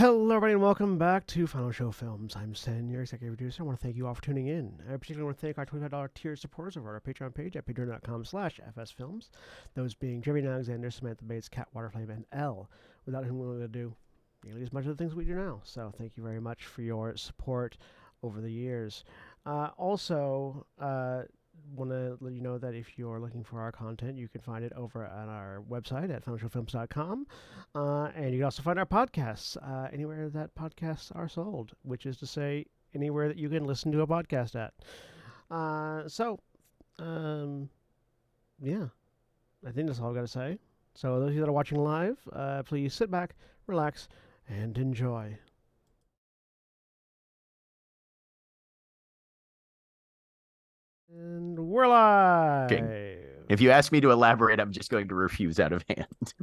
Hello, everybody, and welcome back to Final Show Films. I'm Sen, your executive producer. I want to thank you all for tuning in. I particularly want to thank our $25 tier supporters over our Patreon page at patreon.com/fsfilms. Those being Jeremy Alexander, Samantha Bates, Cat Waterflame, and L, without whom we would do nearly as much of the things we do now. So thank you very much for your support over the years. Also, want to let you know that if you're looking for our content, you can find it over on our website at finalshowfilms.com. And you can also find our podcasts anywhere that podcasts are sold, which is to say, anywhere that you can listen to a podcast at. Yeah, I think that's all I've got to say. So those of you that are watching live, please sit back, relax, and enjoy. And we're live. If you ask me to elaborate, I'm just going to refuse out of hand.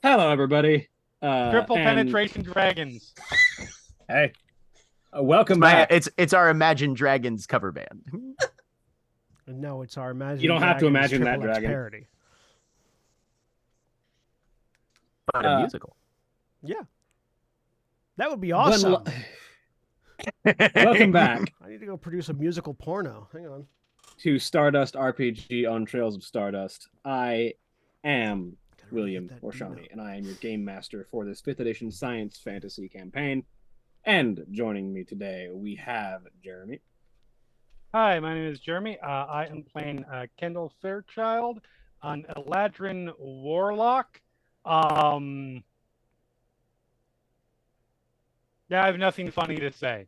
Hello, everybody. Triple penetration dragons. Hey, welcome back. It's our Imagine Dragons cover band. No, it's our Imagine. You don't have to imagine that Triple X dragon. parody. But a musical. Yeah, that would be awesome. Welcome back I need to go produce a musical porno. Hang on. to Stardust RPG on Trails of Stardust. I am Gotta really William get that Orshani, Dino. and I am your game master for this 5th edition science fantasy campaign. And joining me today, we have Jeremy. Hi, my name is Jeremy. I am playing Kendall Fairchild, an Eladrin warlock. Yeah, I have nothing funny to say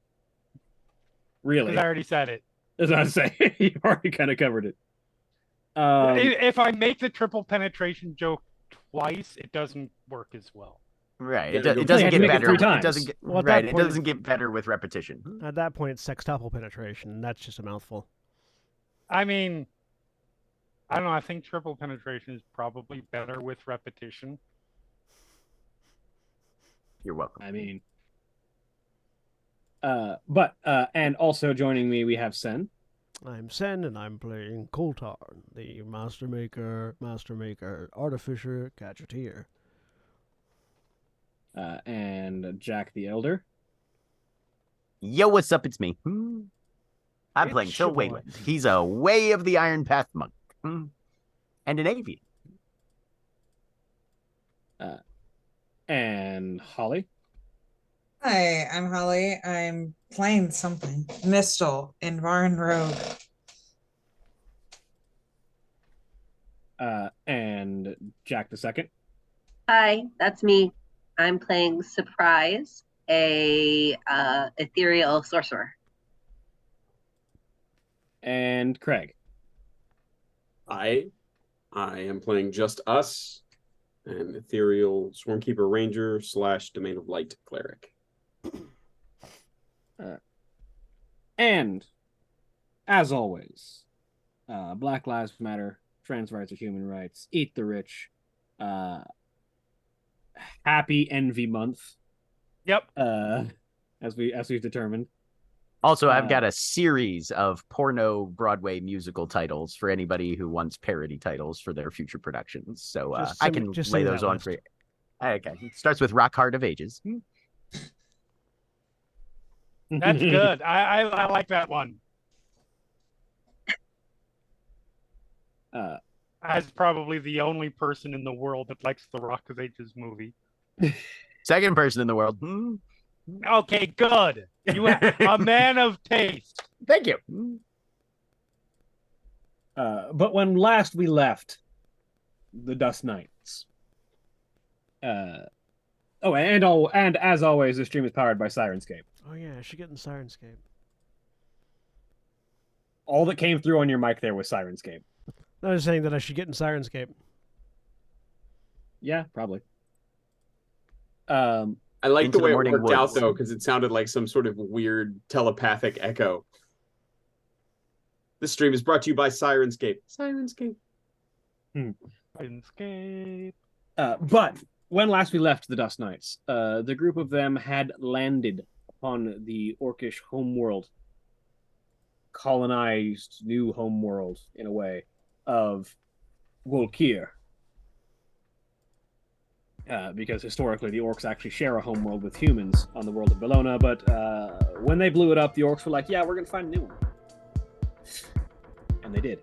Really? because I already said it. As I say, you already kind of covered it. If I make the triple penetration joke twice, it doesn't work as well. Right. Yeah, It you doesn't have to get make it better. 3 It times. doesn't get Well, at right. that It point- doesn't get better with repetition. At that point, it's sextuple penetration. That's just a mouthful. I mean, I don't know. I think triple penetration is probably better with repetition. You're welcome. I mean, and also joining me, we have Sen. I'm Sen, and I'm playing Koltar, the Master Maker, Artificer, Gadgeteer. And Jack the Elder. Yo, what's up? It's me. I'm It's playing Phil your boy. Wayland. He's a Way of the Iron Path monk. And an avian. And Holly. Hi, I'm Holly. I'm playing something. Mistel in Varn Rogue. And Jack the Second. Hi, that's me. I'm playing Surprise, a ethereal sorcerer. And Craig. I am playing Just Us, an ethereal Swarmkeeper Ranger / Domain of Light cleric. And as always, Black Lives Matter, trans rights are human rights, eat the rich, happy Envy Month, Yep. as we've determined. Also, I've got a series of porno Broadway musical titles for anybody who wants parody titles for their future productions. So Just I send me- can just lay send me those that on list. for you. Okay. It starts with Rock Hard of Ages. That's good. I like that one. As probably the only person in the world that likes the Rock of Ages movie. Second person in the world. Okay, good. You a man of taste. Thank you. But when last we left the Dust Knights, and as always, the stream is powered by Sirenscape. Oh yeah, I should get in Sirenscape. All that came through on your mic there was Sirenscape. I was saying that I should get in Sirenscape. Yeah, probably. I like Into the the way it Morning worked out, Woods. though, because it sounded like some sort of weird telepathic echo. This stream is brought to you by Sirenscape. Sirenscape. Escape. But when last we left the Dust Knights, the group of them had landed upon the Orcish homeworld, colonized new homeworld, in a way, of Wolkir. because historically the orcs actually share a homeworld with humans on the world of Bellona, but when they blew it up, the orcs were like, yeah, we're going to find a new one. And they did.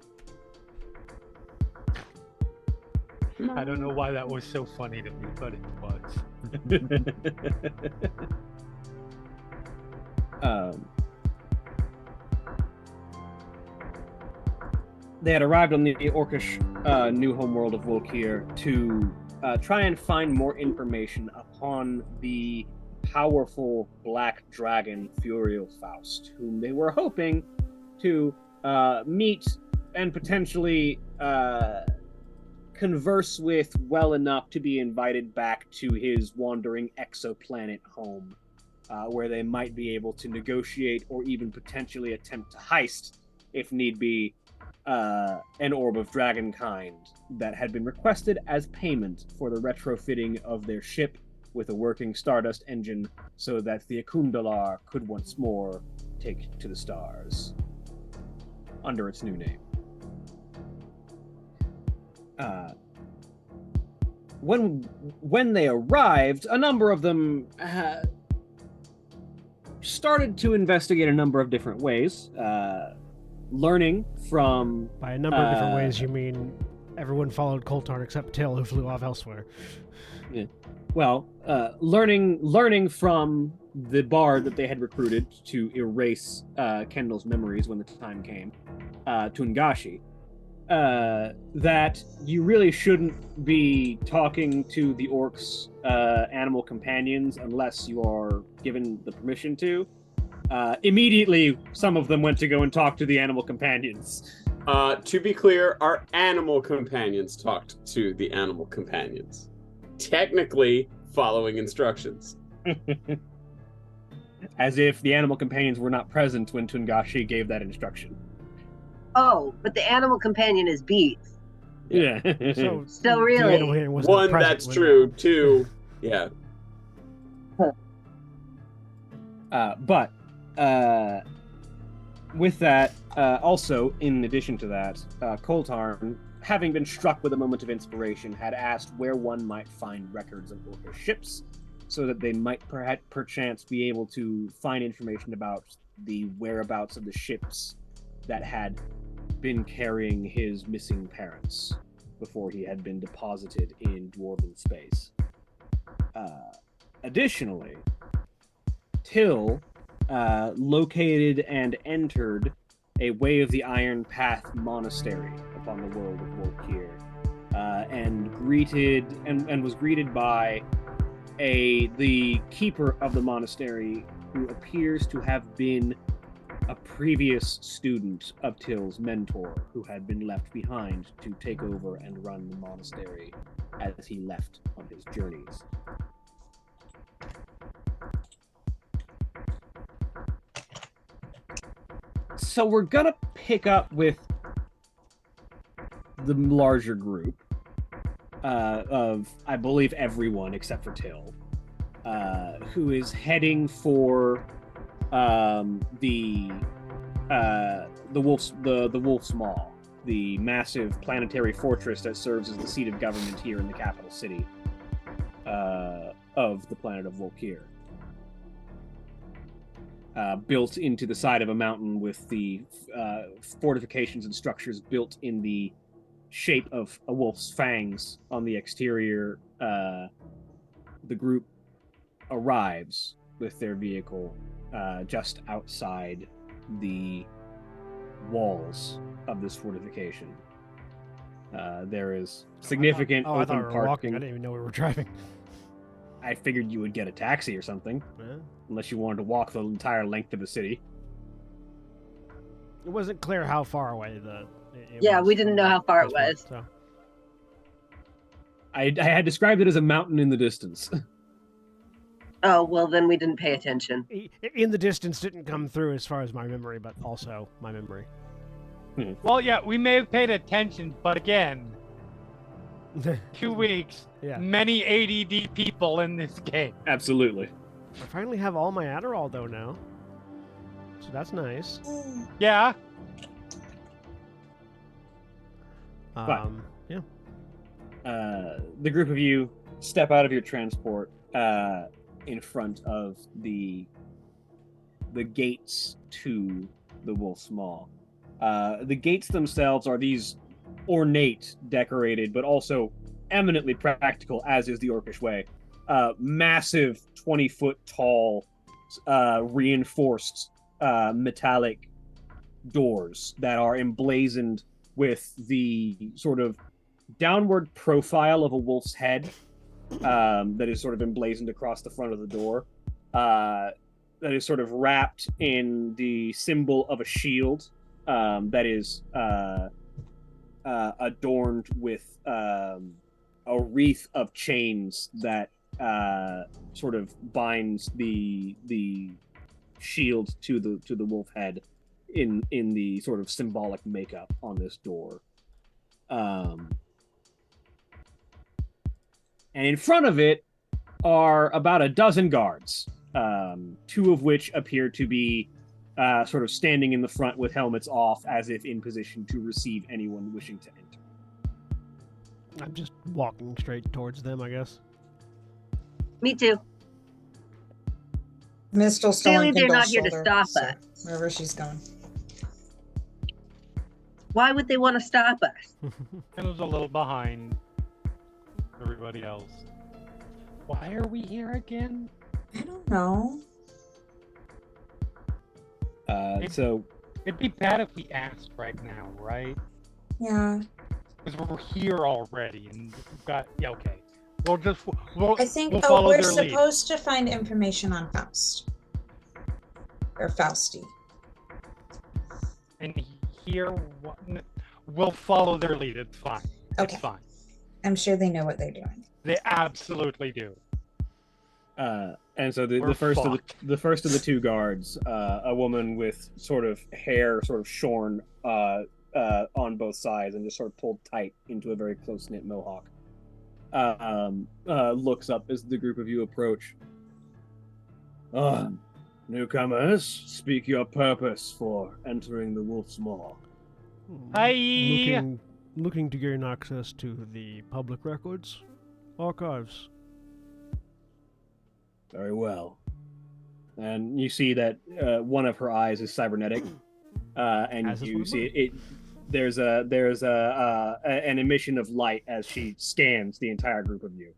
I don't know why that was so funny to me, but it was. They had arrived on the orcish new homeworld of Volkir to try and find more information upon the powerful black dragon Furiel Faust, whom they were hoping to meet and potentially converse with well enough to be invited back to his wandering exoplanet home, where they might be able to negotiate or even potentially attempt to heist, if need be, an orb of dragonkind that had been requested as payment for the retrofitting of their ship with a working Stardust engine so that the Akundalar could once more take to the stars under its new name. When they arrived, a number of them started to investigate a number of different ways, learning from... By a number of different ways, you mean everyone followed Coltarn except Till, who flew off elsewhere. Yeah. Well, learning from the bard that they had recruited to erase Kendall's memories when the time came, Tungashi, that you really shouldn't be talking to the orcs' animal companions unless you are given the permission to. Immediately, some of them went to go and talk to the animal companions. To be clear, our animal companions talked to the animal companions. Technically following instructions. As if the animal companions were not present when Tungashi gave that instruction. Oh, but the animal companion is bees. Yeah. So really, one, that's true. Two, yeah. But with that, also in addition to that, Coltarn, having been struck with a moment of inspiration, had asked where one might find records of orcish ships, so that they might perchance be able to find information about the whereabouts of the ships that had been carrying his missing parents before he had been deposited in dwarven space. Additionally, Till located and entered a Way of the Iron Path monastery upon the world of Volkir, and was greeted by the keeper of the monastery, who appears to have been a previous student of Till's mentor, who had been left behind to take over and run the monastery as he left on his journeys. So we're gonna pick up with the larger group of, I believe, everyone except for Till, who is heading for the Wolf's Maw, the massive planetary fortress that serves as the seat of government here in the capital city of the planet of Volkir. Built into the side of a mountain with the fortifications and structures built in the shape of a wolf's fangs on the exterior. The group arrives with their vehicle just outside the walls of this fortification. There is significant I thought open we were parking. walking. I didn't even know we were driving. I figured you would get a taxi or something, Yeah. unless you wanted to walk the entire length of the city. It wasn't clear how far away Yeah, was we didn't from know how far it this was. point, so. I had described it as a mountain in the distance. Oh, well, then we didn't pay attention. In the distance didn't come through as far as my memory, but also my memory. Well, yeah, we may have paid attention, but again, 2 weeks, Yeah. many ADD people in this game. Absolutely. I finally have all my Adderall though now, so that's nice. Yeah, Yeah. The group of you step out of your transport in front of the gates to the Wolf's Maw. The gates themselves are these ornate, decorated, but also eminently practical, as is the Orcish way. Massive 20-foot tall, reinforced metallic doors that are emblazoned with the sort of downward profile of a wolf's head that is sort of emblazoned across the front of the door. That is sort of wrapped in the symbol of a shield that is adorned with a wreath of chains that sort of binds the shield to the wolf head in the sort of symbolic makeup on this door. And in front of it are about a dozen guards, two of which appear to be sort of standing in the front with helmets off, as if in position to receive anyone wishing to enter. I'm just walking straight towards them, I guess. Me too. Mistel's still Clearly on they're not Kindle's here to shoulder, stop so us. wherever she's going. Why would they want to stop us? And was a little behind everybody else. Why are we here again? I don't know. So It'd be bad if we asked right now, right? Yeah. Because we're here already, and we've got okay. We'll I think we'll follow we're their lead. supposed to find information on Faust. Or Fausti. And here, we'll follow their lead. It's fine. Okay. It's fine. I'm sure they know what they're doing. They absolutely do. and so the We're first fucked. of the first of the two guards, a woman with sort of hair sort of shorn on both sides and just sort of pulled tight into a very close-knit mohawk, looks up as the group of you approach. Newcomers, speak your purpose for entering the Wolf's Maw. Hi. Looking to gain access to the public records, archives. Very well. And you see that one of her eyes is cybernetic, and As is one you of see mine. it. There's an emission of light as she scans the entire group of you.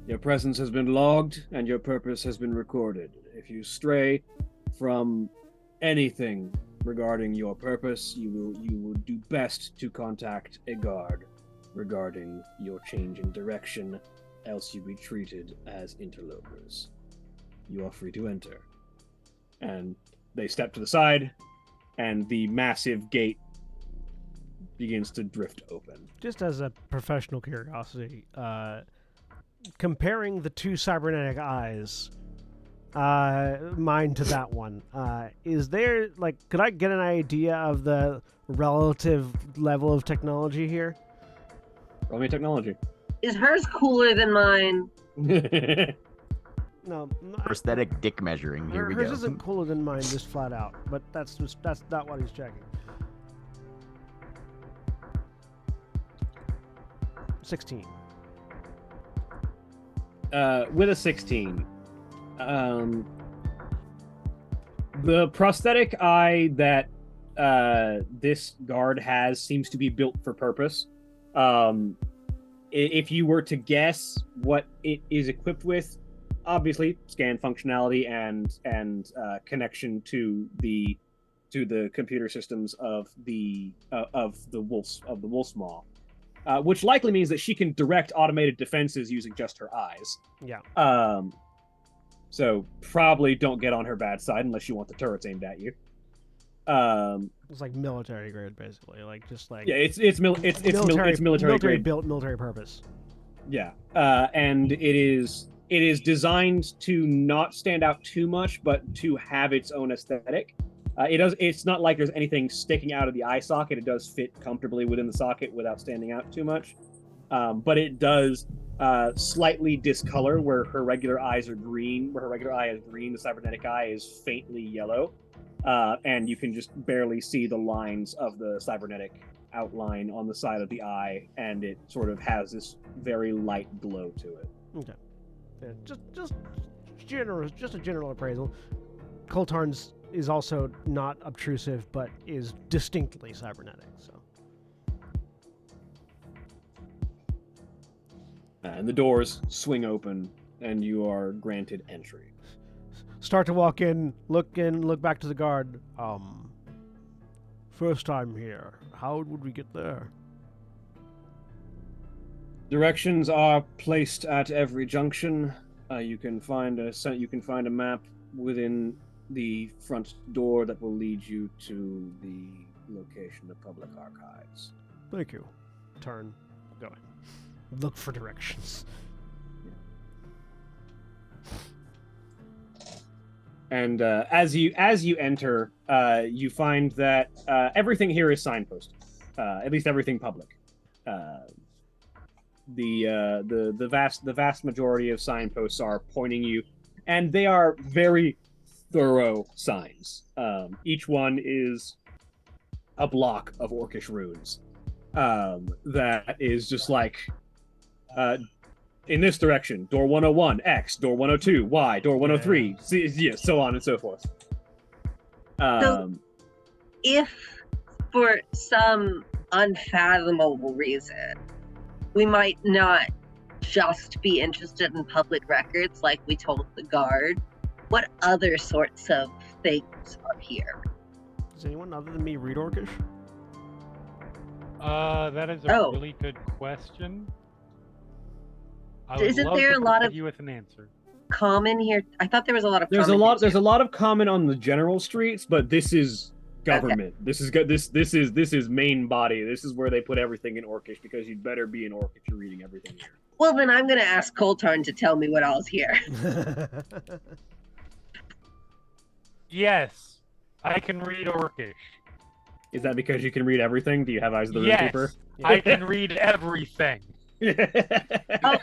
Your presence has been logged, and your purpose has been recorded. If you stray from anything regarding your purpose, you will do best to contact a guard regarding your change in direction, else you'll be treated as interlopers. You are free to enter. And they step to the side, and the massive gate begins to drift open. Just as a professional curiosity, comparing the two cybernetic eyes, mine to that one, is there, like, could I get an idea of the relative level of technology here? Roll me technology. Is hers cooler than mine? No, Prosthetic dick measuring. Here we hers go. isn't cooler than mine, just flat out. But that's not what he's checking. 16. With a 16, the prosthetic eye that this guard has seems to be built for purpose. If you were to guess what it is equipped with, obviously scan functionality and connection to the computer systems of the Wolf's Maw. Which likely means that she can direct automated defenses using just her eyes. Yeah. So probably don't get on her bad side unless you want the turrets aimed at you. It's like military grade, basically. Like just like Yeah, it's military grade. built, military purpose. Yeah, and it is designed to not stand out too much, but to have its own aesthetic. It's not like there's anything sticking out of the eye socket. It does fit comfortably within the socket without standing out too much. But it does slightly discolor where her regular eyes are green. Where her regular eye is green, the cybernetic eye is faintly yellow. And you can just barely see the lines of the cybernetic outline on the side of the eye, and it sort of has this very light glow to it. Okay. Yeah, just a general appraisal. Coltarn's is also not obtrusive, but is distinctly cybernetic. So. And the doors swing open, and you are granted entry. Start to walk in, look back to the guard. First time here. How would we get there? Directions are placed at every junction. You can find a map within the front door that will lead you to the location of public archives. Thank you. Turn. Going. Look for directions. And as you enter, you find that everything here is signposted. At least everything public. The vast majority of signposts are pointing you, and they are very thorough signs. Each one is a block of Orcish runes. That is just like, in this direction, door 101, X, door 102, Y, door 103, so on and so forth. So, if for some unfathomable reason, we might not just be interested in public records like we told the guard, what other sorts of things are here? Does anyone other than me read Orcish? That is a really good question. Isn't there a lot of you with an answer? Common here? I thought there was a lot of. There's a lot of common on the general streets, but this is government. Okay. This is main body. This is where they put everything in Orcish, because you'd better be in Orcish if you're reading everything here. Well, then I'm going to ask Coltarn to tell me what all's here. Yes, I can read Orcish. Is that because you can read everything? Do you have eyes of the Yes, Runekeeper? I can read everything. Oh,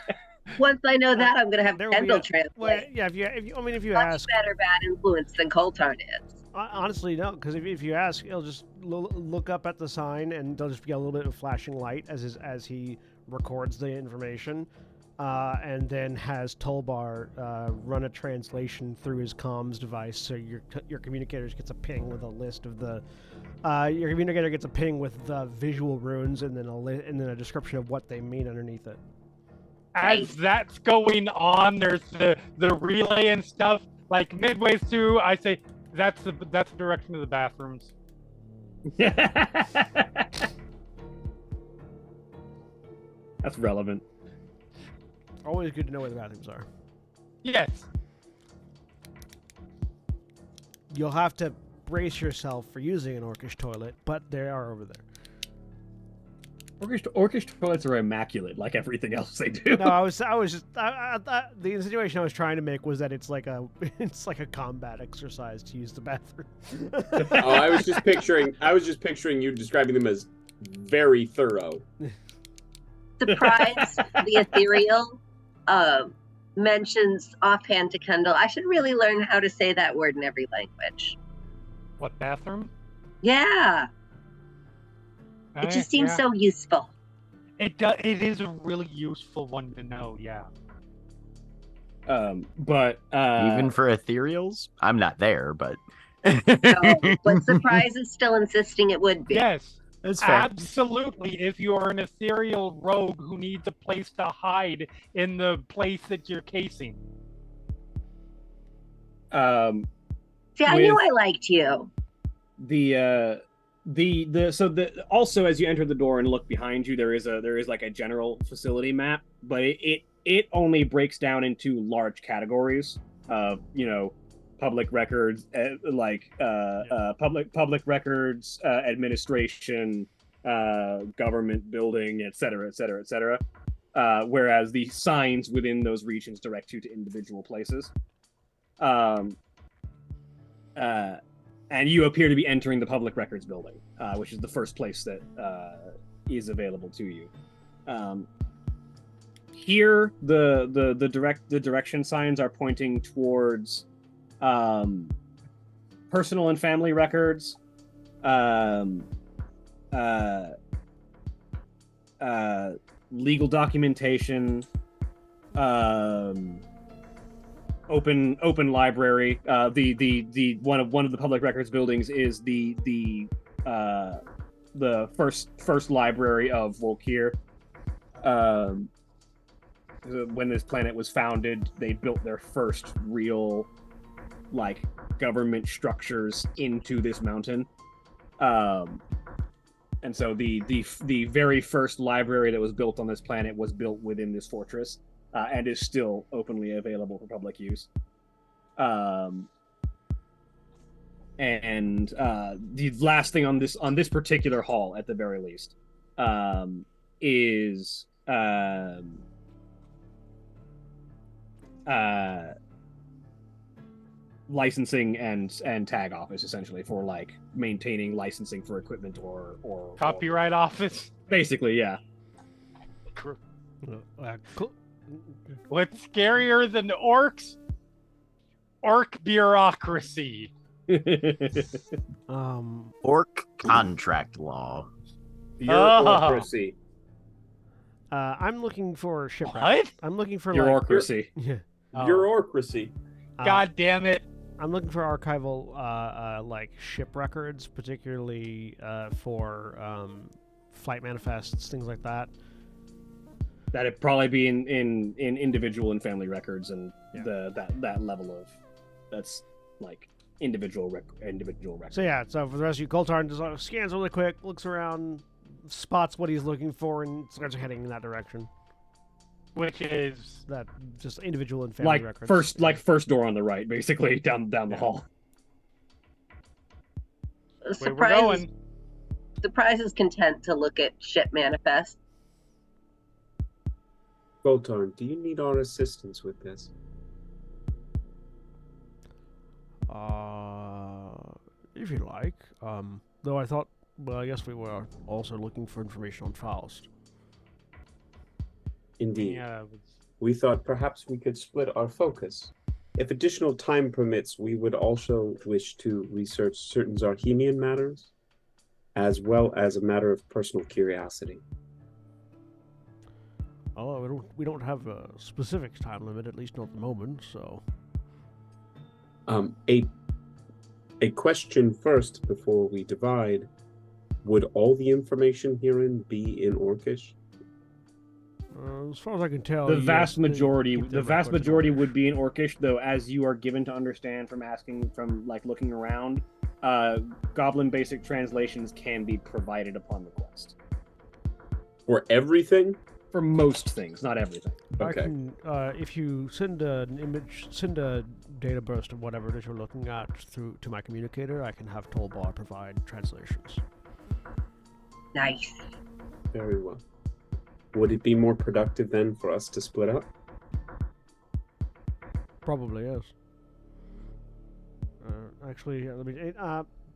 once I know that, I'm going to have There will Kendall be translate. Well, yeah, if you Much ask, better bad influence than Coltarn is. honestly, no, because if you ask, he'll just look up at the sign, and there'll just be a little bit of flashing light as he records the information, and then has Tolbar run a translation through his comms device, so your communicator gets a ping with a list of the. Your communicator gets a ping with the visual runes, and then a description of what they mean underneath it. As that's going on, there's the relay and stuff. Like midway through, I say that's the direction of the bathrooms. That's relevant. Always good to know where the bathrooms are. Yes. You'll have to brace yourself for using an Orcish toilet, but they are over there. Orcish toilets are immaculate, like everything else they do. No, I was just the situation I was trying to make was that it's like a combat exercise to use the bathroom. Oh, I was just picturing you describing them as very thorough. Surprise, the ethereal mentions offhand to Kendall, I should really learn how to say that word in every language. What bathroom? Yeah. It just seems so useful. It is a really useful one to know, yeah. But even for ethereals, I'm not there, but No, but Surprise is still insisting it would be. Yes, that's fair. Absolutely. If you're an ethereal rogue who needs a place to hide in the place that you're casing. See, I knew I liked you. Also, as you enter the door and look behind you, there is like a general facility map, but it only breaks down into large categories of public records, public records, administration, government building, etc., etc., etc. Whereas the signs within those regions direct you to individual places. And you appear to be entering the public records building, which is the first place that is available to you. Here, the direction signs are pointing towards personal and family records, legal documentation, open library. The one of the public records buildings is the first library of Volkir. When this planet was founded, they built their first real government structures into this mountain. And so the very first library that was built on this planet was built within this fortress, and is still openly available for public use. And the last thing on this particular hall, at the very least, is licensing and tag office, essentially, for maintaining licensing for equipment or Copyright office. basically, yeah. Cool. What's scarier than orcs? Orc bureaucracy. Orc contract law. Bureaucracy. I'm looking for shipwreck. What? I'm looking for Bureaucracy. Yeah. Bureaucracy. God damn it. I'm looking for archival ship records, particularly for flight manifests, things like that. That'd probably be in individual and family records, and Yeah. that level of that's individual records. So yeah, so for the rest of you, Coltarn just scans really quick, looks around, spots what he's looking for, and starts heading in that direction. Which is That just individual and family records. First door on the right, basically down the hall. where we're going. Surprise is content to look at ship manifest. Goltarn, do you need our assistance with this? If you like. Though I thought, well, I guess we were also looking for information on Faust. Indeed. Yeah, We thought perhaps we could split our focus. If additional time permits, we would also wish to research certain Zarhemian matters, as well as a matter of personal curiosity. Oh, we don't have a specific time limit, at least not at the moment. So, A question first before we divide: would all the information herein be in Orcish? as far as I can tell, The yes, vast they majority, keep the their vast records in majority Orcish. would be in Orcish, though, as you are given to understand from looking around, Goblin basic translations can be provided upon request. For everything? For most things, not everything. I Okay. can, if you send an image, send a data burst of whatever it is you're looking at to my communicator, I can have Tollbar provide translations. Nice. Very well. Would it be more productive then for us to split up? Probably is. Actually, let me.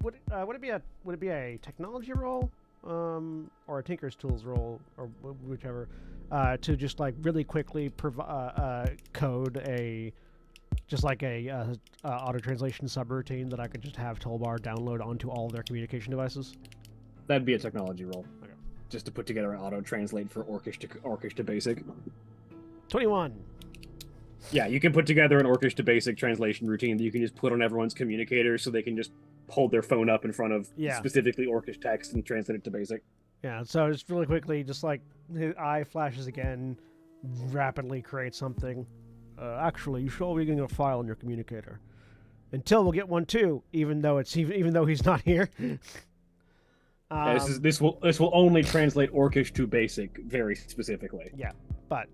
Would it be a technology role, or a Tinker's Tools role, or whichever, to just really quickly code a auto translation subroutine that I could just have Tollbar download onto all of their communication devices? That'd be a technology role. Okay. Just to put together an auto translate for Orcish to basic. 21. Yeah, you can put together an Orcish to basic translation routine that you can just put on everyone's communicator, so they can just hold their phone up in front of specifically Orcish text and translate it to basic. Yeah, so just really quickly, just his eye flashes again, rapidly creates something. Actually, you should be getting a file in your communicator. Until we'll get one too, even though he's not here. Yeah, this will only translate Orcish to basic very specifically. Yeah, but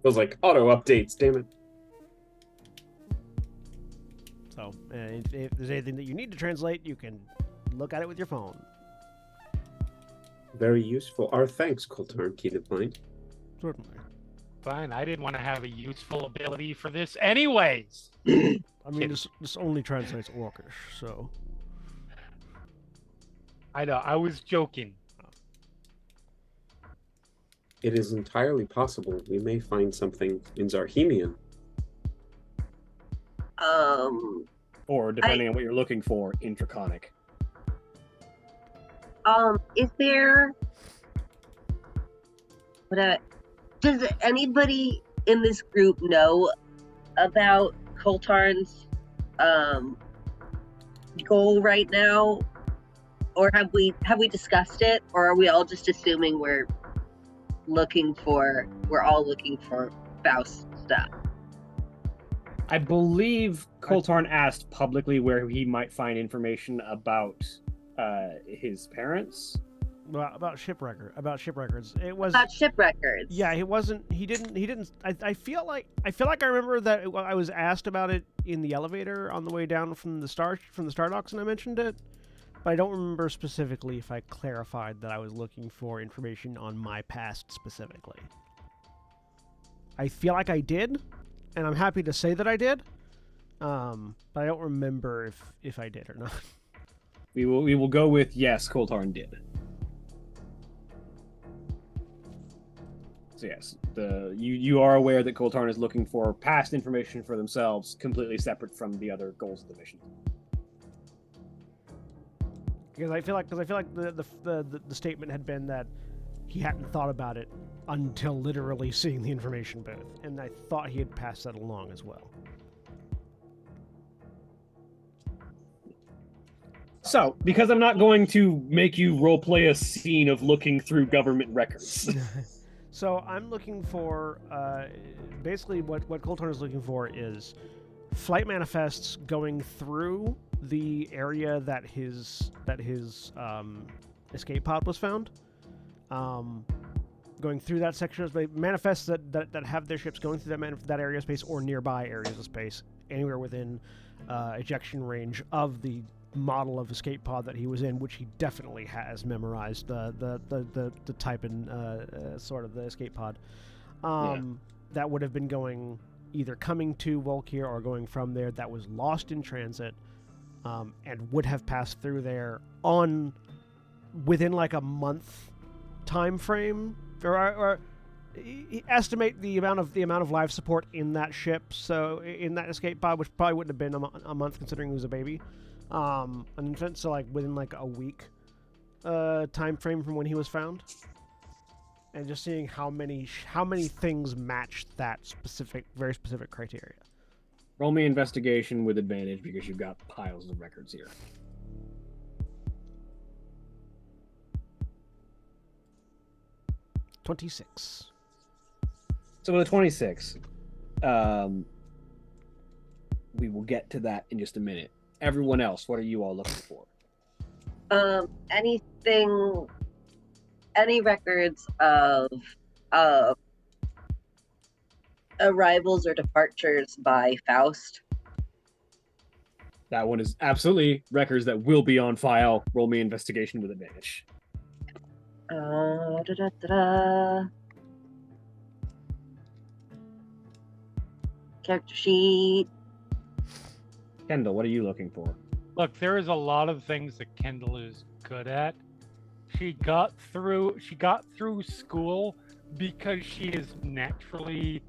Feels like auto updates, damn it. so if there's anything that you need to translate, you can look at it with your phone. Very useful. Our thanks, Coltarn. Keep it mind. Certainly. fine. I didn't want to have a useful ability for this anyways. I mean, this only translates Orcish, so. I know, I was joking. It is entirely possible we may find something in Zarhemian. Or, depending on what you're looking for, Intraconic. Is there But does anybody in this group know about Coltarn's goal right now? Or have we discussed it? Or are we all just assuming we're all looking for Faust stuff? I believe Coltarn asked publicly where he might find information about his parents. Well, about ship records. It was About ship records. Yeah, he wasn't. He didn't. I feel like I remember that I was asked about it in the elevator on the way down from the Stardust, and I mentioned it, but I don't remember specifically if I clarified that I was looking for information on my past specifically. I feel like I did, and I'm happy to say that I did, but I don't remember if I did or not. We will go with yes, Coltarn did. So yes, you are aware that Coltarn is looking for past information for themselves, completely separate from the other goals of the mission. Because I feel like the statement had been that he hadn't thought about it until literally seeing the information booth, and I thought he had passed that along as well. So, because I'm not going to make you roleplay a scene of looking through government records. So I'm looking for, basically what Coltarn is looking for is flight manifests going through the area that his escape pod was found. Going through that section of space, manifests that have their ships going through that area of space or nearby areas of space, anywhere within ejection range of the model of escape pod that he was in, which he definitely has memorized the type and sort of the escape pod. That would have been going either coming to Volkir or going from there, that was lost in transit, and would have passed through there within like a month time frame, or estimate the amount of life support in that ship, so in that escape pod, which probably wouldn't have been a month considering he was a baby. An infant, so like within like a week time frame from when he was found, and just seeing how many things match that very specific criteria. Roll me investigation with advantage because you've got piles of records here. 26. So with a 26, we will get to that in just a minute. Everyone else, what are you all looking for? Any records of arrivals or departures by Faust? That one is absolutely records that will be on file. Roll me investigation with advantage. Character sheet. Kendall, what are you looking for? Look, there is a lot of things that Kendall is good at. She got through school because she is naturally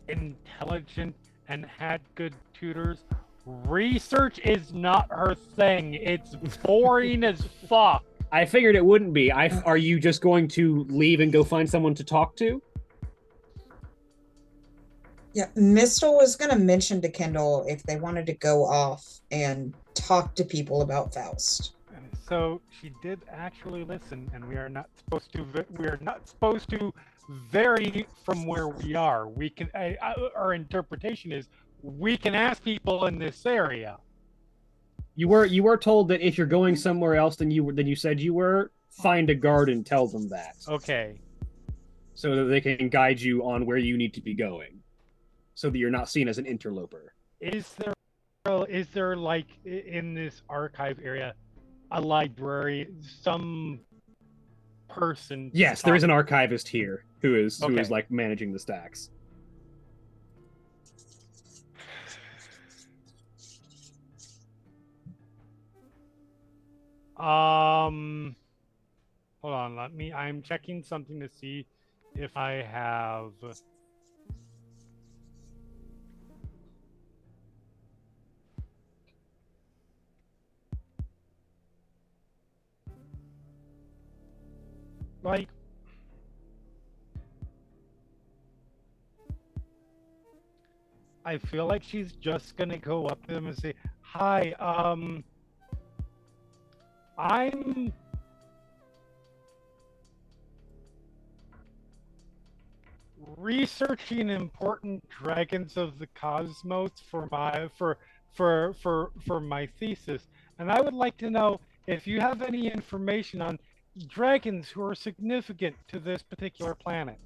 intelligent and had good tutors. Research is not her thing. It's boring as fuck. I figured it wouldn't be. Are you just going to leave and go find someone to talk to? Yeah, Mistel was going to mention to Kendall if they wanted to go off and talk to people about Faust. So she did actually listen, and we are not supposed to vary from where we are. We can our interpretation is we can ask people in this area. You were told that if you're going somewhere else than you said you were, find a guard and tell them that. Okay. So that they can guide you on where you need to be going, so that you're not seen as an interloper. Is there like in this archive area a library, some person? Yes, there is an archivist here who is like managing the stacks. Hold on, I'm checking something to see if I have like I feel like she's just gonna go up to them and say, "Hi, I'm researching important dragons of the cosmos for my thesis, and I would like to know if you have any information on dragons who are significant to this particular planet."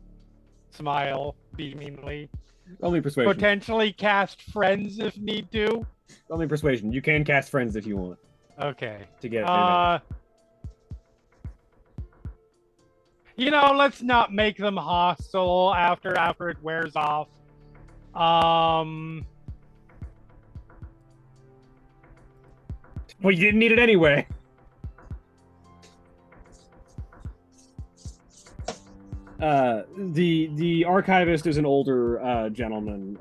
Smile beamingly. Only persuasion. Potentially cast friends if need to. Only persuasion. You can cast friends if you want Okay. to get advantage. Let's not make them hostile after it wears off. Well, you didn't need it anyway. The archivist is an older gentleman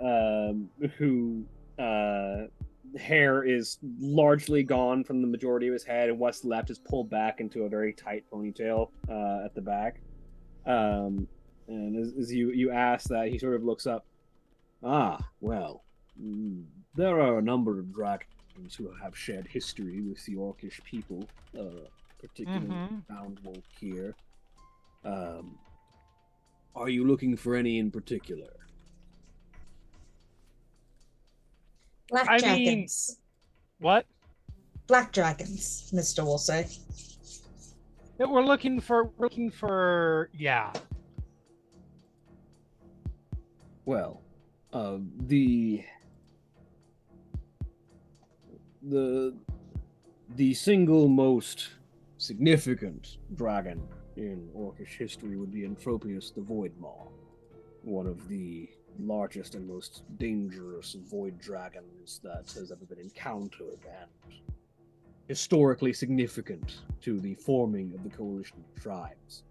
who hair is largely gone from the majority of his head, and what's left is pulled back into a very tight ponytail at the back. And as you ask that, he sort of looks up. Well, there are a number of dragons who have shared history with the Orcish people, particularly found here. Are you looking for any in particular? Black I dragons. What? Black dragons, Mr. will say. That we're looking for, yeah. Well, the single most significant dragon in Orcish history would be Anthropius the Void Maw, one of the largest and most dangerous void dragons that has ever been encountered, and historically significant to the forming of the coalition of tribes.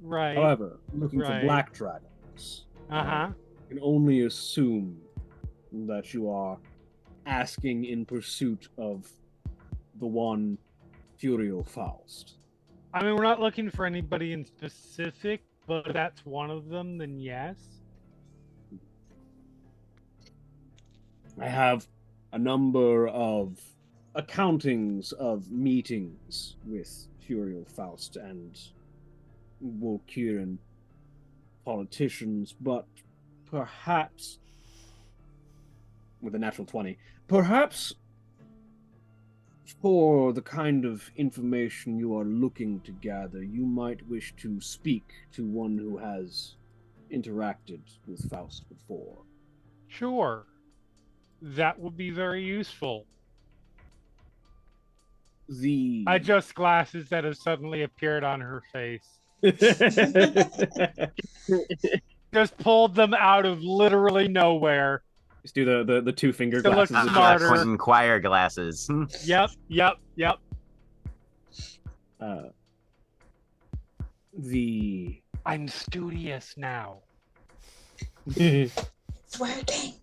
Right. However, looking for Right. black dragons, Uh-huh. you can only assume that you are asking in pursuit of the one Furial Faust. I mean, we're not looking for anybody in specific, but if that's one of them, then yes. I have a number of accountings of meetings with Furial Faust and Wolkiran politicians, but perhaps, with a natural 20, perhaps for the kind of information you are looking to gather, you might wish to speak to one who has interacted with Faust before. Sure. That would be very useful. The Adjust glasses that have suddenly appeared on her face. Just pulled them out of literally nowhere. Just do the two finger To look glasses. smarter. Quentin Quire glasses. Yep. The I'm studious now. It's working.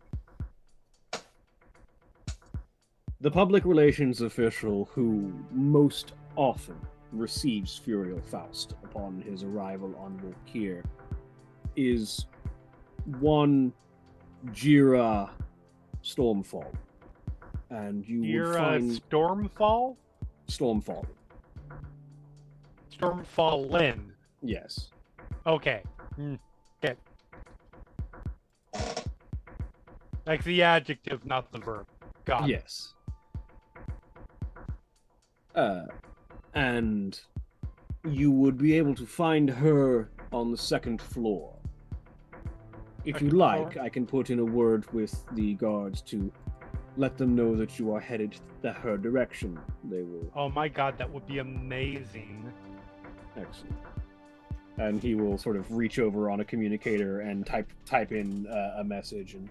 The public relations official who most often receives Furial Faust upon his arrival on Volkir is one Jira Stormfall. And you You're would find Stormfall? Stormfall. Stormfall Lynn. Yes. Okay. Okay. Like the adjective, not the verb. Got it. Yes. And you would be able to find her on the second floor. If you Second like, floor? I can put in a word with the guards to let them know that you are headed her direction. They will. Oh my god, that would be amazing. Excellent. And he will sort of reach over on a communicator and type in a message, and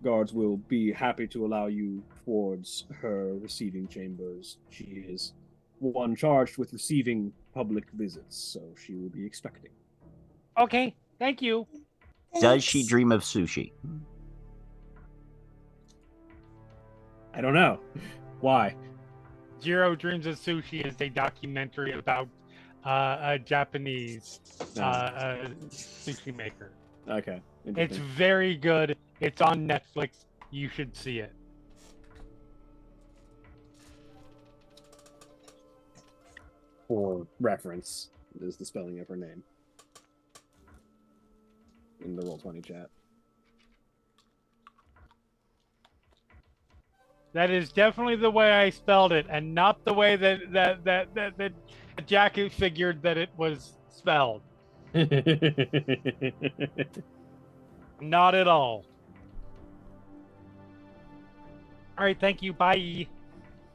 guards will be happy to allow you towards her receiving chambers. She is one charged with receiving public visits, so she will be expecting. Okay, thank you. Does she Thanks. dream of sushi? I don't know. Why? Jiro Dreams of Sushi is a documentary about a Japanese sushi maker. Okay. It's Interesting. very good. It's on Netflix. you should see it. For reference, is the spelling of her name in the Roll20 chat. That is definitely the way I spelled it, and not the way that Jack figured that it was spelled. Not at all. All right, thank you. Bye.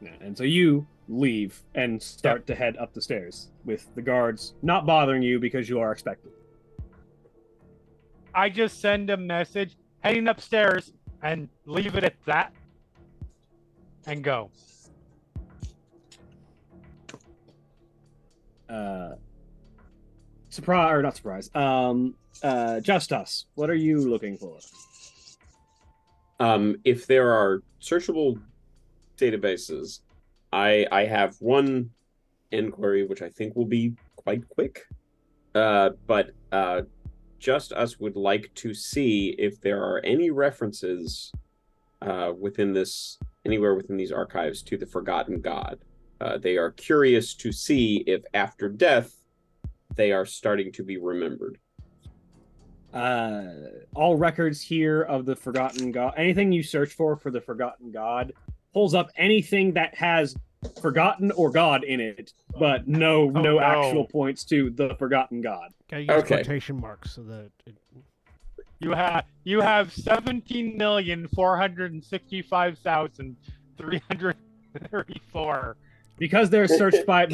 Yeah, and so you leave and start to head up the stairs with the guards not bothering you because you are expected. I just send a message heading upstairs and leave it at that and go. Surprise or not surprise. Just Us. What are you looking for? If there are searchable databases, I have one inquiry which I think will be quite quick. But Just Us would like to see if there are any references anywhere within these archives to the Forgotten God. They are curious to see if after death they are starting to be remembered. All records here of the Forgotten God, anything you search for the Forgotten God, pulls up anything that has Forgotten or God in it, but no actual points to the Forgotten God. Gotta use quotation marks so that you have 17,465,334. Because they're searched by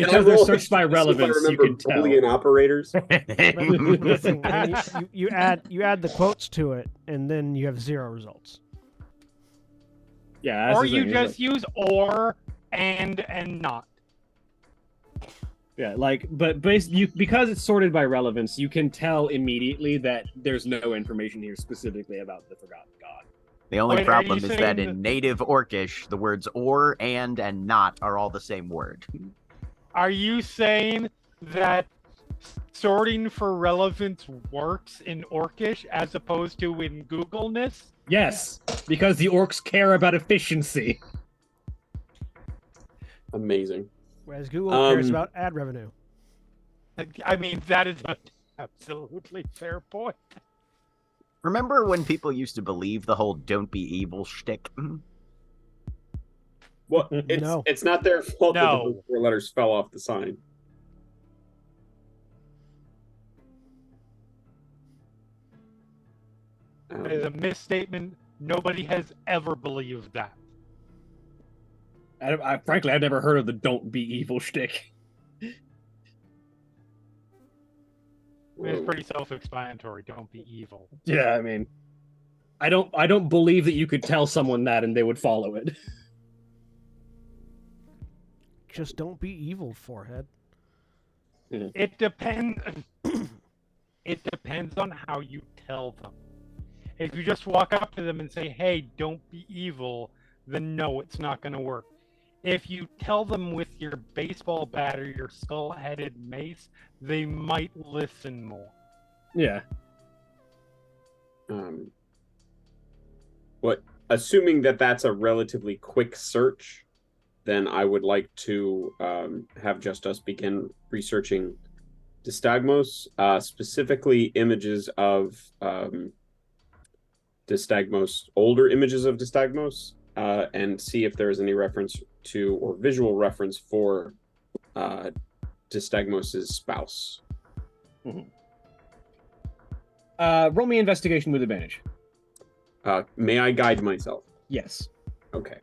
relevance, you can tell. Boolean operators. you add the quotes to it, and then you have 0 results. Yeah, or you just use or and not. Yeah, but because it's sorted by relevance, you can tell immediately that there's no information here specifically about the Forgotten God. The only problem is that in native Orcish, the words or, and not are all the same word. Are you saying that sorting for relevance works in Orcish as opposed to in Googleness? Yes, because the orcs care about efficiency. Amazing. Whereas Google cares about ad revenue. I mean, that is an absolutely fair point. Remember when people used to believe the whole "don't be evil" shtick? Well, it's not their fault that the 4 letters fell off the sign. It is a misstatement. Nobody has ever believed that. Frankly, I've never heard of the "don't be evil" shtick. It's pretty self-explanatory. Don't be evil. Yeah, I mean, I don't believe that you could tell someone that and they would follow it. Just don't be evil, forehead. It depends. It depends on how you tell them. If you just walk up to them and say, "Hey, don't be evil," then no, it's not going to work. If you tell them with your baseball bat or your skull-headed mace, they might listen more. Yeah. Assuming that that's a relatively quick search, then I would like to have Just Us begin researching Dystagmos, specifically images of Dystagmos, older images of Dystagmos, and see if there is any reference to or visual reference for Dystagmos' spouse. Mm-hmm. Roll me investigation with advantage. May I guide myself? Yes. Okay.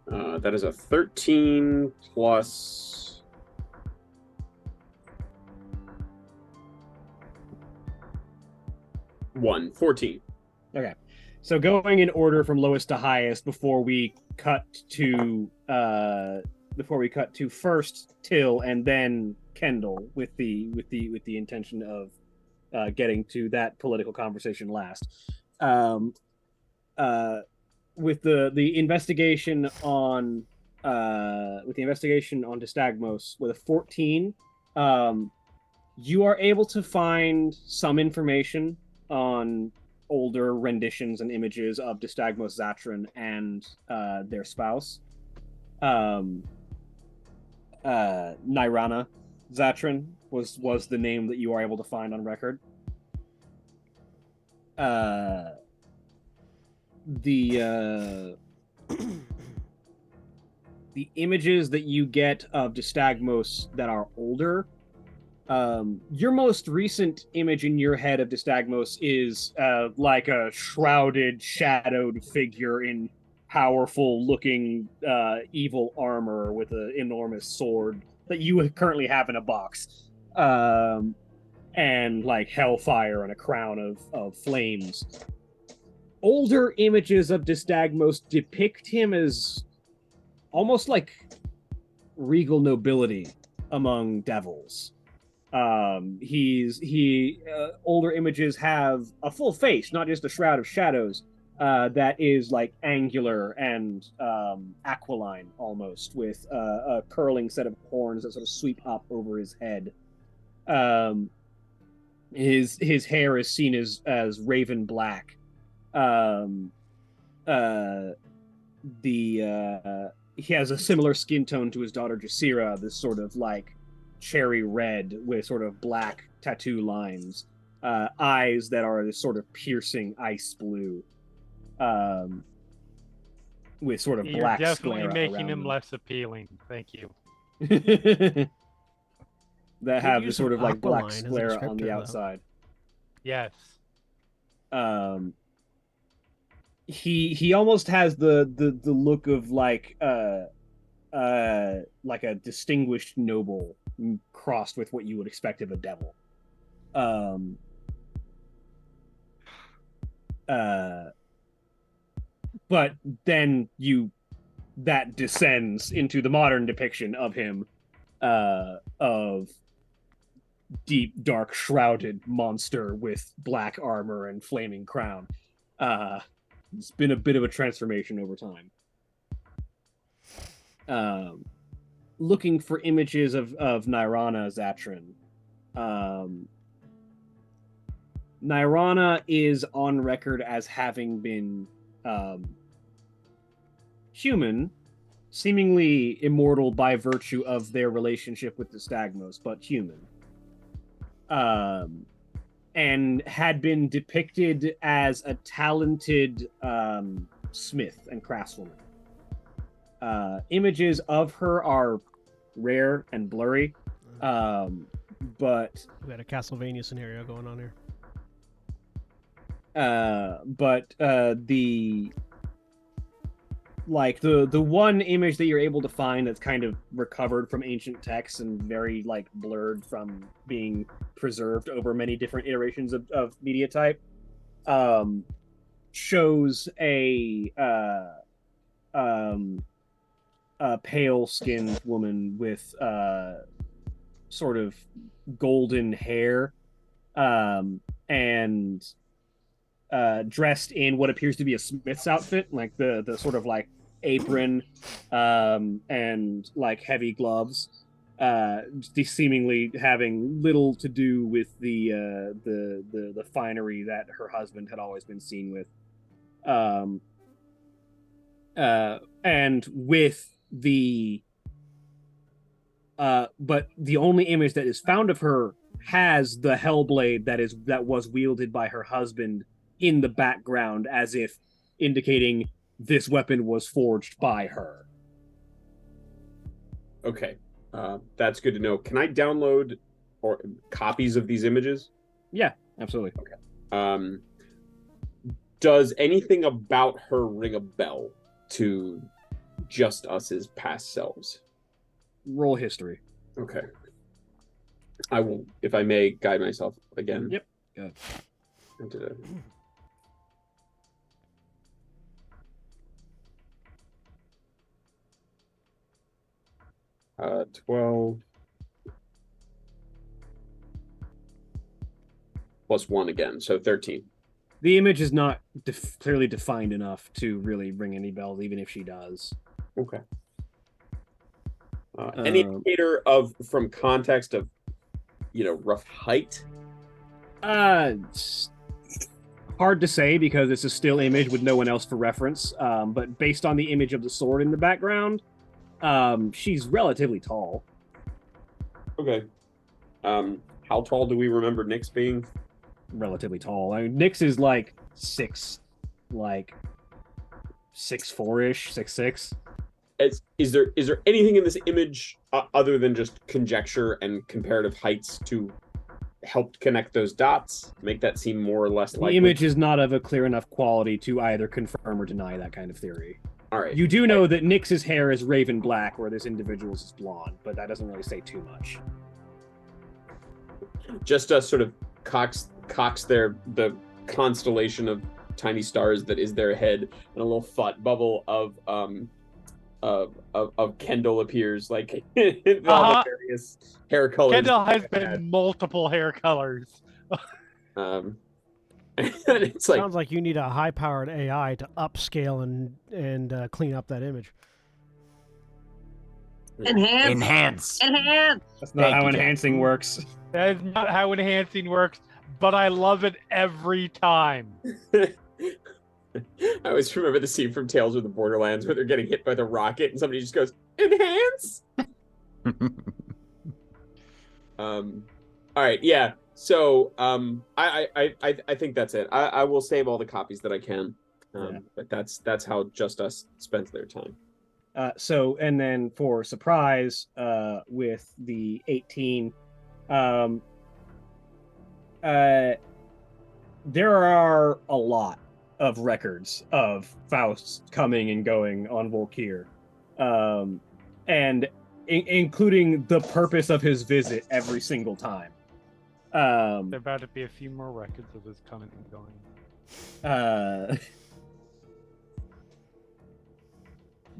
That is a 13 plus 1, 14. Okay. So going in order from lowest to highest before we cut to first Till and then Kendall with the intention of getting to that political conversation last. With the investigation on Dystagmos with a 14, You are able to find some information on older renditions and images of Dystagmos Zatran and their spouse, Nirana Zatran was the name that you are able to find on record. The images that you get of Dystagmos that are older, your most recent image in your head of Dystagmos is like a shrouded, shadowed figure in powerful-looking evil armor with an enormous sword that you currently have in a box, and like hellfire and a crown of flames. Older images of Dystagmos depict him as almost like regal nobility among devils. Older images have a full face, not just a shroud of shadows, that is like angular and aquiline almost, with a curling set of horns that sort of sweep up over his head. His hair is seen as raven black. He has a similar skin tone to his daughter Jasira, this sort of like cherry red with sort of black tattoo lines, eyes that are this sort of piercing ice blue, with sort of You're black definitely sclera making around him them. less appealing. Thank you. That Good have use this sort of of like black aquiline as a sclera on the descriptor, though. outside. Yes. He almost has the look of like a distinguished noble crossed with what you would expect of a devil. But then that descends into the modern depiction of him, of deep, dark, shrouded monster with black armor and flaming crown. It's been a bit of a transformation over time. Looking for images of Nirana Zatran. Nirana is on record as having been human, seemingly immortal by virtue of their relationship with the Stagmos, but human. And had been depicted as a talented smith and craftswoman. Images of her are rare and blurry, but We got a Castlevania scenario going on here. The one image that you're able to find that's kind of recovered from ancient texts and very like blurred from being preserved over many different iterations of media type, shows a pale-skinned woman with sort of golden hair, and dressed in what appears to be a smith's outfit, like the sort of like apron, and like heavy gloves, seemingly having little to do with the finery that her husband had always been seen with, and with but the only image that is found of her has the hellblade that was wielded by her husband in the background, as if indicating this weapon was forged by her. Okay, that's good to know. Can I download or copies of these images? Yeah, absolutely. Okay. Does anything about her ring a bell to just us as past selves? Roll history. Okay. I will, if I may, guide myself again. Yep. Good. Into the... 12 plus 1 again, so 13. The image is not clearly defined enough to really ring any bells, even if she does. Okay. Any indicator from context of rough height? It's hard to say because it's a still image with no one else for reference. But based on the image of the sword in the background, she's relatively tall. Okay. How tall do we remember Nyx being? Relatively tall. I mean, Nyx is like 6'4"-ish, 6'6". Is there anything in this image other than just conjecture and comparative heights to help connect those dots, make that seem more or less likely? The image is not of a clear enough quality to either confirm or deny that kind of theory. All right. You do know that Nyx's hair is raven black, where this individual's is blonde, but that doesn't really say too much. Just sort of cocks the constellation of tiny stars that is their head, and a little thought bubble of Kendall appears, like all the various hair colors. Kendall has been multiple hair colors. It's like, sounds like you need a high-powered AI to upscale and clean up that image. Enhance. That's not how enhancing works. That is not how enhancing works, but I love it every time. I always remember the scene from Tales of the Borderlands where they're getting hit by the rocket and somebody just goes, enhance. All right, yeah. So I think that's it. I will save all the copies that I can. But that's how Just Us spends their time. So, and then for surprise, with the 18, there are a lot of records of Faust coming and going on Volkir, and including the purpose of his visit every single time. There about to be a few more records of his coming and going.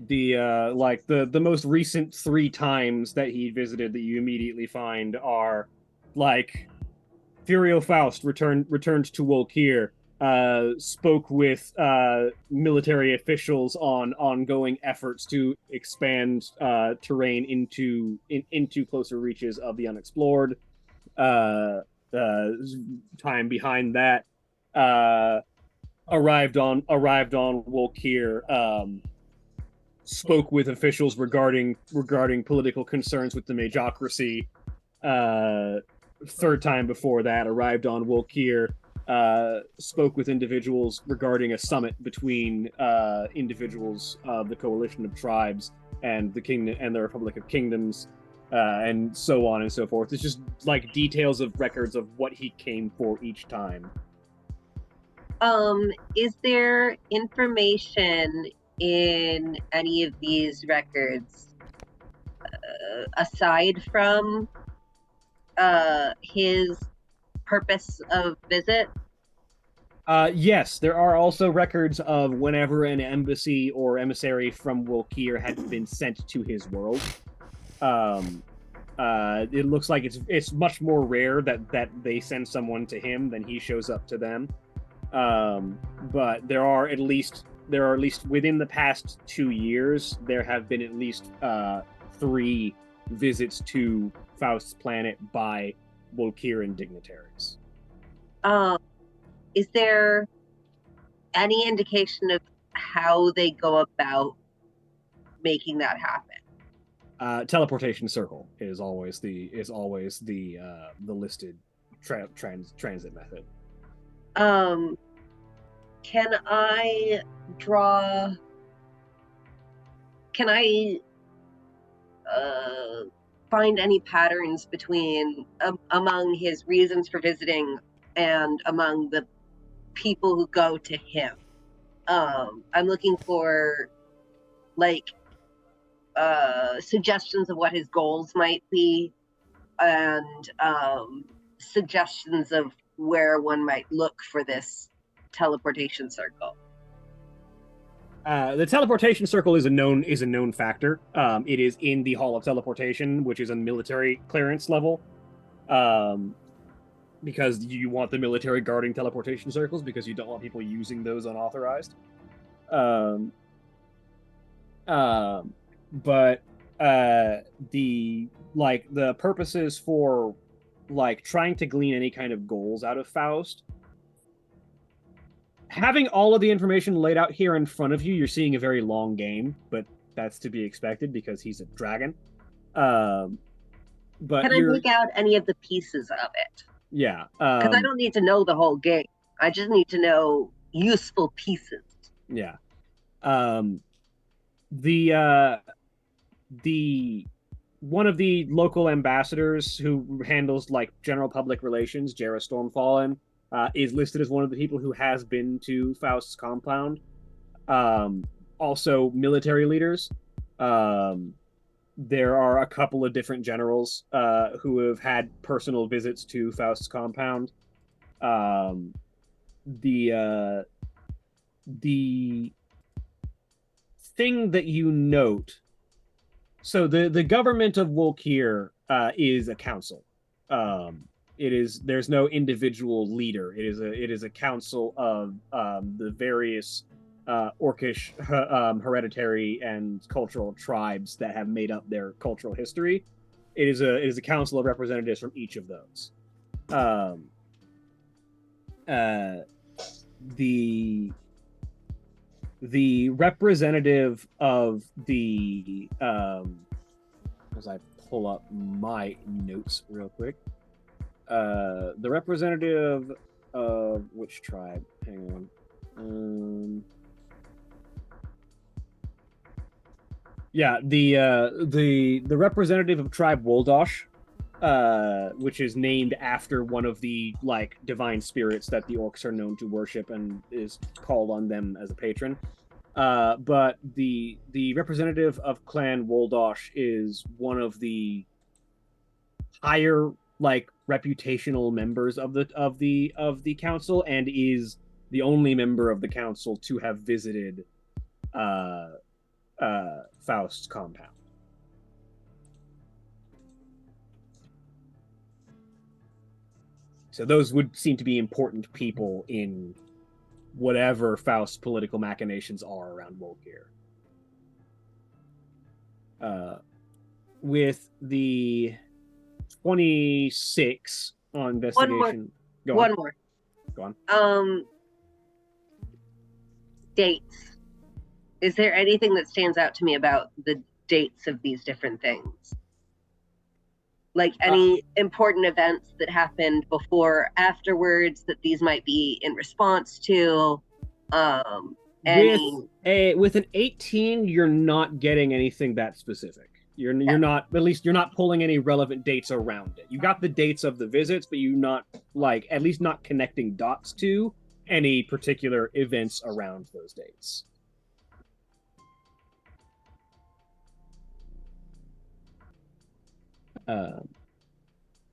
The most recent 3 times that he visited that you immediately find are like Furio Faust returned to Volkir, spoke with military officials on ongoing efforts to expand terrain into closer reaches of the unexplored. Time behind that, arrived on Volkir, spoke with officials regarding political concerns with the Majocracy. Third time before that, arrived on Volkir, spoke with individuals regarding a summit between individuals of the Coalition of Tribes and the Kingdom and the Republic of Kingdoms, and so on and so forth. It's just like details of records of what he came for each time. Is there information in any of these records aside from his purpose of visit? Yes, there are also records of whenever an embassy or emissary from Volkir had been sent to his world. It looks like it's much more rare that they send someone to him than he shows up to them. But there are at least within the past 2 years, there have been at least 3 visits to Faust's planet by Volkiran dignitaries. Is there any indication of how they go about making that happen? Teleportation circle is always the listed transit method. Can I find any patterns between among his reasons for visiting and among the people who go to him? I'm looking for suggestions of what his goals might be, and suggestions of where one might look for this teleportation circle. The teleportation circle is a known factor. It is in the Hall of Teleportation, which is a military clearance level. Because you want the military guarding teleportation circles, because you don't want people using those unauthorized. But the purposes for like trying to glean any kind of goals out of Faust. Having all of the information laid out here in front of you, you're seeing a very long game, but that's to be expected because he's a dragon. But Can I make out any of the pieces of it? Yeah. Because I don't need to know the whole game. I just need to know useful pieces. Yeah. The one of the local ambassadors who handles like general public relations, Jara Stormfallen, is listed as one of the people who has been to Faust's compound. Also, military leaders. There are a couple of different generals who have had personal visits to Faust's compound. The thing that you note, so the government of Wolkir is a council. There's no individual leader. It is a council of the various Orcish hereditary and cultural tribes that have made up their cultural history. It is a council of representatives from each of those. The representative of the as I pull up my notes real quick. The representative of which tribe? Hang on. Yeah, the representative of tribe Woldosh, which is named after one of the like divine spirits that the orcs are known to worship and is called on them as a patron. But the representative of Clan Woldosh is one of the higher like reputational members of the council and is the only member of the council to have visited Faust's compound. So those would seem to be important people in whatever Faust's political machinations are around Wolkir. With the 26 on investigation. One more. Go on. Dates. Is there anything that stands out to me about the dates of these different things? Like any important events that happened before, afterwards, that these might be in response to. With an 18, you're not getting anything that specific. You're not, at least you're not pulling any relevant dates around it. You got the dates of the visits, but you're not like at least not connecting dots to any particular events around those dates.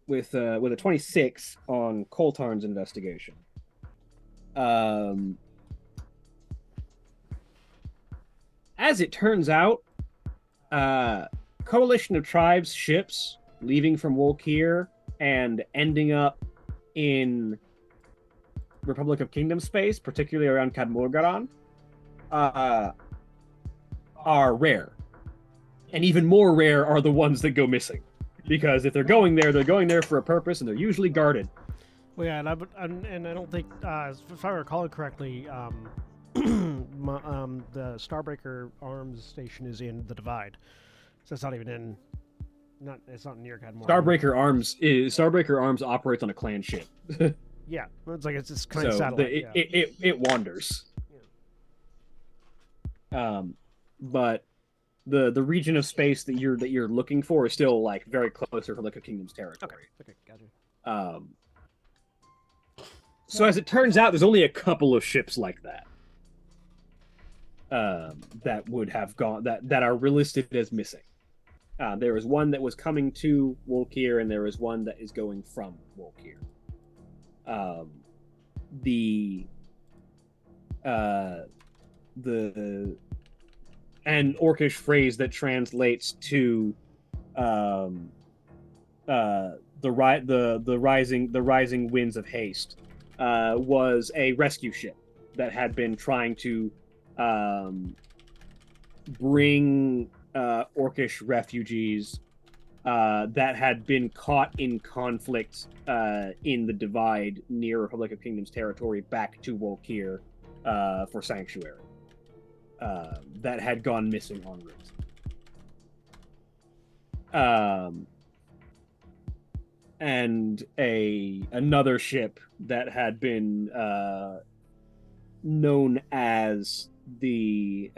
With a 26 on Coltarn's investigation. As it turns out, coalition of tribes ships leaving from Wolkir and ending up in Republic of Kingdom space, particularly around Kadmorgaran, are rare. And even more rare are the ones that go missing. Because if they're going there for a purpose, and they're usually guarded. Well, yeah, and I don't think, if I recall it correctly, the Starbreaker Arms station is in the Divide, so it's not even it's not near Cadmore. Starbreaker Arms operates on a clan ship. Yeah, it's like it's this kind of satellite. It wanders. Yeah. But the region of space that you're looking for is still like very close to Republic of Kingdom's territory. Okay, gotcha. So as it turns out, there's only a couple of ships like that that would have gone that are listed as missing. There is one that was coming to Wolkir, and there is one that is going from Wolkir. An Orcish phrase that translates to the rising winds of haste was a rescue ship that had been trying to bring Orcish refugees that had been caught in conflict in the Divide near Republic of Kingdoms territory back to Wolkir for sanctuary. That had gone missing en route. And another ship that had been known as the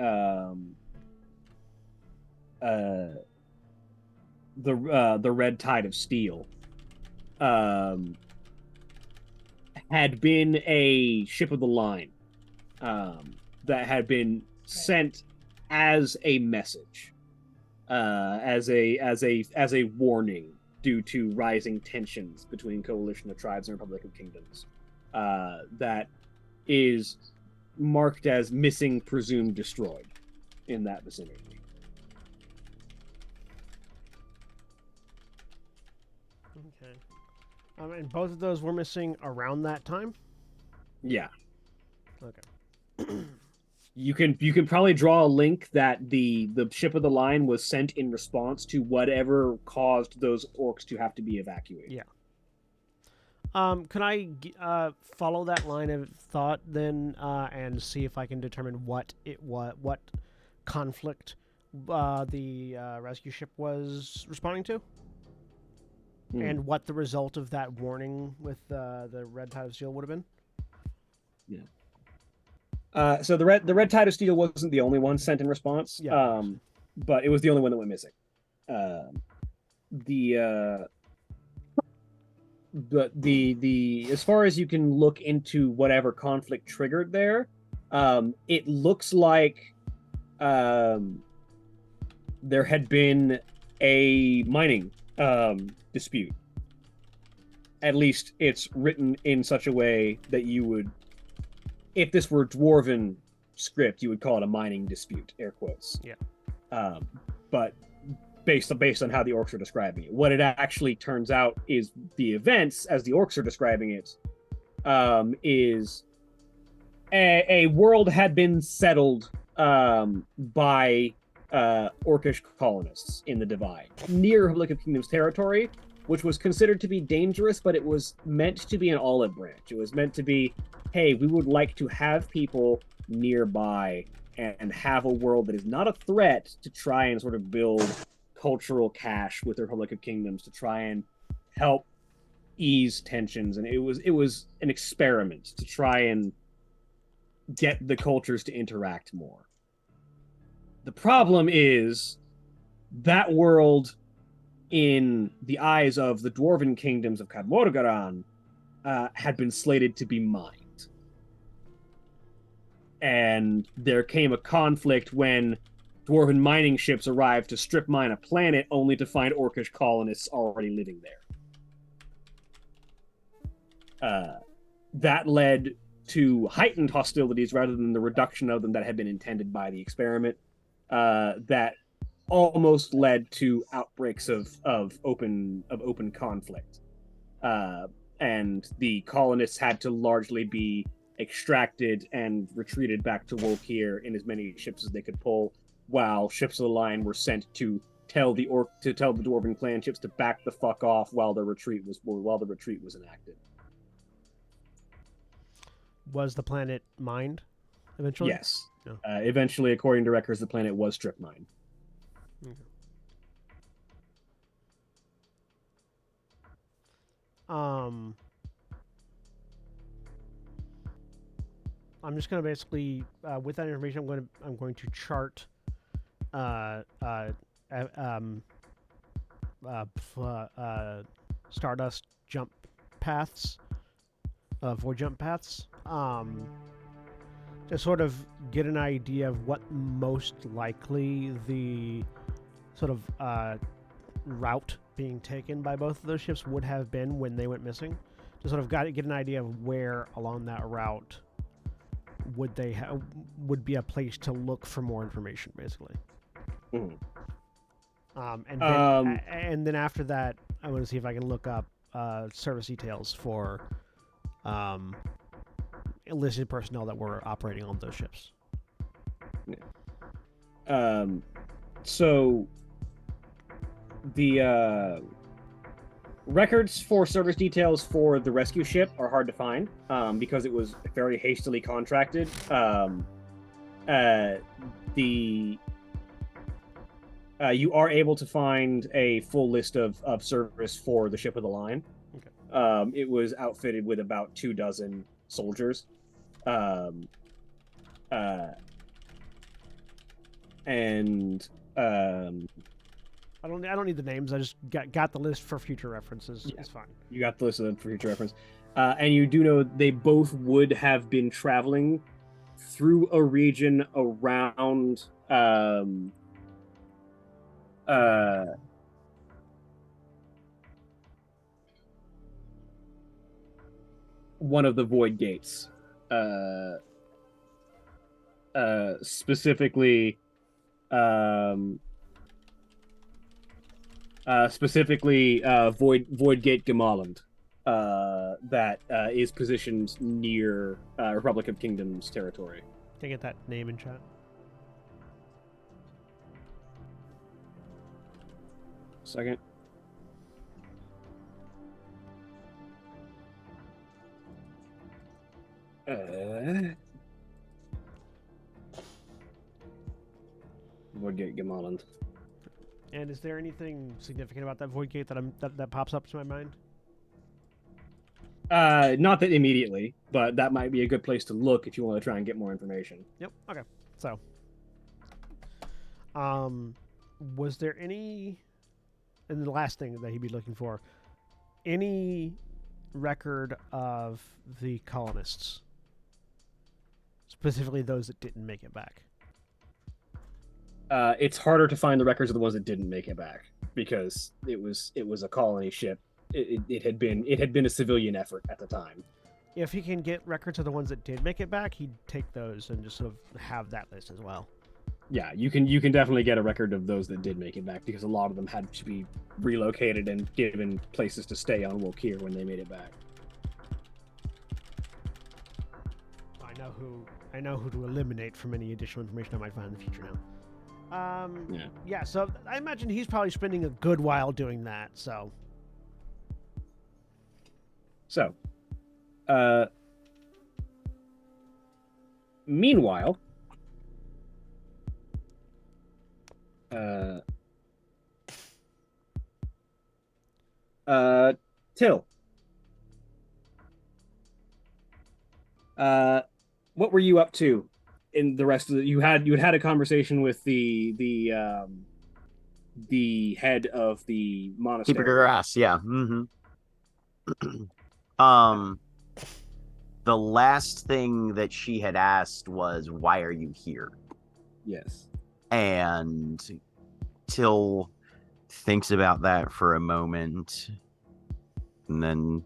Red Tide of Steel had been a ship of the line that had been sent as a message, as a warning due to rising tensions between Coalition of Tribes and Republic of Kingdoms. That is marked as missing, presumed destroyed in that vicinity. Okay. And both of those were missing around that time? Yeah. Okay. You can probably draw a link that the ship of the line was sent in response to whatever caused those orcs to have to be evacuated. Yeah. Can I follow that line of thought then, and see if I can determine what conflict the rescue ship was responding to, and what the result of that warning with the Red Tide of Steel would have been? Yeah. So the Red Tide of Steel wasn't the only one sent in response. Yeah. But it was the only one that went missing. But the as far as you can look into whatever conflict triggered there, it looks like there had been a mining dispute. At least it's written in such a way that you would, if this were Dwarven script, you would call it a mining dispute, air quotes. Yeah. But based on how the orcs are describing it, what it actually turns out is the events, as the orcs are describing it, is a world had been settled by orcish colonists in the Divide, near Republic of Kingdoms territory, which was considered to be dangerous, but it was meant to be an olive branch. It was meant to be, hey, we would like to have people nearby and have a world that is not a threat to try and sort of build cultural cache with the Republic of Kingdoms to try and help ease tensions. And it was an experiment to try and get the cultures to interact more. The problem is that world, in the eyes of the Dwarven kingdoms of Khadmorgaran, had been slated to be mined. And there came a conflict when Dwarven mining ships arrived to strip mine a planet, only to find orcish colonists already living there. That led to heightened hostilities rather than the reduction of them that had been intended by the experiment. That almost led to outbreaks of open conflict, and the colonists had to largely be extracted and retreated back to Wolkir in as many ships as they could pull, while ships of the line were sent to tell the Dwarven clan ships to back the fuck off while the retreat was enacted. Was the planet mined eventually? Yes. No. Eventually, according to records, the planet was strip mined. Okay. I'm just gonna basically, with that information, I'm going to chart, Stardust jump paths, void jump paths, to sort of get an idea of what most likely the sort of route being taken by both of those ships would have been when they went missing. To sort of get an idea of where along that route would be a place to look for more information, basically. Mm. And then after that, I want to see if I can look up service details for enlisted personnel that were operating on those ships. So The records for service details for the rescue ship are hard to find because it was very hastily contracted. You are able to find a full list of service for the ship of the line. Okay. It was outfitted with about 24 soldiers. And I don't need the names. I just got the list for future references. Yeah. It's fine. you got the list of them for future reference. And you do know they both would have been traveling through a region around one of the void gates. Specifically Void Gate Gemaland, that is positioned near Republic of Kingdoms territory. Can I get that name in chat? Second. Void Gate Gemaland. And is there anything significant about that void gate that pops up to my mind? Not that immediately, but that might be a good place to look if you want to try and get more information. Yep. Okay. So, was there any? And the last thing that he'd be looking for, any record of the colonists, specifically those that didn't make it back? It's harder to find the records of the ones that didn't make it back because it was a colony ship. It had been a civilian effort at the time. If he can get records of the ones that did make it back, he'd take those and just sort of have that list as well. Yeah, you can definitely get a record of those that did make it back because a lot of them had to be relocated and given places to stay on Wokir when they made it back. I know who to eliminate from any additional information I might find in the future now. Yeah, so I imagine he's probably spending a good while doing that, so. Meanwhile, Till, what were you up to in the rest of the? You had a conversation with the head of the monastery. Keeper Grass, yeah. The last thing that she had asked was, "Why are you here?" Yes. And Till thinks about that for a moment, and then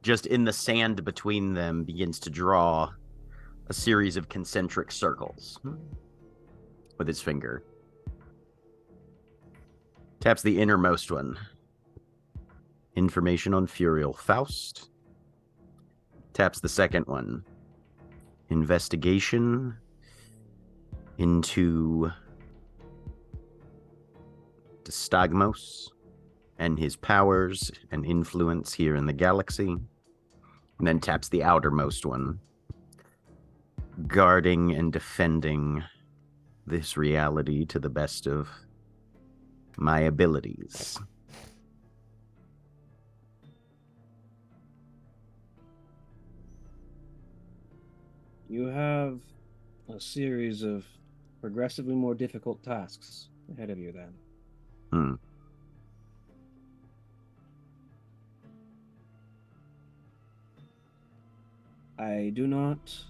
just in the sand between them begins to draw a series of concentric circles with his finger. Taps the innermost one. Information on Furial Faust. Taps the second one. Investigation into Stagmos and his powers and influence here in the galaxy. And then taps the outermost one. Guarding and defending this reality to the best of my abilities. You have a series of progressively more difficult tasks ahead of you then. I do not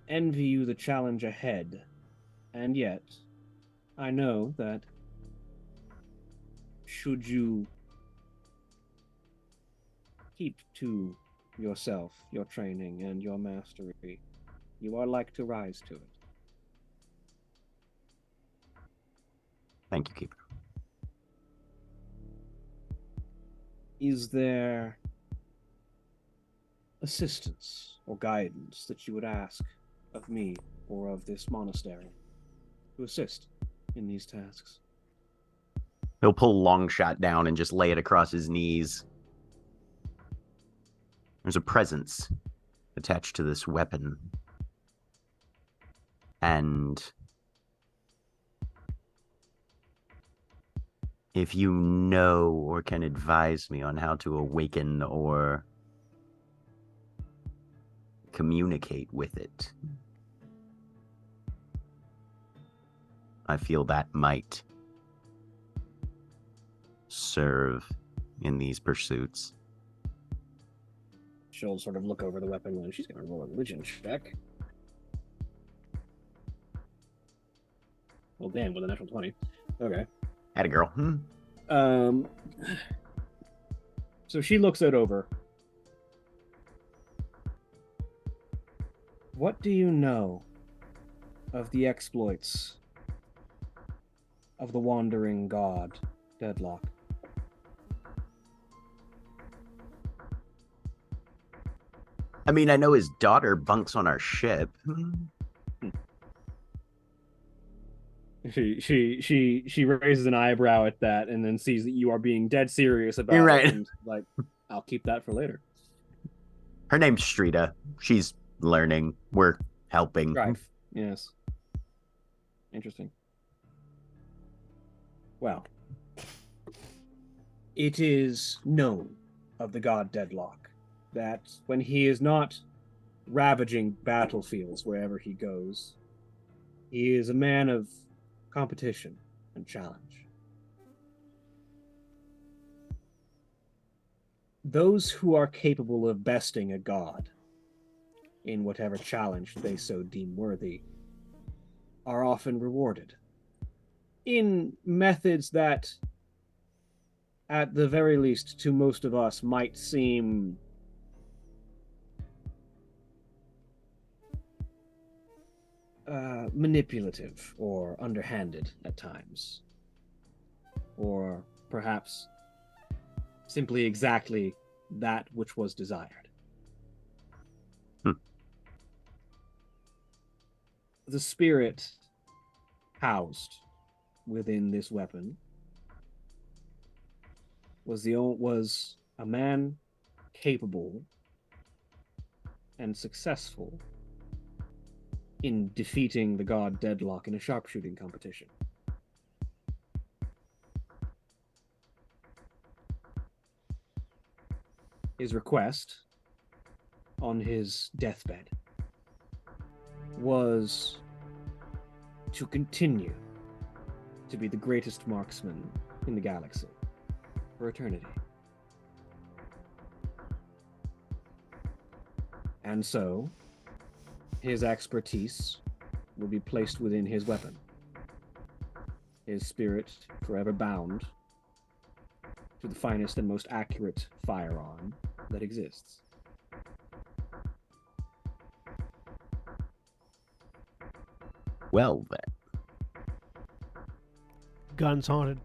envy you the challenge ahead, and yet I know that should you keep to yourself, your training, and your mastery, you are like to rise to it. Thank you, Keeper. Is there assistance or guidance that you would ask of me or of this monastery to assist in these tasks. He'll pull Longshot down and just lay it across his knees. There's a presence attached to this weapon. And if you know or can advise me on how to awaken or communicate with it, I feel that might serve in these pursuits. She'll sort of look over the weapon and she's going to roll a religion check. Well, damn, with a natural 20. Okay. Atta girl. So she looks it over. What do you know of the exploits of the wandering god, Deadlock? I mean, I know his daughter bunks on our ship. She raises an eyebrow at that and then sees that you are being dead serious about You're right. it. And like, I'll keep that for later. Her name's Strita. She's learning. We're helping. Right. Yes. Interesting. Well, it is known of the god Deadlock that when he is not ravaging battlefields wherever he goes, he is a man of competition and challenge. Those who are capable of besting a god in whatever challenge they so deem worthy are often rewarded in methods that, at the very least, to most of us might seem manipulative or underhanded at times, or perhaps simply exactly that which was desired. The spirit housed within this weapon was a man capable and successful in defeating the god Deadlock in a sharpshooting competition. His request on his deathbed was to continue to be the greatest marksman in the galaxy for eternity. And so, his expertise will be placed within his weapon. His spirit forever bound to the finest and most accurate firearm that exists. Well, then. Guns haunted.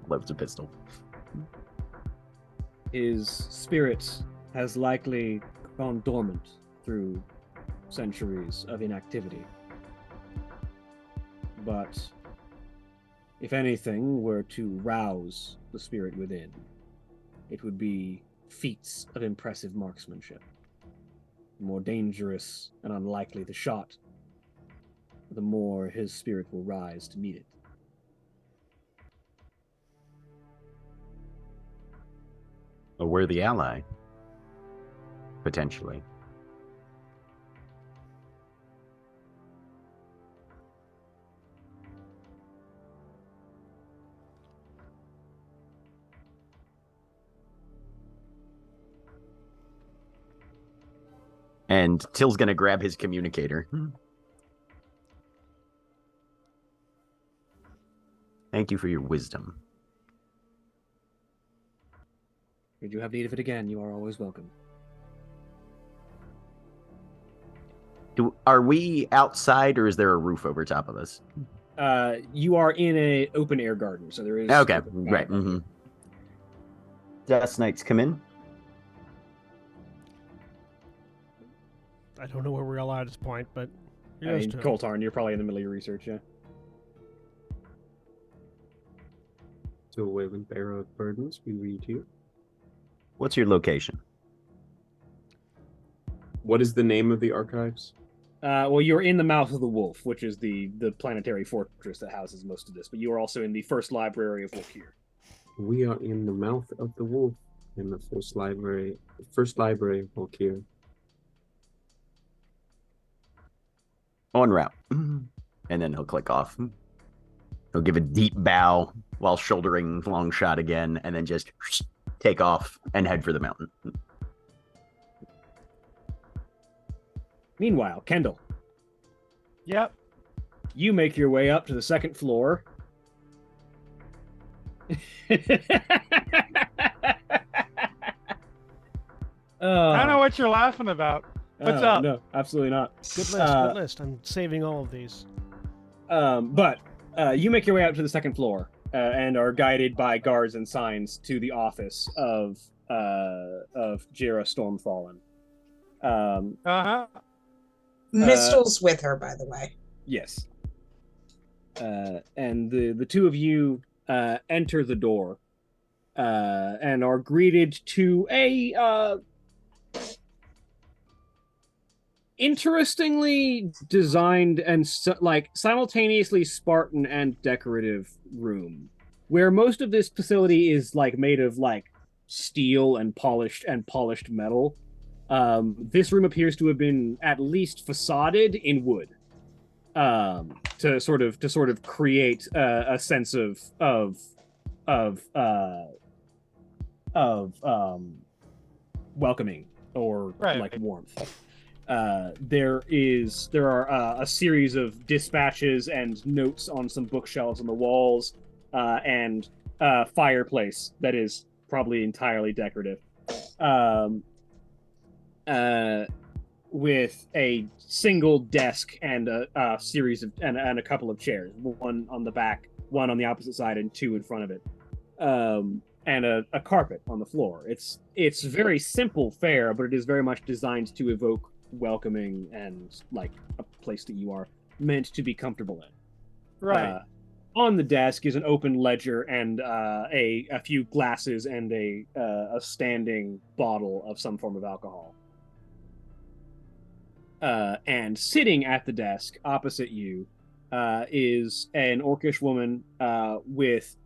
Loves a pistol. His spirit has likely gone dormant through centuries of inactivity. But if anything were to rouse the spirit within, it would be feats of impressive marksmanship. The more dangerous and unlikely the shot, the more his spirit will rise to meet it. A worthy ally. Potentially. And Till's gonna grab his communicator. Thank you for your wisdom. Should you have need of it again, you are always welcome. Are we outside, or is there a roof over top of us? You are in a open air garden, so there is. Okay, right. Mm-hmm. Dust Knights come in. I don't know where we are at this point, but I Yes, mean, Tim. Coltarn, you're probably in the middle of your research, yeah. So, Wayland, bearer of burdens, we read you. What's your location? What is the name of the archives? Well, you're in the mouth of the Wolf, which is the planetary fortress that houses most of this, but you are also in the first library of Wolfir. We are in the mouth of the wolf in the first library of Volkir. En route. And then he'll click off. He'll give a deep bow while shouldering long shot again, and then just take off and head for the mountain. Meanwhile, Kendall, Yep. you make your way up to the second floor. I don't know what you're laughing about. What's up? No, absolutely not. Good list. Good list. I'm saving all of these. But you make your way up to the second floor and are guided by guards and signs to the office of Jira Stormfallen. Uh-huh. Mistel's with her, by the way. Yes. And the two of you enter the door and are greeted to a interestingly designed and simultaneously Spartan and decorative room, where most of this facility is made of steel and polished metal. This room appears to have been at least facaded in wood, to sort of create a sense of welcoming or warmth. There are a series of dispatches and notes on some bookshelves on the walls, and a fireplace that is probably entirely decorative. With a single desk and a series of and a couple of chairs, one on the back, one on the opposite side, and two in front of it, and a carpet on the floor. It's very simple fare, but it is very much designed to evoke welcoming and a place that you are meant to be comfortable in. Right. On the desk is an open ledger and a few glasses and a standing bottle of some form of alcohol. And sitting at the desk opposite you is an orcish woman with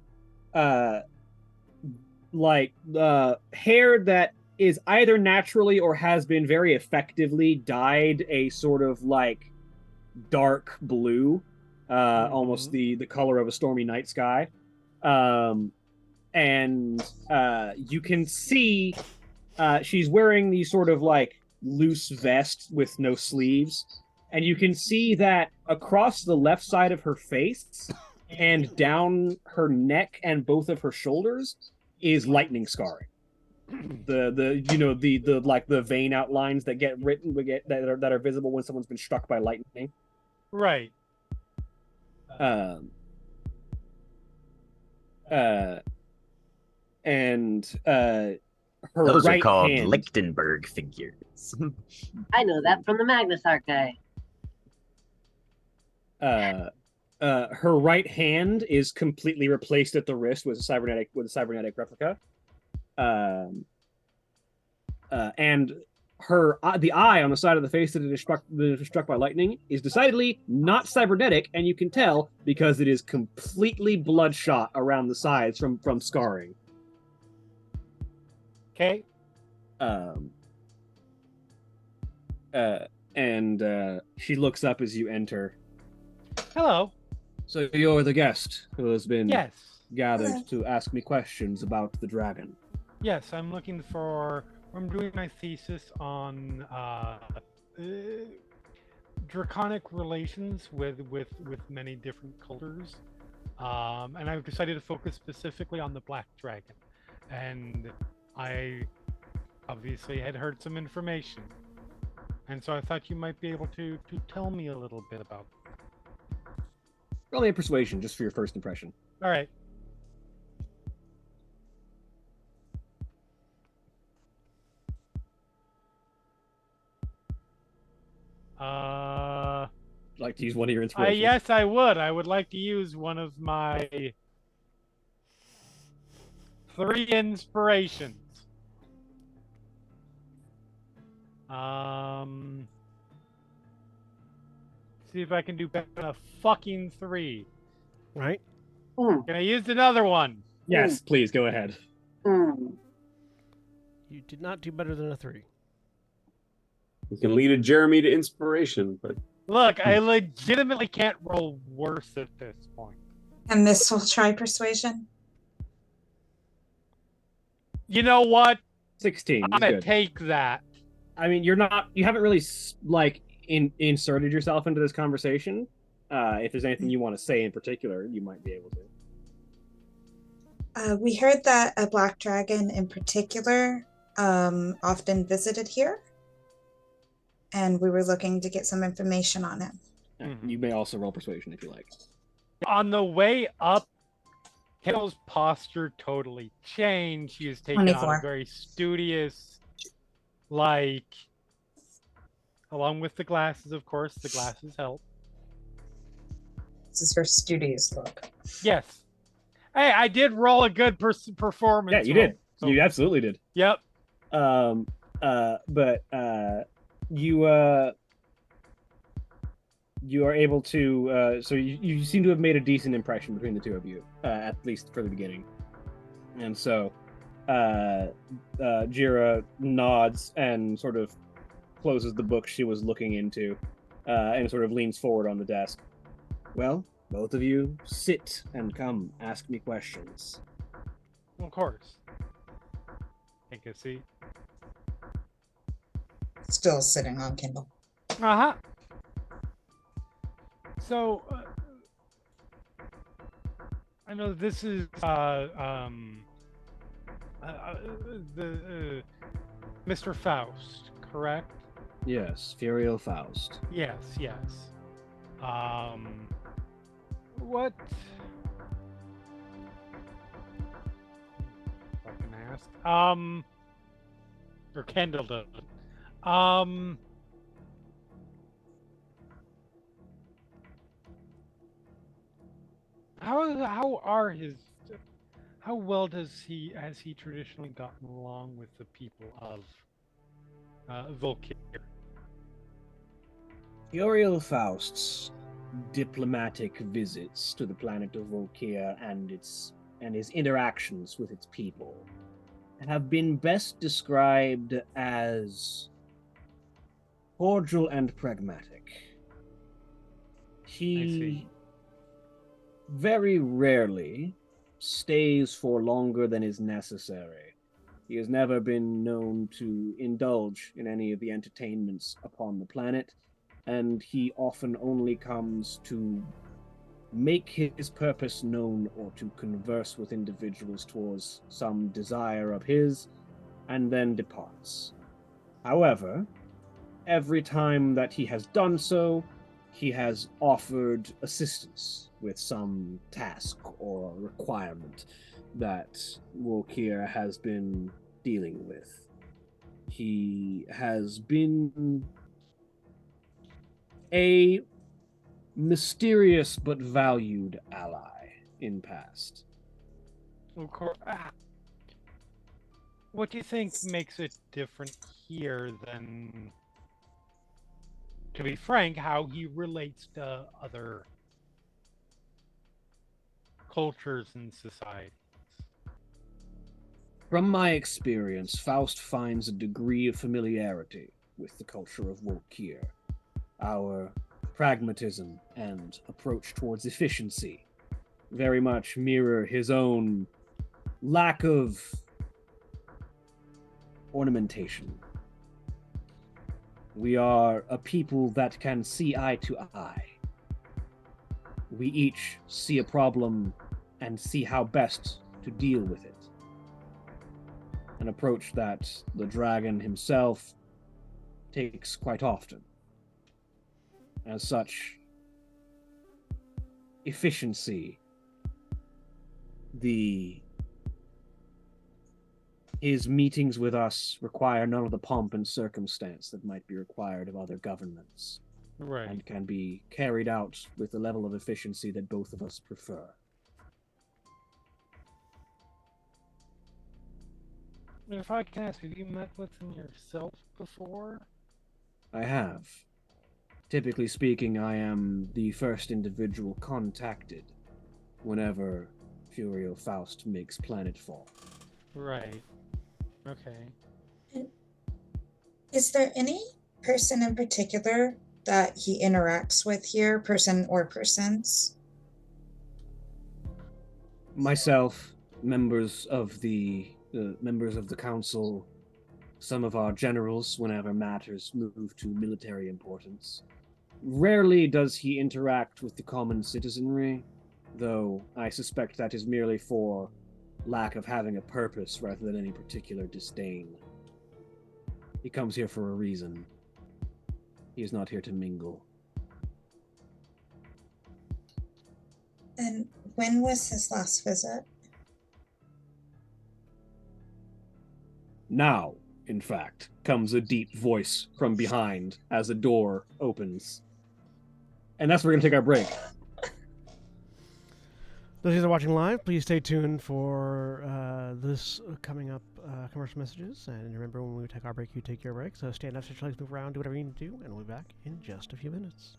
hair that is either naturally or has been very effectively dyed a sort of dark blue, almost the color of a stormy night sky. And you can see she's wearing these sort of loose vest with no sleeves, and you can see that across the left side of her face and down her neck and both of her shoulders is lightning scarring. The vein outlines that that are visible when someone's been struck by lightning. Right. Her Those right are called hand, Lichtenberg figures. I know that from the Magnus Archive. her right hand is completely replaced at the wrist with a cybernetic replica. And the eye on the side of the face that is struck by lightning is decidedly not cybernetic, and you can tell because it is completely bloodshot around the sides from scarring. Okay. And she looks up as you enter. Hello. So you're the guest who has been Yes. gathered to ask me questions about the dragon. Yes, I'm looking for. I'm doing my thesis on draconic relations with many different cultures, and I've decided to focus specifically on the black dragon. And I obviously had heard some information, and so I thought you might be able to tell me a little bit about it. Roll me a persuasion just for your first impression. All right. like to use one of your inspirations? Yes, I would. I would like to use one of my 3 inspirations. See if I can do better than a fucking 3. Right? Mm, Can I use another one? Yes, please go ahead. mm. You did not do better than a 3. You can lead a Jeremy to inspiration, but Look, I legitimately can't roll worse at this point. And this will try persuasion. You know what? 16 I'm is gonna good. take that. I mean, you haven't really like inserted yourself into this conversation. If there's anything you want to say in particular, you might be able to. We heard that a black dragon in particular often visited here, and we were looking to get some information on him. You may also roll persuasion if you like. On the way up, Kendall's posture totally changed. She has taken on 24. a very studious, like, along with the glasses, of course. The glasses help. This is her studious look. Yes. Hey, I did roll a good performance. Yeah, you roll, did. so- You absolutely did. Yep. But you are able to. So you seem to have made a decent impression between the two of you, at least for the beginning. And so, Jira nods and sort of closes the book she was looking into, and sort of leans forward on the desk. Well, both of you sit and come ask me questions. Of course. Take a seat. Still sitting on Kindle. Uh-huh. So, I know this is Mr. Faust, correct? Yes, Furiel Faust. Yes. What? If I can ask. Or Kendall does. How well has he traditionally gotten along with the people of Volkir? Furiel Faust's diplomatic visits to the planet of Volkir and his interactions with its people have been best described as cordial and pragmatic. He very rarely stays for longer than is necessary. He has never been known to indulge in any of the entertainments upon the planet, and he often only comes to make his purpose known or to converse with individuals towards some desire of his, and then departs. However, every time that he has done so, he has offered assistance with some task or requirement that Volkir has been dealing with. He has been a mysterious but valued ally in past. Of course. What do you think makes it different here than, to be frank, how he relates to other cultures and societies? From my experience, Faust finds a degree of familiarity with the culture of Volkir. Our pragmatism and approach towards efficiency very much mirror his own lack of ornamentation. We are a people that can see eye to eye. We each see a problem and see how best to deal with it. An approach that the dragon himself takes quite often. As such, efficiency, his meetings with us require none of the pomp and circumstance that might be required of other governments. Right. and can be carried out with the level of efficiency that both of us prefer. If I can ask, have you met with him yourself before? I have. Typically speaking, I am the first individual contacted whenever Furio Faust makes planetfall. Right. Okay. Is there any person in particular that he interacts with here, person or persons? Myself, members of the council, some of our generals whenever matters move to military importance. Rarely does he interact with the common citizenry, though I suspect that is merely for lack of having a purpose rather than any particular disdain. He comes here for a reason. He is not here to mingle. And when was his last visit? Now, in fact, comes a deep voice from behind as a door opens. And that's where we're going to take our break. Those of you that are watching live, please stay tuned for this coming up commercial messages. And remember, when we take our break, you take your break. So stand up, stretch your legs, move around, do whatever you need to do, and we'll be back in just a few minutes.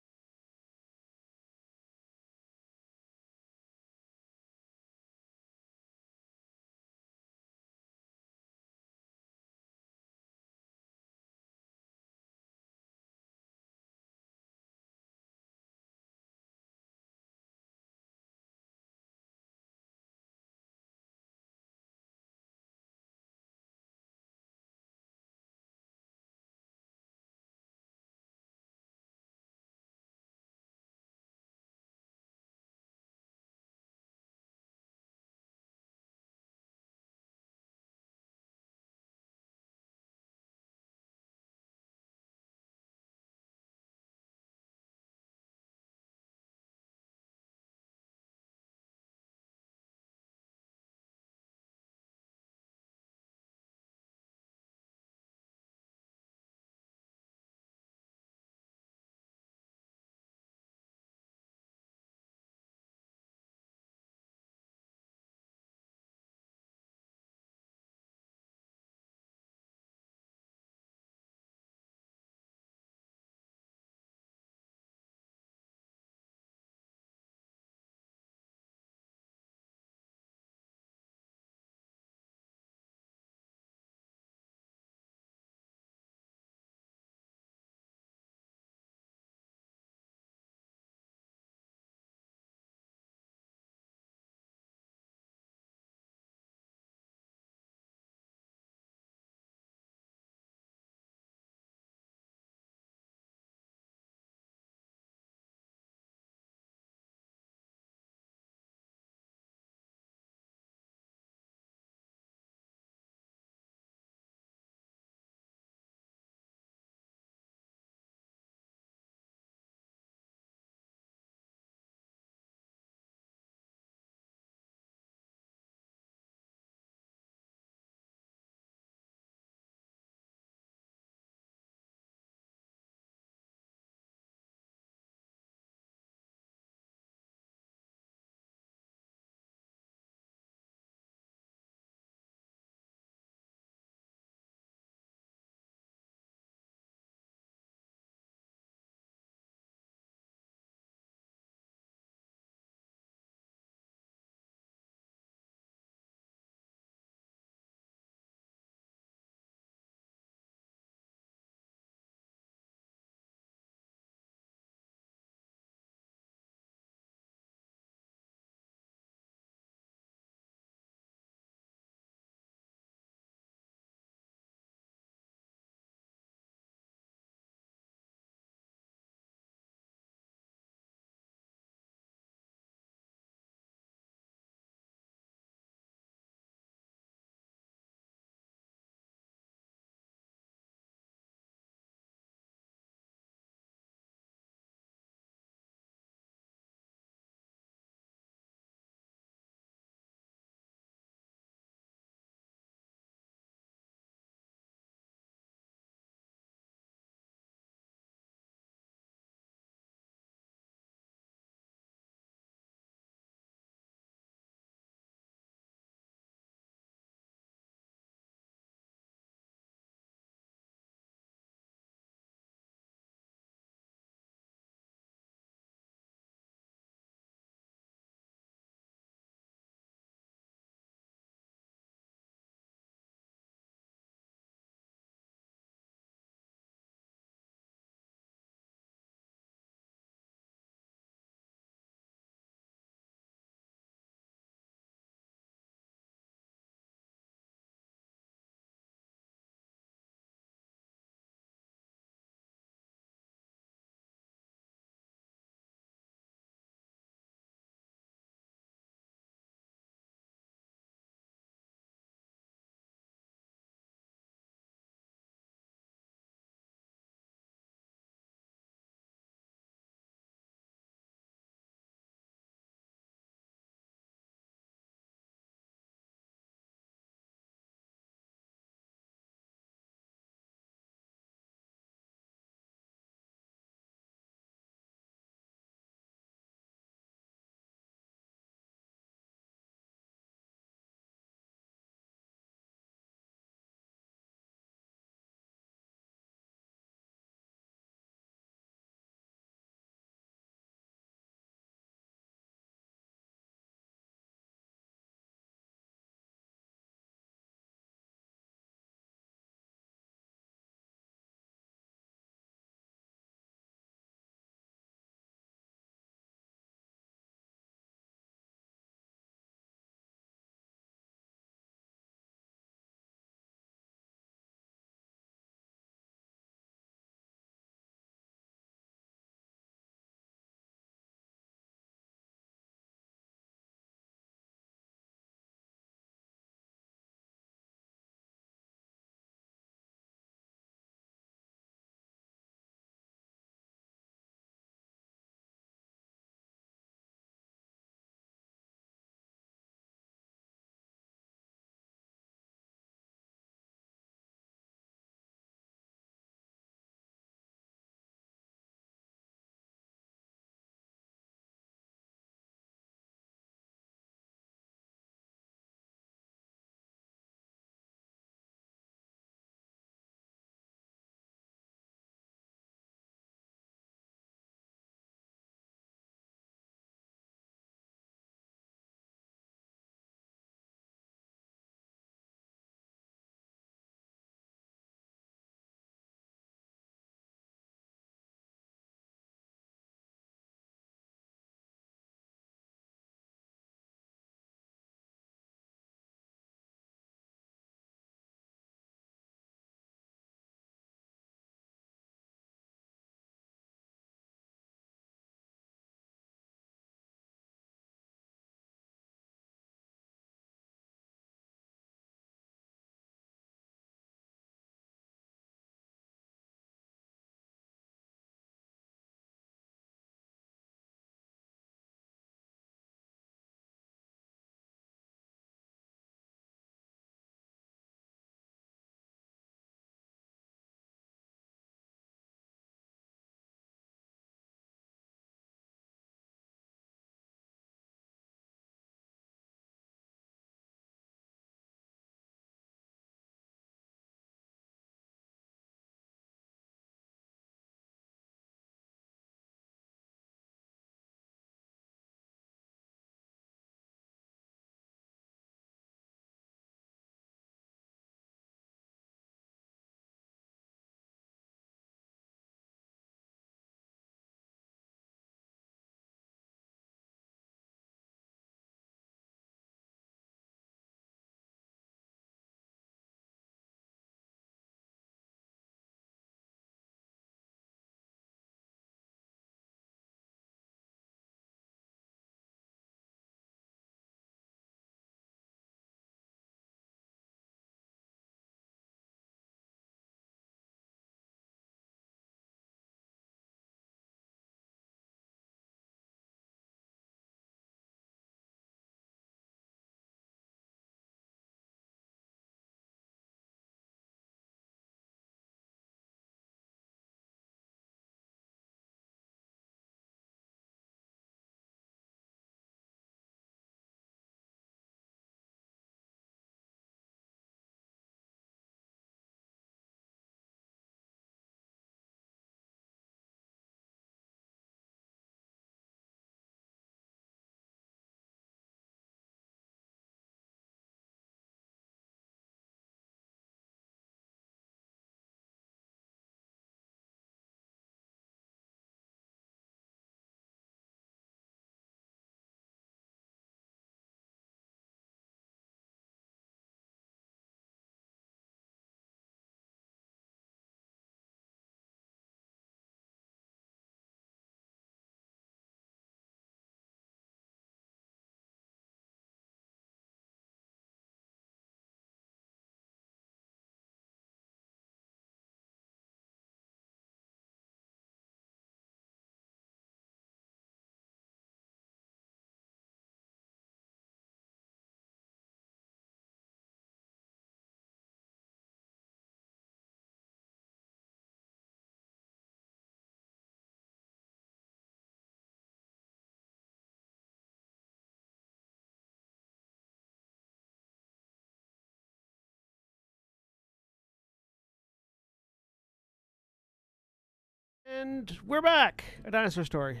And we're back. A dinosaur story.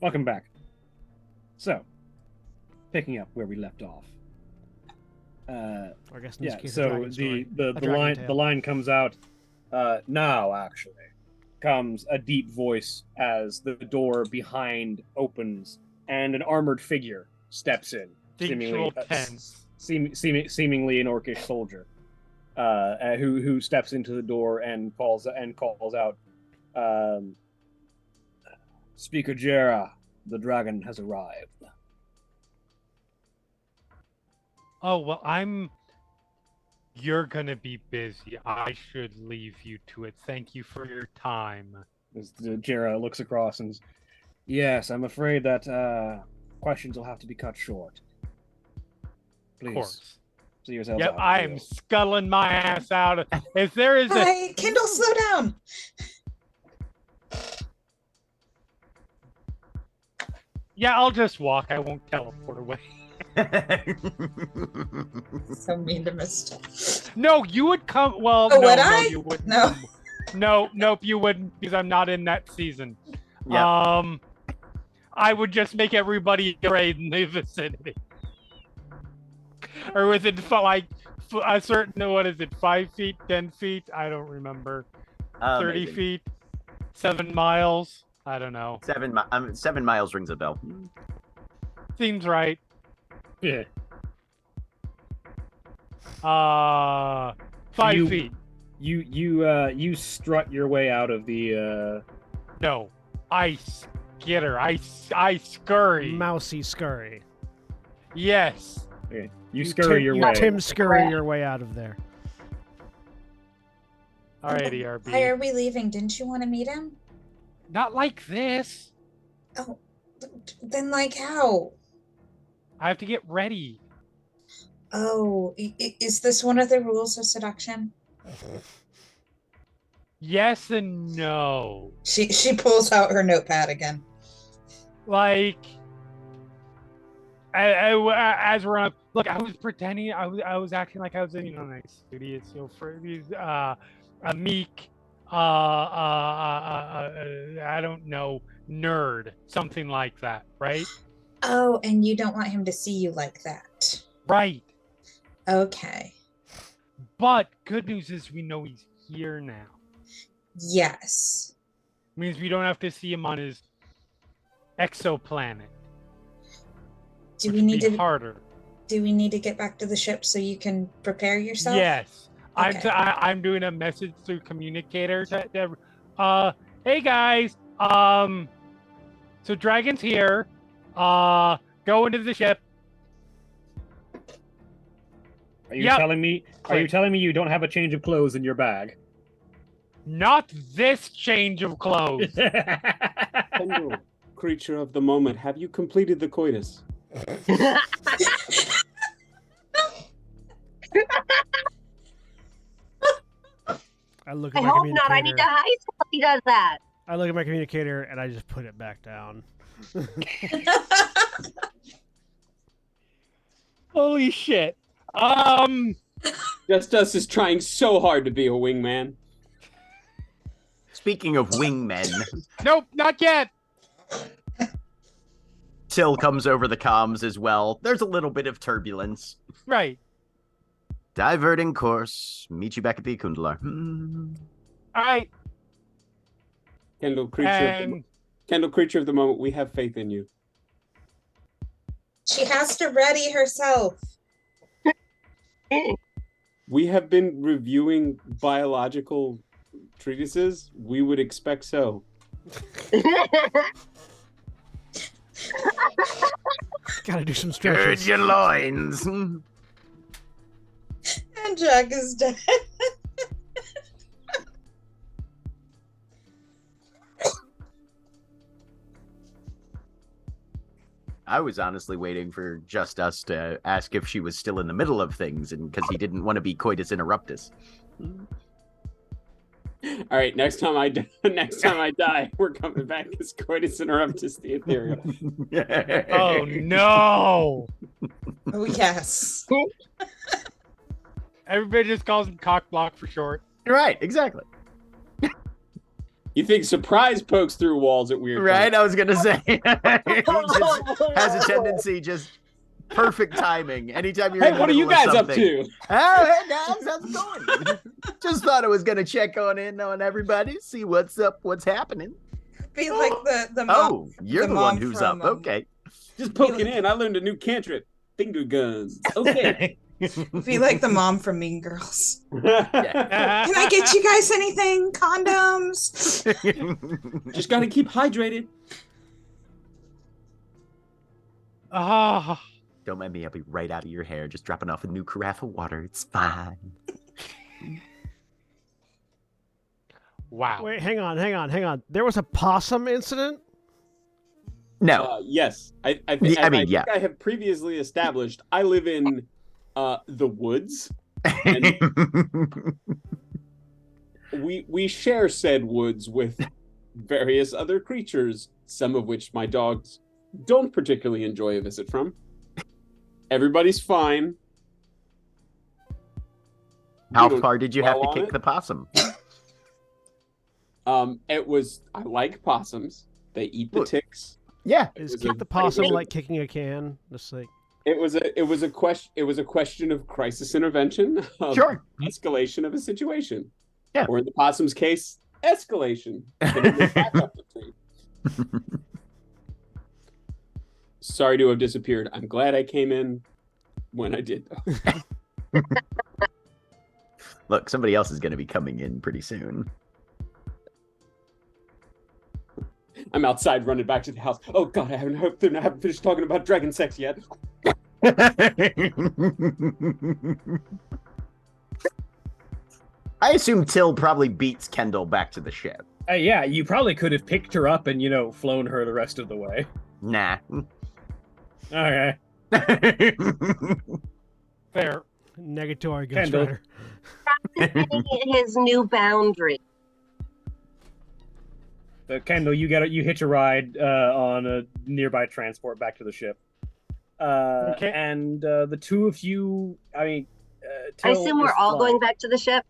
Welcome back. So, picking up where we left off. Or I guess in this Yeah. case, a So dragon story. the A dragon line tale. the line comes out. Now actually comes a deep voice as the door behind opens and an armored figure steps in, Visual tense. seemingly an orcish soldier, who steps into the door and calls out, "Speaker Jera, the dragon has arrived." Oh, well, You're gonna be busy. I should leave you to it. Thank you for your time. As Jera looks across and, "Yes, I'm afraid that questions will have to be cut short. Please, Of course. see yourselves Yep, out. I am sculling my ass out. If there is a... Hi, Kendall, slow down. Yeah, I'll just walk. I won't teleport away. So mean to Mr. No, you would come... Well, Oh, no, would no, I? you wouldn't. No. Nope, you wouldn't, because I'm not in that season. Yeah. I would just make everybody afraid in the vicinity. Or within, like, a certain, what is it, 5 feet, 10 feet? I don't remember. 30 Amazing. feet? 7 miles? I don't know. 7 miles rings a bell. Seems right. Yeah. 5 You- feet. You strut your way out of the. No. I skitter. I scurry. Mousy scurry. Yes. Okay. You scurry your you way. Tim scurry your way out of there. Alrighty, RB. Why are we leaving? Didn't you want to meet him? Not like this. Oh, then like how? I have to get ready. Oh, is this one of the rules of seduction? Yes and no. She pulls out her notepad again. Like, as we're on, look, I was pretending, I was acting like I was in, nice studious, for these, a meek, I don't know, nerd, something like that, right? Oh, and you don't want him to see you like that. Right. Okay. But good news is we know he's here now. Yes. Means we don't have to see him on his exoplanet. Do which we would need be to harder? do we need to get back to the ship so you can prepare yourself? Yes. Okay. I'm doing a message through communicator hey guys, so Dragon's here. Go into the ship. Are you Yep. telling me? Are you Click. telling me you don't have a change of clothes in your bag? Not this change of clothes. Kendall, creature of the moment, have you completed the coitus? I look I at my hope not. I need to communicator. high school if he does that. I look at my communicator and I just put it back down. Holy shit. Just Us is trying so hard to be a wingman. Speaking of wingmen, Nope, not yet. Till comes over the comms as well. There's a little bit of turbulence. Right. Diverting course. Meet you back at the Kundlar. All right. Kendall, creature of the moment, we have faith in you. She has to ready herself. We have been reviewing biological treatises. We would expect so. Gotta do some Gird stretches. your loins. And Jack is dead. I was honestly waiting for Just Us to ask if she was still in the middle of things, and because he didn't want to be coitus interruptus. All right, next time I die, we're coming back as coitus interruptus the ethereal. Oh no. Oh yes. Everybody just calls him cock block for short. Right, exactly. You think surprise pokes through walls at weird Right? times. I was gonna say he just has a tendency just perfect timing. Anytime you're Hey, in the what are you middle of guys up something. to? Oh, hey guys, how's it going? Just thought I was gonna check in on everybody, see what's up, what's happening. Be like the mom. Oh, you're the one mom who's from, up. Okay. Just poking in. I learned a new cantrip. Finger guns. Okay. Be like the mom from Mean Girls. Just Can I get you guys anything? Condoms. gotta keep hydrated. Ah, Don't mind me, I'll be right out of your hair, just dropping off a new carafe of water. It's fine. wow. Wait, hang on. There was a possum incident? No. Yes. I Yeah, I mean, think yeah. I have previously established I live in the woods. We share said woods with various other creatures, some of which my dogs don't particularly enjoy a visit from. Everybody's fine. How don't far did you have to dwell on kick it. the possum? I like possums. They eat the Look. ticks. Yeah. Is was kick a- the possum it was a- like kicking a can? Just like It was a question of crisis intervention, of Sure. escalation of a situation. Yeah. Or in the possum's case, escalation. Getting them back up the tree. Sorry to have disappeared. I'm glad I came in when I did, though. Look, somebody else is going to be coming in pretty soon. I'm outside running back to the house. Oh God, I haven't finished talking about dragon sex yet. I assume Till probably beats Kendall back to the ship. Yeah, you probably could have picked her up and, flown her the rest of the way. Nah. Okay. Fair. negatory Ghost Kendall. Rider. Practicing his new boundary. So, Kendall, you hitch a ride on a nearby transport back to the ship. Okay. And the two of you, I Till assume we're is all flying. going back to the ship.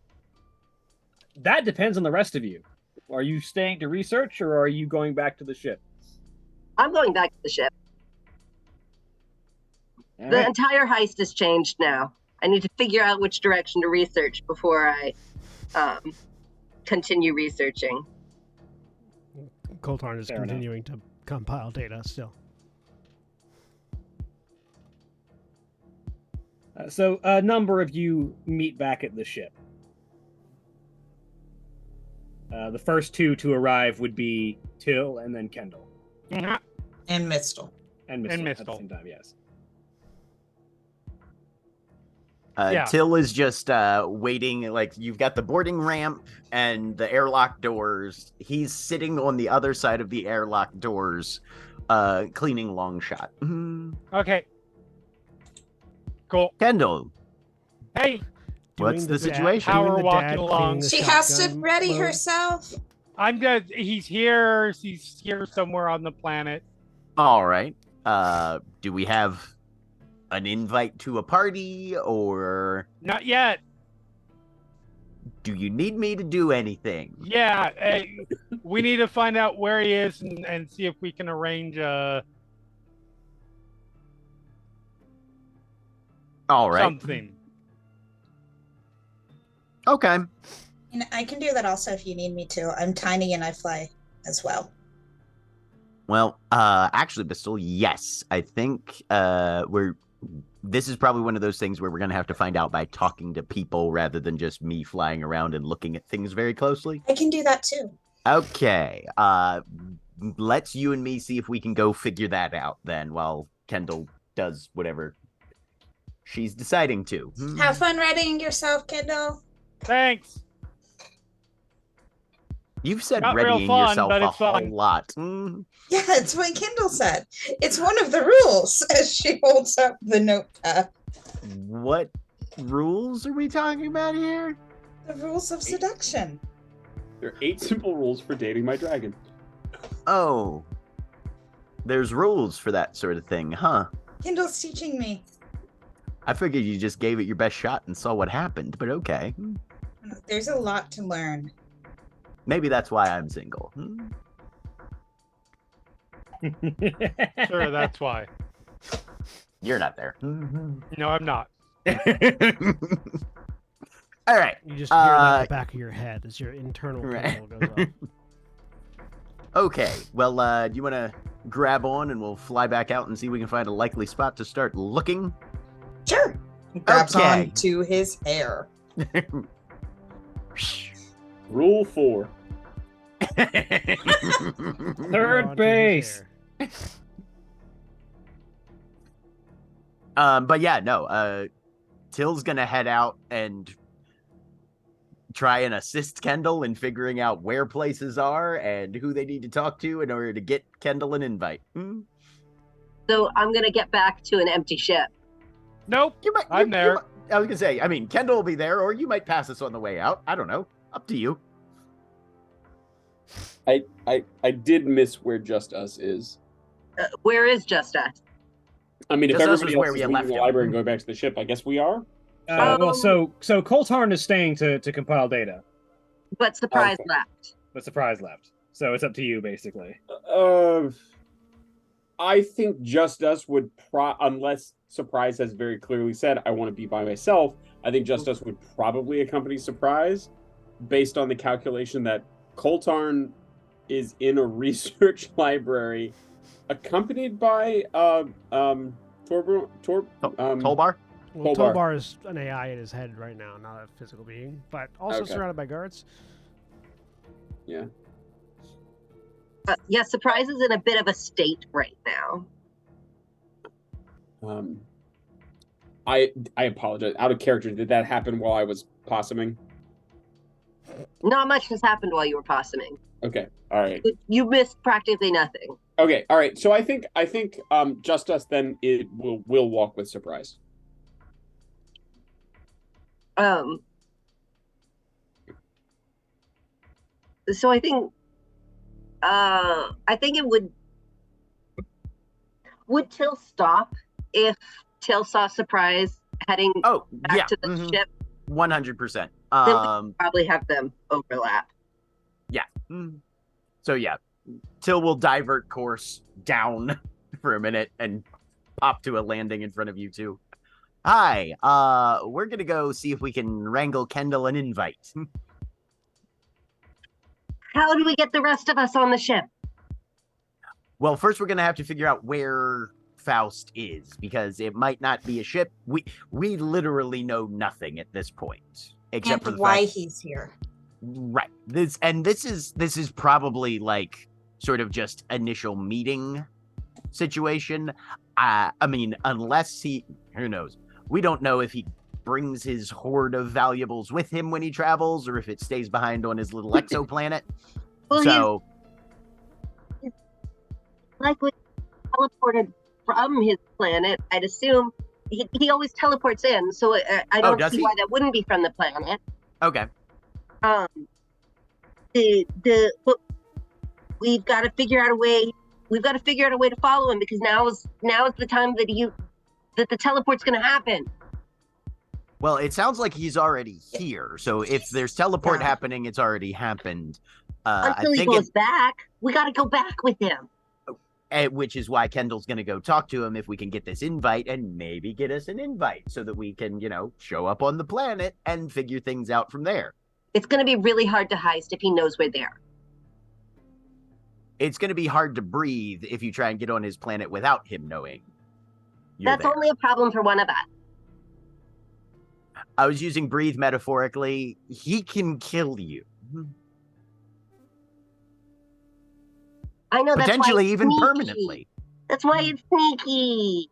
That depends on the rest of you. Are you staying to research, or are you going back to the ship? I'm going back to the ship. All The right. entire heist has changed now. I need to figure out which direction to research before I continue researching. Coltarn is Fair enough. continuing to compile data still. So a number of you meet back at the ship. The first two to arrive would be Till and then Kendall. And Mistle. And Mistle at the Mistle. same time, yes. Yeah. Till is just waiting. Like, you've got the boarding ramp and the airlock doors. He's sitting on the other side of the airlock doors, cleaning long shot. Okay. Cool. Kendall, Hey, what's Doing the dad- situation? doing Power the walking dad along. cleaning the She has to shotgun ready mode. herself. I'm just. He's here. He's here somewhere on the planet. All right. Do we have an invite to a party, or Not yet. do you need me to do anything? Yeah. We need to find out where he is and see if we can arrange All right. something. Okay. And I can do that also if you need me to. I'm tiny and I fly as well. Well, actually, Bristol, yes. I think this is probably one of those things where we're going to have to find out by talking to people rather than just me flying around and looking at things very closely. I can do that too. Okay. Let's you and me see if we can go figure that out then, while Kendall does whatever she's deciding to. Have fun readying yourself, Kendall. Thanks. You've said Not real readying fun, yourself but a it's fun. whole lot. Yeah, it's what Kendall said. It's one of the rules as she holds up the notepad. What rules are we talking about here? The rules of seduction. There are 8 simple rules for dating my dragon. Oh. There's rules for that sort of thing, huh? Kendall's teaching me. I figured you just gave it your best shot and saw what happened, but okay. There's a lot to learn. Maybe that's why I'm single. Hmm? Sure, that's why. You're not there. No, I'm not. All right. You just hear that in the back of your head as your internal Right. candle goes off. Okay. Well, do you want to grab on and we'll fly back out and see if we can find a likely spot to start looking? Sure. He grabs Okay. on to his hair. Rule 4. Third base. But yeah, no. Till's gonna head out and try and assist Kendall in figuring out where places are and who they need to talk to in order to get Kendall an invite. Hmm? So I'm gonna get back to an empty ship. Nope. I'm there. I was gonna say, I mean, Kendall will be there, or you might pass us on the way out. I don't know. Up to you. I did miss where Just Us is. Where is Just Us? I mean, if Just Us everybody was where else we is had leaving left the him. library and going back to the ship, I guess we are. Well, so Coltarn is staying to compile data, But Surprise Okay. left. but Surprise left. So it's up to you, basically. I think Just Us would unless Surprise has very clearly said, I want to be by myself, I think Just Us would probably accompany Surprise based on the calculation that Coltarn is in a research library accompanied by Tolbar? Well, Tolbar. Tolbar is an AI in his head right now, not a physical being, but also Okay. surrounded by guards. Yeah. Yeah, Surprise is in a bit of a state right now. I apologize. Out of character, did that happen while I was possuming? Not much has happened while you were possuming. Okay. All right. You missed practically nothing. Okay. All right. So I think Just Us then it will walk with Surprise. So I think it would Till stop if Till saw Surprise heading back to the ship? 100%. Then we probably have them overlap. Yeah. So yeah, Till will divert course down for a minute and pop to a landing in front of you two. Hi, we're gonna go see if we can wrangle Kendall an invite. How do we get the rest of us on the ship? Well, first we're gonna have to figure out where Faust is, because it might not be a ship. We literally know nothing at this point, except for And the why fact, he's here. right. This is probably like sort of just initial meeting situation. I mean, unless who knows? We don't know if he brings his hoard of valuables with him when he travels, or if it stays behind on his little exoplanet. Well, So, he's likely teleported from his planet. I'd assume he always teleports in, so I don't does see he? why that wouldn't be from the planet. okay. But we've got to figure out a way. We've got to figure out a way to follow him, because now is the time that the teleport's going to happen. Well, it sounds like he's already here. So if there's teleport Yeah. happening, it's already happened. Until I he think goes back, we got to go back with him. which is why Kendall's going to go talk to him if we can get this invite and maybe get us an invite so that we can, show up on the planet and figure things out from there. It's going to be really hard to heist if he knows we're there. It's going to be hard to breathe if you try and get on his planet without him knowing you're That's there. only a problem for one of us. I was using breathe metaphorically. He can kill you. I know, Potentially that's why it's even sneaky. permanently. That's why it's sneaky.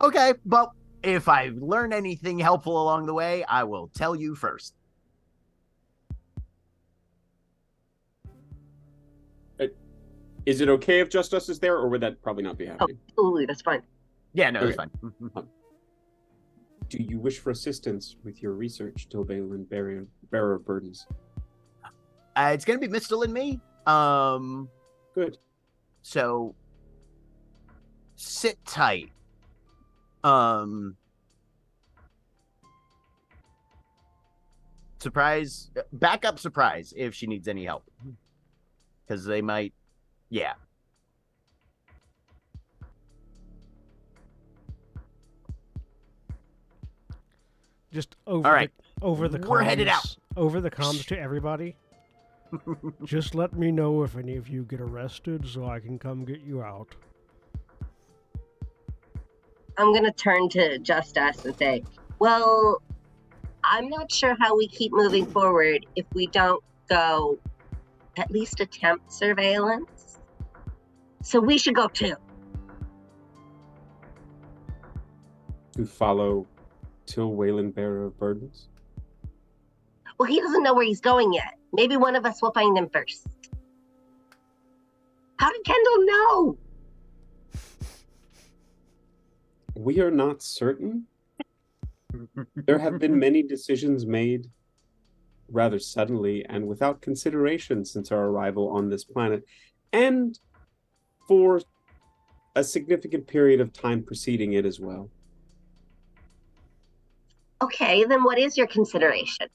Okay, but if I learn anything helpful along the way, I will tell you first. Is it okay if Just Us is there, or would that probably not be happening? Absolutely, that's fine. Yeah, no, it's Okay. fine. Do you wish for assistance with your research, Tilbalen, bearer of burdens? It's gonna be Mistel and me. Good. So sit tight. backup surprise if she needs any help. Because they might, yeah. Just All right. over the comms. We're headed out. Over the comms to everybody. Just let me know if any of you get arrested so I can come get you out. I'm going to turn to Justice and say, well, I'm not sure how we keep moving forward if we don't go at least attempt surveillance. So we should go too. To follow Till Wayland, bearer of burdens? Well, he doesn't know where he's going yet. Maybe one of us will find him first. How did Kendall know? We are not certain. There have been many decisions made rather suddenly and without consideration since our arrival on this planet, and for a significant period of time preceding it as well. Okay, then what is your consideration?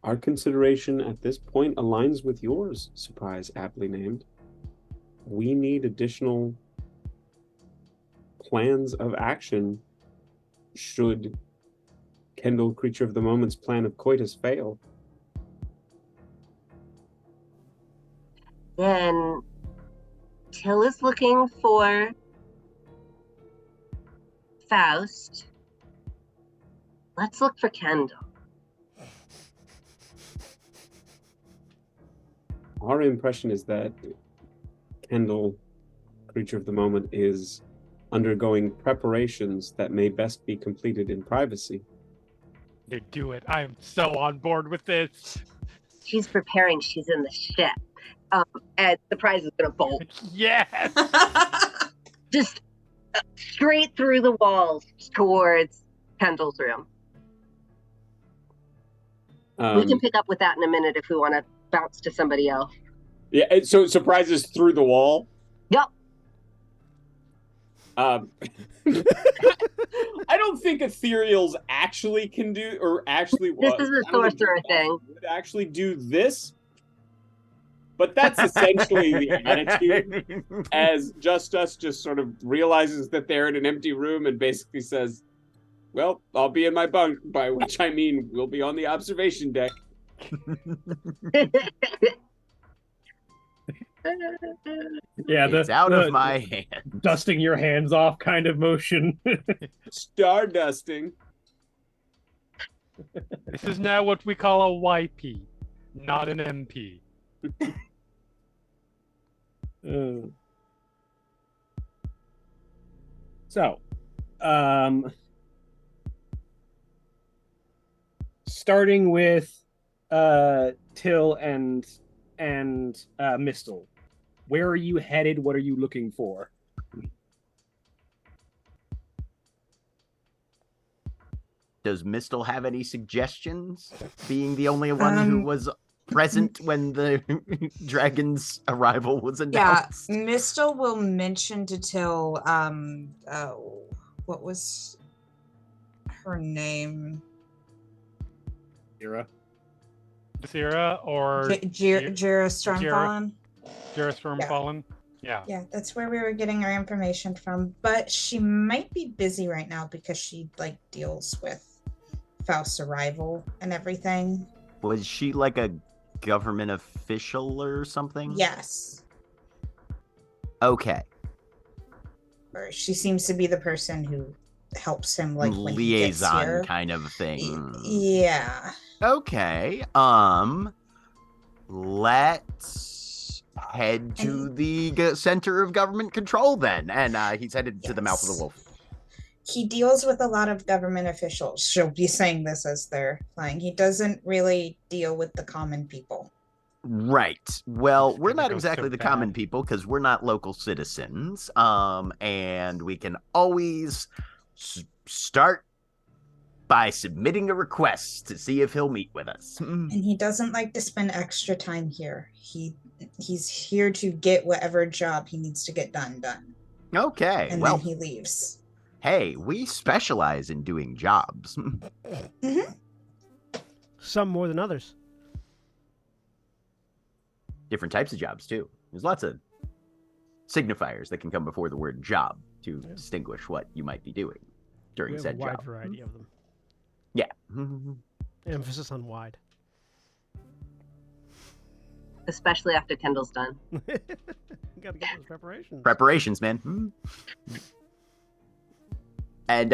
Our consideration at this point aligns with yours, surprise aptly named. We need additional plans of action should Kendall, Creature of the Moment's plan of coitus fail. Then Till is looking for Faust. Let's look for Kendall. Our impression is that Kendall, Creature of the Moment, is undergoing preparations that may best be completed in privacy. They do it. I'm so on board with this. She's preparing. She's in the ship. And the prize is going to bolt. Yes! Just straight through the walls towards Kendall's room. We can pick up with that in a minute if we want to bounce to somebody else. Yeah, so surprises through the wall? Yep. I don't think ethereals actually can do, or actually This is a sorcerer thing. Would actually do this, but that's essentially the attitude. As Justice just sort of realizes that they're in an empty room and basically says, "Well, I'll be in my bunk," by which I mean we'll be on the observation deck. Yeah, It's out of my hand. dusting your hands off kind of motion. Stardusting. This is now what we call a YP, not an MP. So, starting with Till and Mistel, where are you headed? What are you looking for? Does Mistel have any suggestions? Being the only one who was present when the dragon's arrival was announced. Yeah, Mistel will mention to Till, what was her name? Ira? Zira or Jira Stormfallen? Jira Stormfallen? Yeah. Yeah, that's where we were getting our information from. But she might be busy right now because she deals with Faust's arrival and everything. Was she like a government official or something? Yes. Okay. Or she seems to be the person who helps him when he gets liaison here. kind of thing. Yeah. Okay. Let's head to the center of government control then. And he's headed to the mouth of the wolf. He deals with a lot of government officials. She'll be saying this as they're flying. He doesn't really deal with the common people. Right. Well, we're not go exactly so the bad. common people because we're not local citizens. And we can always start by submitting a request to see if he'll meet with us. And he doesn't like to spend extra time here. He's here to get whatever job he needs to get done. Okay. And well, then he leaves. Hey, we specialize in doing jobs. Mm-hmm. Some more than others. Different types of jobs too. There's lots of signifiers that can come before the word job to distinguish what you might be doing during We have said a wide job. variety of them. Yeah. Emphasis on wide. Especially after Kendall's done. Gotta get those preparations. Preparations, man. And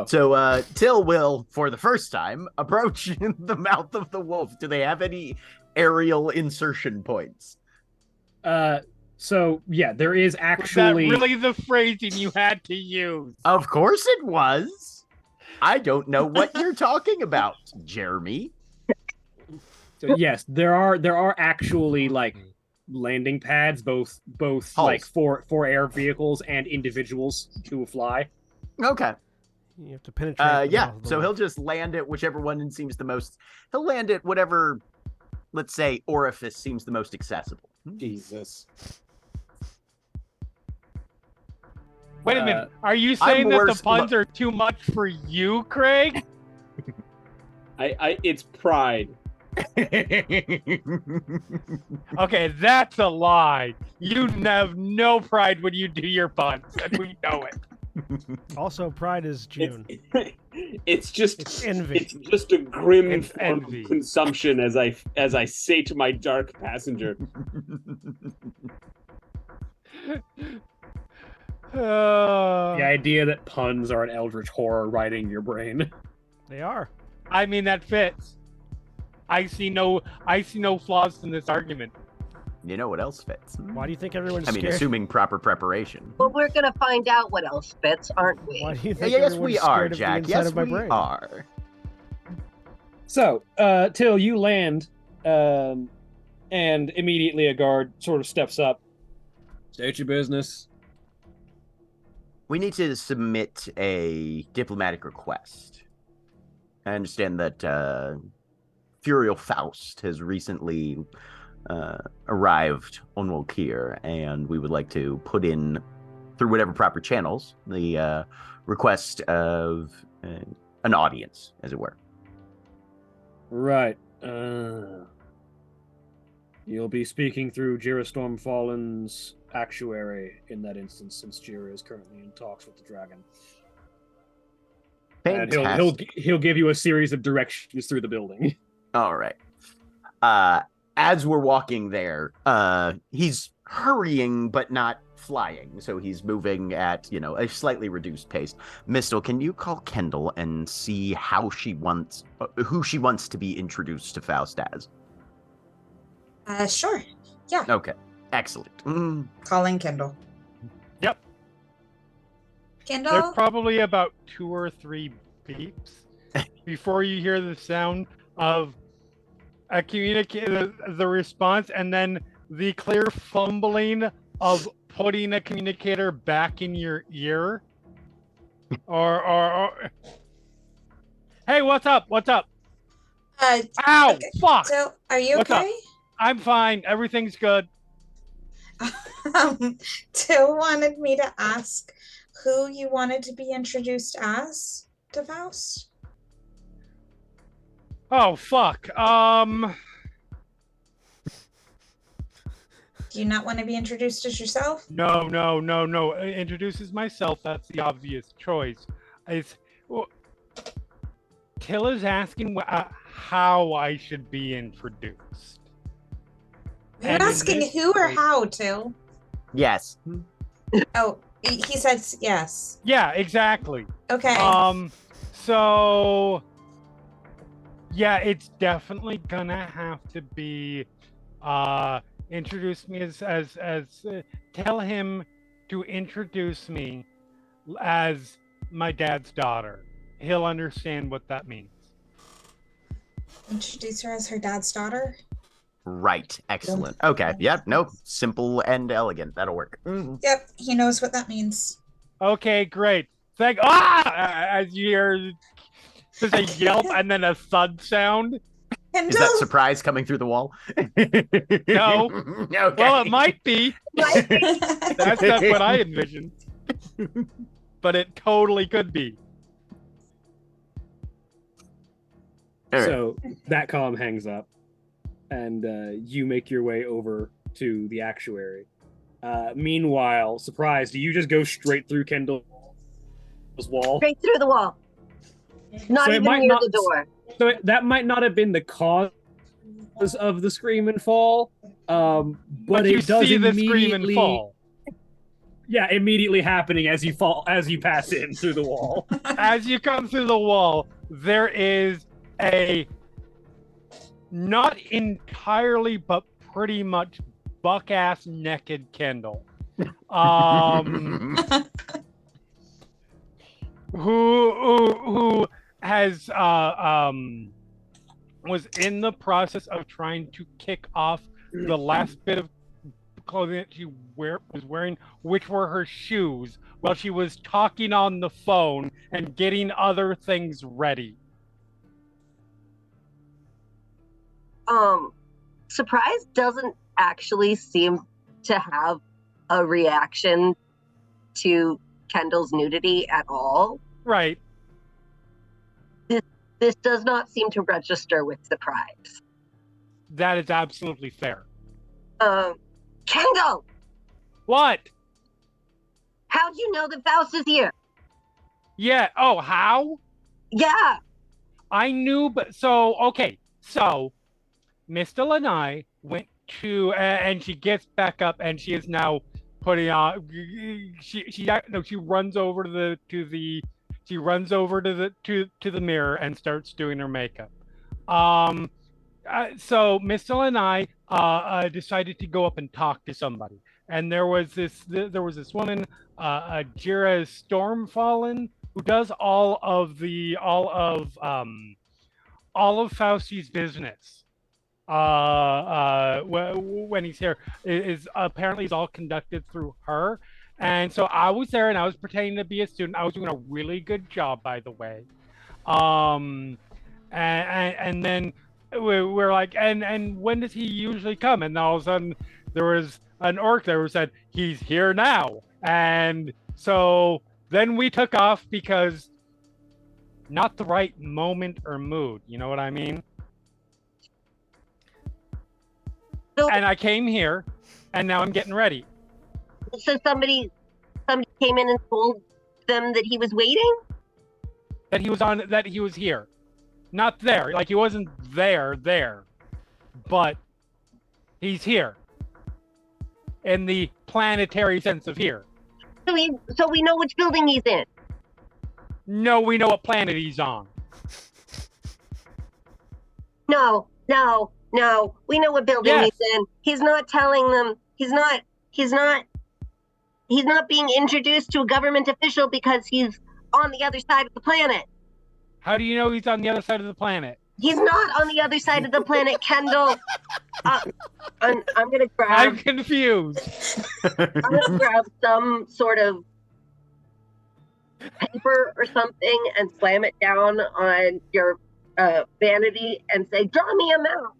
so Till will, for the first time, approach the mouth of the wolf. Do they have any aerial insertion points? So yeah, there is Was actually that really the phrasing you had to use? Of course it was. I don't know what you're talking about, Jeremy. so yes, there are actually like landing pads, both Hulls. like for air vehicles and individuals to fly. Okay. You have to penetrate. the Yeah. mouth of the So wolf. he'll just land at whichever one seems the most. He'll land at whatever, let's say, orifice seems the most accessible. Jesus. Wait a minute. Are you saying that the worse- puns are too much for you, Craig? It's pride. Okay, that's a lie. You have no pride when you do your puns, and we know it. Also, Pride is June. It's just It's envy. It's just a grim It's form envy. of consumption, as I say to my dark passenger. The idea that puns are an eldritch horror riding your brain. They are. I mean, that fits. I see no flaws in this argument. You know what else fits? Why do you think everyone's I mean, scared? assuming proper preparation. Well, we're gonna find out what else fits, aren't we? Why do you think Yes, everyone's we are, scared of the Jack. inside Yes, of my we brain? are. So, Till, you land, and immediately a guard sort of steps up. State your business. We need to submit a diplomatic request. I understand that Furial Faust has recently arrived on Wolkir, and we would like to put in, through whatever proper channels, the request of an audience, as it were. Right. You'll be speaking through Jira Stormfallen's actuary in that instance, since Jira is currently in talks with the dragon. And Fantastic. he'll give you a series of directions through the building. All right. As we're walking there, he's hurrying but not flying, so he's moving at, a slightly reduced pace. Mistle, can you call Kendall and see who she wants to be introduced to Faust as? Sure. Yeah. Okay. Excellent. Calling Kendall. Yep. Kendall. There's probably about 2 or 3 beeps before you hear the sound of a the response, and then the clear fumbling of putting a communicator back in your ear. Or hey, what's up? What's up? Ow! Okay. Fuck! So, are you What's up? okay? I'm fine. Everything's good. Till wanted me to ask who you wanted to be introduced as to Faust. Oh fuck. Do you not want to be introduced as yourself? No. Introduces myself. That's the obvious choice. Till is asking how I should be introduced. You're And in asking this who or case- how, Till? Yes. Oh, he said yes. Yeah, exactly. Okay. So yeah, it's definitely gonna have to be introduce me as tell him to introduce me as my dad's daughter. He'll understand what that means. Introduce her as her dad's daughter. Right. Excellent. Okay. Yep. Nope. Simple and elegant. That'll work. Yep, he knows what that means. Okay, great. As you hear there's a yelp and then a thud sound. Kendall. Is that surprise coming through the wall? No. Okay. Well, it might be. That's what I envisioned. But it totally could be. All right. So that comm hangs up, and you make your way over to the actuary. Meanwhile, surprise, do you just go straight through Kendall's wall? Straight through the wall. Not So it even might near not- the door. So that might not have been the cause of the scream and fall, but you it does see the immediately scream and fall. Yeah, immediately happening as you pass in through the wall. As you come through the wall, there is a not entirely, but pretty much buck-ass naked Kendall. Who has was in the process of trying to kick off the last bit of clothing that she was wearing, which were her shoes, while she was talking on the phone and getting other things ready. Surprise doesn't actually seem to have a reaction to Kendall's nudity at all. Right. This does not seem to register with surprise. That is absolutely fair. Kendall! What? How'd you know that Faust is here? Yeah. Oh, how? Yeah. I knew, but so, okay. So, Mistel and I went to, and she gets back up and she is now putting on, she runs over to the mirror and starts doing her makeup. So Mistel and I decided to go up and talk to somebody, and there was this woman, Jira Stormfallen, who does all of Fausti's business. When he's here, is apparently all conducted through her. And so I was there and I was pretending to be a student. I was doing a really good job, by the way. And then we're like, and when does he usually come? And all of a sudden there was an orc there who said, he's here now. And so then we took off because not the right moment or mood. You know what I mean? So, and I came here and now I'm getting ready. So somebody came in and told them that he was waiting? That he was here. Not there. Like he wasn't there, but he's here. In the planetary sense of here. So we know which building he's in. No, we know what planet he's on. No. We know what building he's in. He's not telling them. He's not being introduced to a government official because he's on the other side of the planet. How do you know he's on the other side of the planet? He's not on the other side of the planet, Kendall. I'm gonna grab. I'm confused. I'm gonna grab some sort of paper or something and slam it down on your vanity and say, "Draw me a map."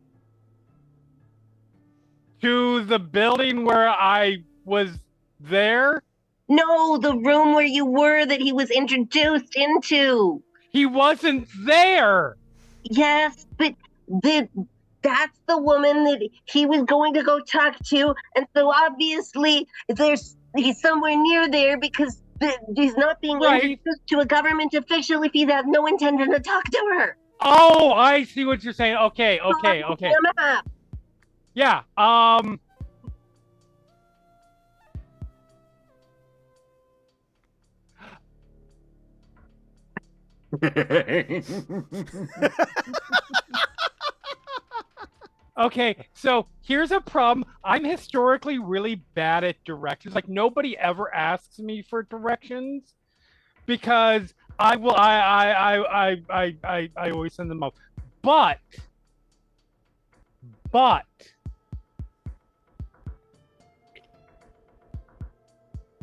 To the building where I was there? No, the room where you were that he was introduced into. He wasn't there. Yes, but that's the woman that he was going to go talk to, and so obviously he's somewhere near there because he's not being introduced to a government official if he has no intention to talk to her. Oh, I see what you're saying. Okay. Yeah. Okay, so here's a problem. I'm historically really bad at directions. Like nobody ever asks me for directions because I always send them off. But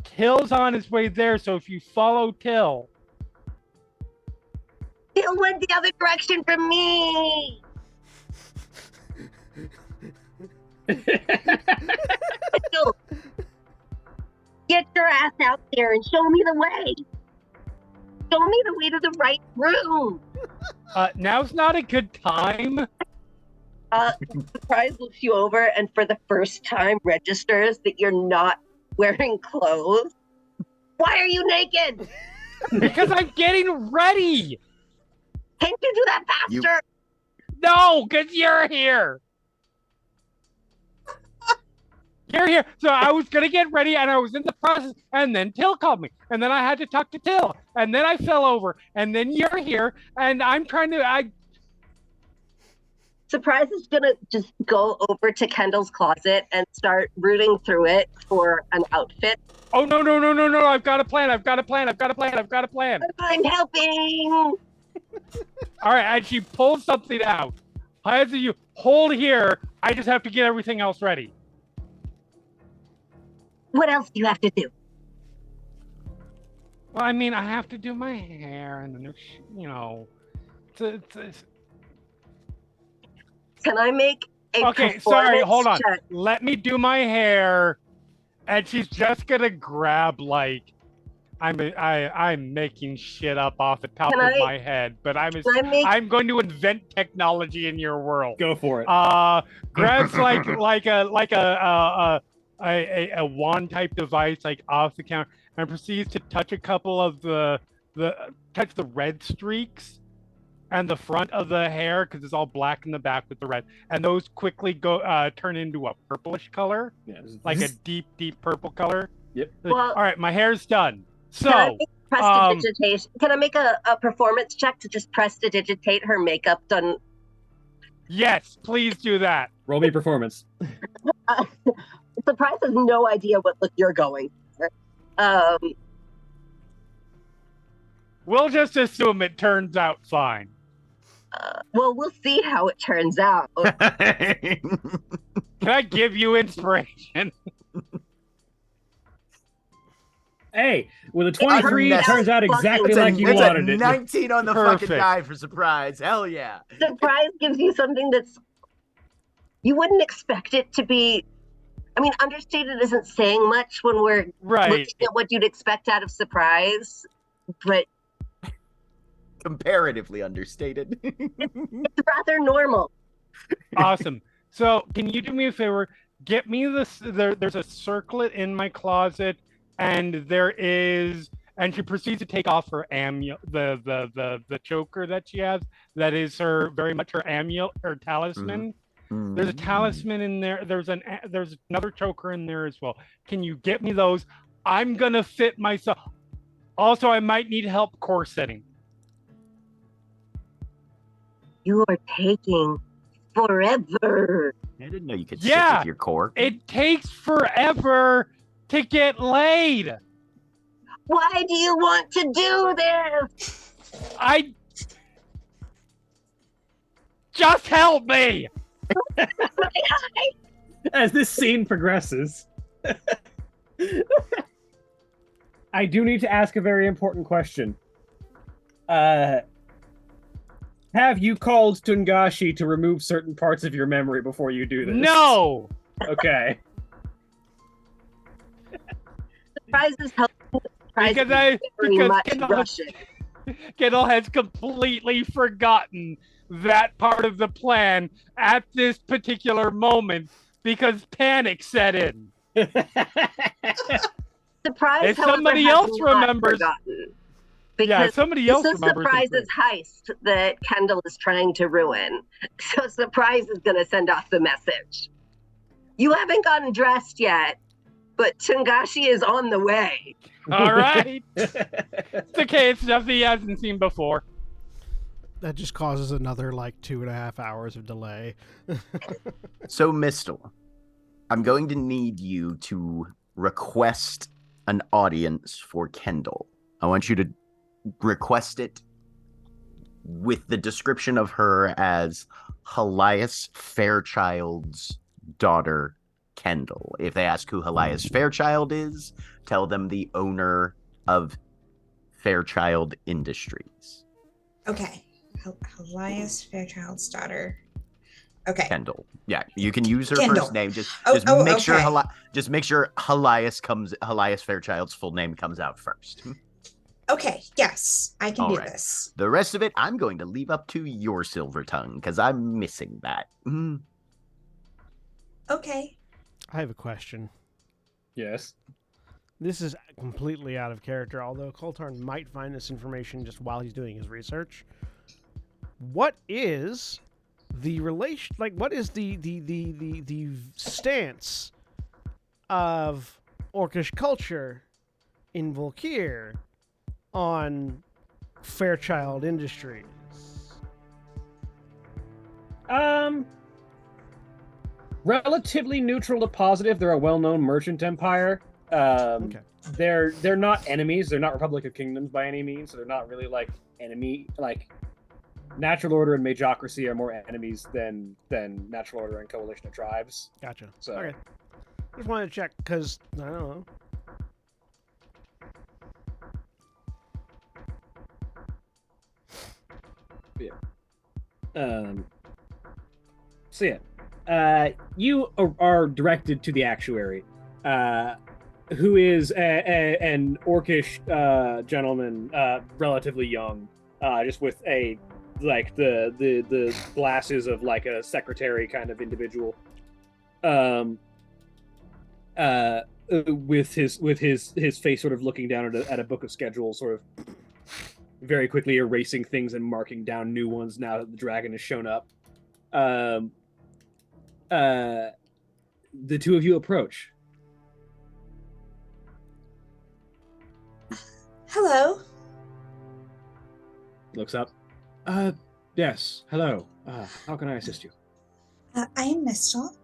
Till's on his way there, so if you follow Till went the other direction from me. Get your ass out there and show me the way. Show me the way to the right room. Now's not a good time. Surprise looks you over and for the first time registers that you're not wearing clothes. Why are you naked? Because I'm getting ready. Can't you do that faster? No, because you're here. You're here. So I was going to get ready, and I was in the process, and then Till called me. And then I had to talk to Till. And then I fell over. And then you're here, and I'm trying to... Surprise is going to just go over to Kendall's closet and start rooting through it for an outfit. Oh, no. I've got a plan. I've got a plan. I'm helping. All right, and she pulls something out. As you hold here, I just have to get everything else ready. What else do you have to do? Well, I mean, I have to do my hair, and then there's, it's... Can I make a Okay, performance sorry, hold on. check? Let me do my hair, and she's just gonna grab I'm making shit up off the top of my head, but I'm going to invent technology in your world. Go for it. Grabs like a wand type device off the counter and proceeds to touch a couple of the red streaks and the front of the hair because it's all black in the back with the red, and those quickly turn into a purplish color, like a deep purple color. Yep. Well, all right, my hair's done. So can I make prestidigitation? Can I make a performance check to just prestidigitate her makeup done? Yes, please do that. Roll me performance. Surprise has no idea what look you're going for. We'll just assume it turns out fine. Well, we'll see how it turns out. Can I give you inspiration? Hey, with a 23, it turns out exactly like you wanted it. 19 on the Perfect. fucking die for surprise. Hell yeah. Surprise gives you something that's... You wouldn't expect it to be... I mean, understated isn't saying much when we're looking at what you'd expect out of surprise, but... Comparatively understated. It's rather normal. Awesome. So, can you do me a favor? Get me this. There's a circlet in my closet, and and she proceeds to take off her amulet, the choker that she has. That is very much her amulet, her talisman. Mm-hmm. There's a talisman in there. There's another choker in there as well. Can you get me those? I'm gonna fit myself. Also, I might need help corseting. You are taking forever. I didn't know you could sit with your core. It takes forever to get laid. Why do you want to do this? Just help me. As this scene progresses, I do need to ask a very important question. Have you called Tungashi to remove certain parts of your memory before you do this? No! Okay. Surprises help. Because Kendall has completely forgotten that part of the plan at this particular moment because panic set in. Surprise, if somebody else remembers. Because somebody else this is Surprise's heist that Kendall is trying to ruin. So Surprise is going to send off the message. You haven't gotten dressed yet, but Tungashi is on the way. All right. It's okay. It's stuff he hasn't seen before. That just causes another 2.5 hours of delay. So, Mistel, I'm going to need you to request an audience for Kendall. I want you to request it with the description of her as Helias Fairchild's daughter, Kendall. If they ask who Helias Fairchild is, tell them the owner of Fairchild Industries. Okay. Helias Fairchild's daughter. Okay. Kendall. Yeah, you can use her Kendall. first name. Just make sure okay. Helias Fairchild's full name comes out first. Okay, yes, I can All do right. this. The rest of it, I'm going to leave up to your silver tongue because I'm missing that. Okay. I have a question. Yes. This is completely out of character, although Coltarn might find this information just while he's doing his research. What is the relation? Like, what is the stance of Orcish culture in Volkir on Fairchild Industries? Relatively neutral to positive. They're a well-known merchant empire. Okay. They're not enemies. They're not Republic of Kingdoms by any means. So they're not really like enemy. Like Natural Order and Magocracy are more enemies than Natural Order and Coalition of Tribes. Gotcha. So Okay. Just wanted to check because I don't know. So yeah, you are directed to the actuary, who is an orcish gentleman, relatively young, just with a like the glasses of like a secretary kind of individual, with his face sort of looking down at a book of schedules, sort of very quickly erasing things and marking down new ones now that the dragon has shown up. The two of you approach. Hello. Looks up. Yes. Hello. How can I assist you? I am Mistal.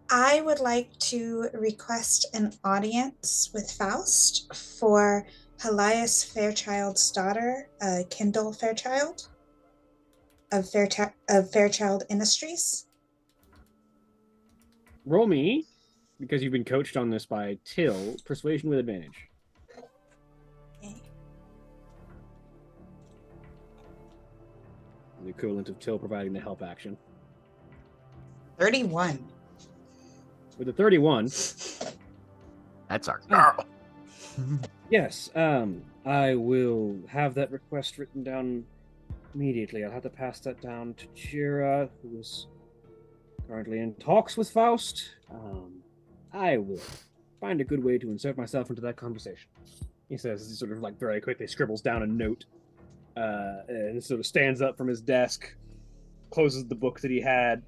I would like to request an audience with Faust for Helias Fairchild's daughter, Kindle Fairchild of Fairchild Industries. Roll me, because you've been coached on this by Till, persuasion with advantage. Okay. The equivalent of Till providing the help action. 31. With a 31, That's our girl. yes, I will have that request written down immediately. I'll have to pass that down to Jira, who is currently in talks with Faust. I will find a good way to insert myself into that conversation. He says, he sort of like very quickly scribbles down a note, and sort of stands up from his desk, closes the book that he had,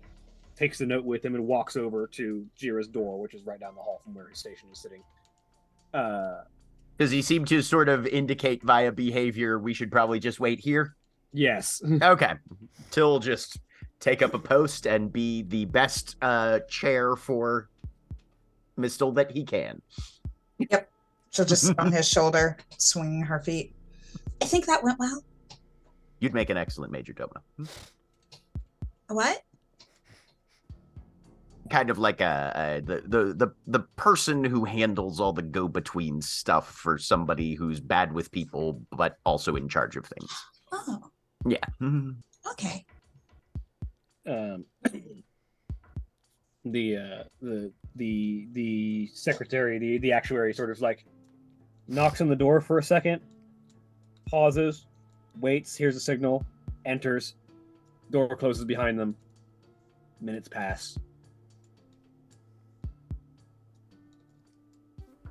takes the note with him, and walks over to Jira's door, which is right down the hall from where his station is sitting. Does he seem to sort of indicate via behavior we should probably just wait here? Yes. Okay. Till just take up a post and be the best chair for Mistal that he can. Yep. She'll just sit on his shoulder, swinging her feet. I think that went well. You'd make an excellent Major Domo. What? Kind of like the person who handles all the go-between stuff for somebody who's bad with people but also in charge of things. Oh. Yeah. Okay. The secretary, the actuary, sort of like knocks on the door for a second, pauses, waits, hears a signal, enters, door closes behind them. Minutes pass.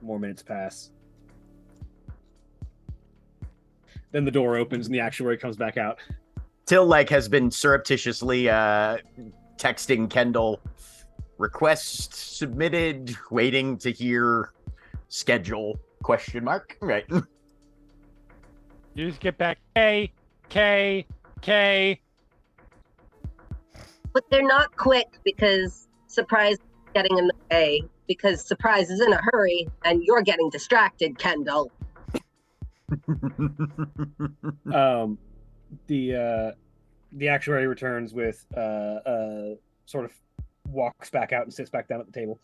More minutes pass. Then the door opens and the actuary comes back out. Till like has been surreptitiously texting Kendall, request submitted, waiting to hear schedule question mark. Right. You just get back K. But they're not quick because surprise is getting in the way, because surprise is in a hurry and you're getting distracted, Kendall. The actuary returns with sort of walks back out and sits back down at the table.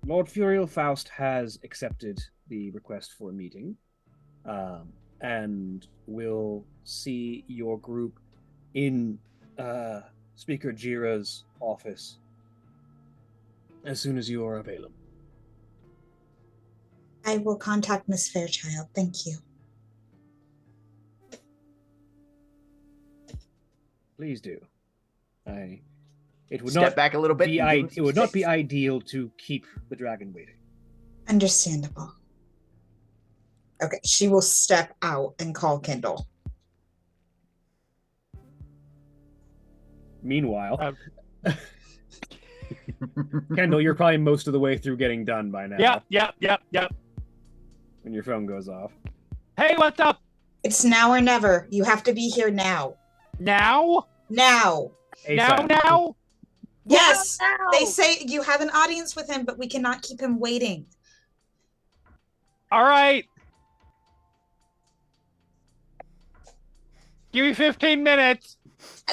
Lord Furiel Faust has accepted the request for a meeting, and will see your group in Speaker Jira's office as soon as you are available. I will contact Miss Fairchild. Thank you. Please do. It would Step not back a little bit. it would not be ideal to keep the dragon waiting. Understandable. Okay, she will step out and call Kendall. Meanwhile, Kendall, you're probably most of the way through getting done by now. Yep. When your phone goes off. Hey, what's up? It's now or never. You have to be here now. Now? Now. ASAP. Now? Yes. Wow. They say you have an audience with him, but we cannot keep him waiting. All right. Give me 15 minutes.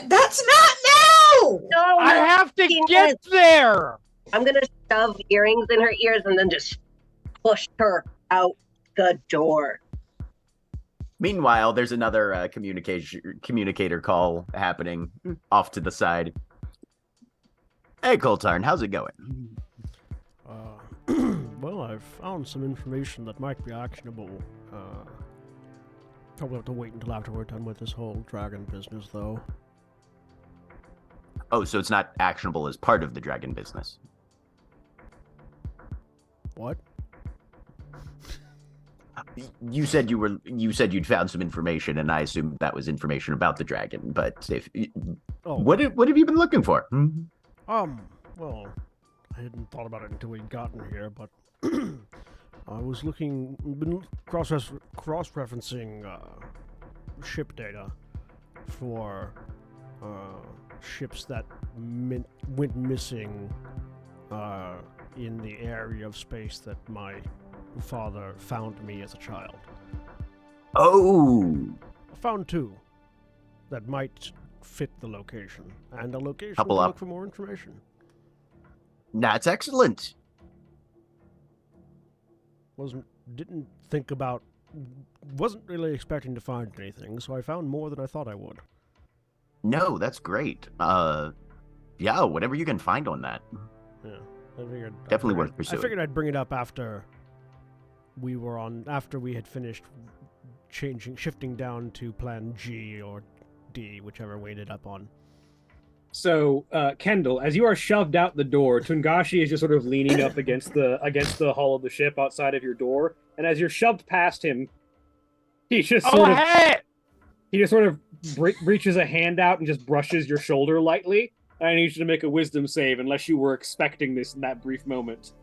That's not now. No, I have to get there. I'm gonna shove earrings in her ears and then just push her out the door. Meanwhile, there's another communicator call happening off to the side. Hey, Coltarn, how's it going? Well, I've found some information that might be actionable. Probably have to wait until after we're done with this whole dragon business, though. Oh, so it's not actionable as part of the dragon business. What? You said you'd found some information, and I assumed that was information about the dragon. But what have you been looking for? Well, I hadn't thought about it until we'd gotten here, but I was been cross-referencing ship data for ships that went missing in the area of space that my father found me as a child. Oh! I found two that might fit the location, and a location Couple to up. look for more information. That's excellent. Wasn't really expecting to find anything, so I found more than I thought I would. No, that's great. Yeah, whatever you can find on that. Yeah, I figured Definitely worth pursuing. I figured I'd bring it up after we had finished shifting down to Plan G or D, whichever we ended up on. So, Kendall, as you are shoved out the door, Tungashi is just sort of leaning up against the hull of the ship outside of your door, and as you're shoved past him, he just sort of reaches a hand out and just brushes your shoulder lightly. I need you to make a wisdom save, unless you were expecting this in that brief moment.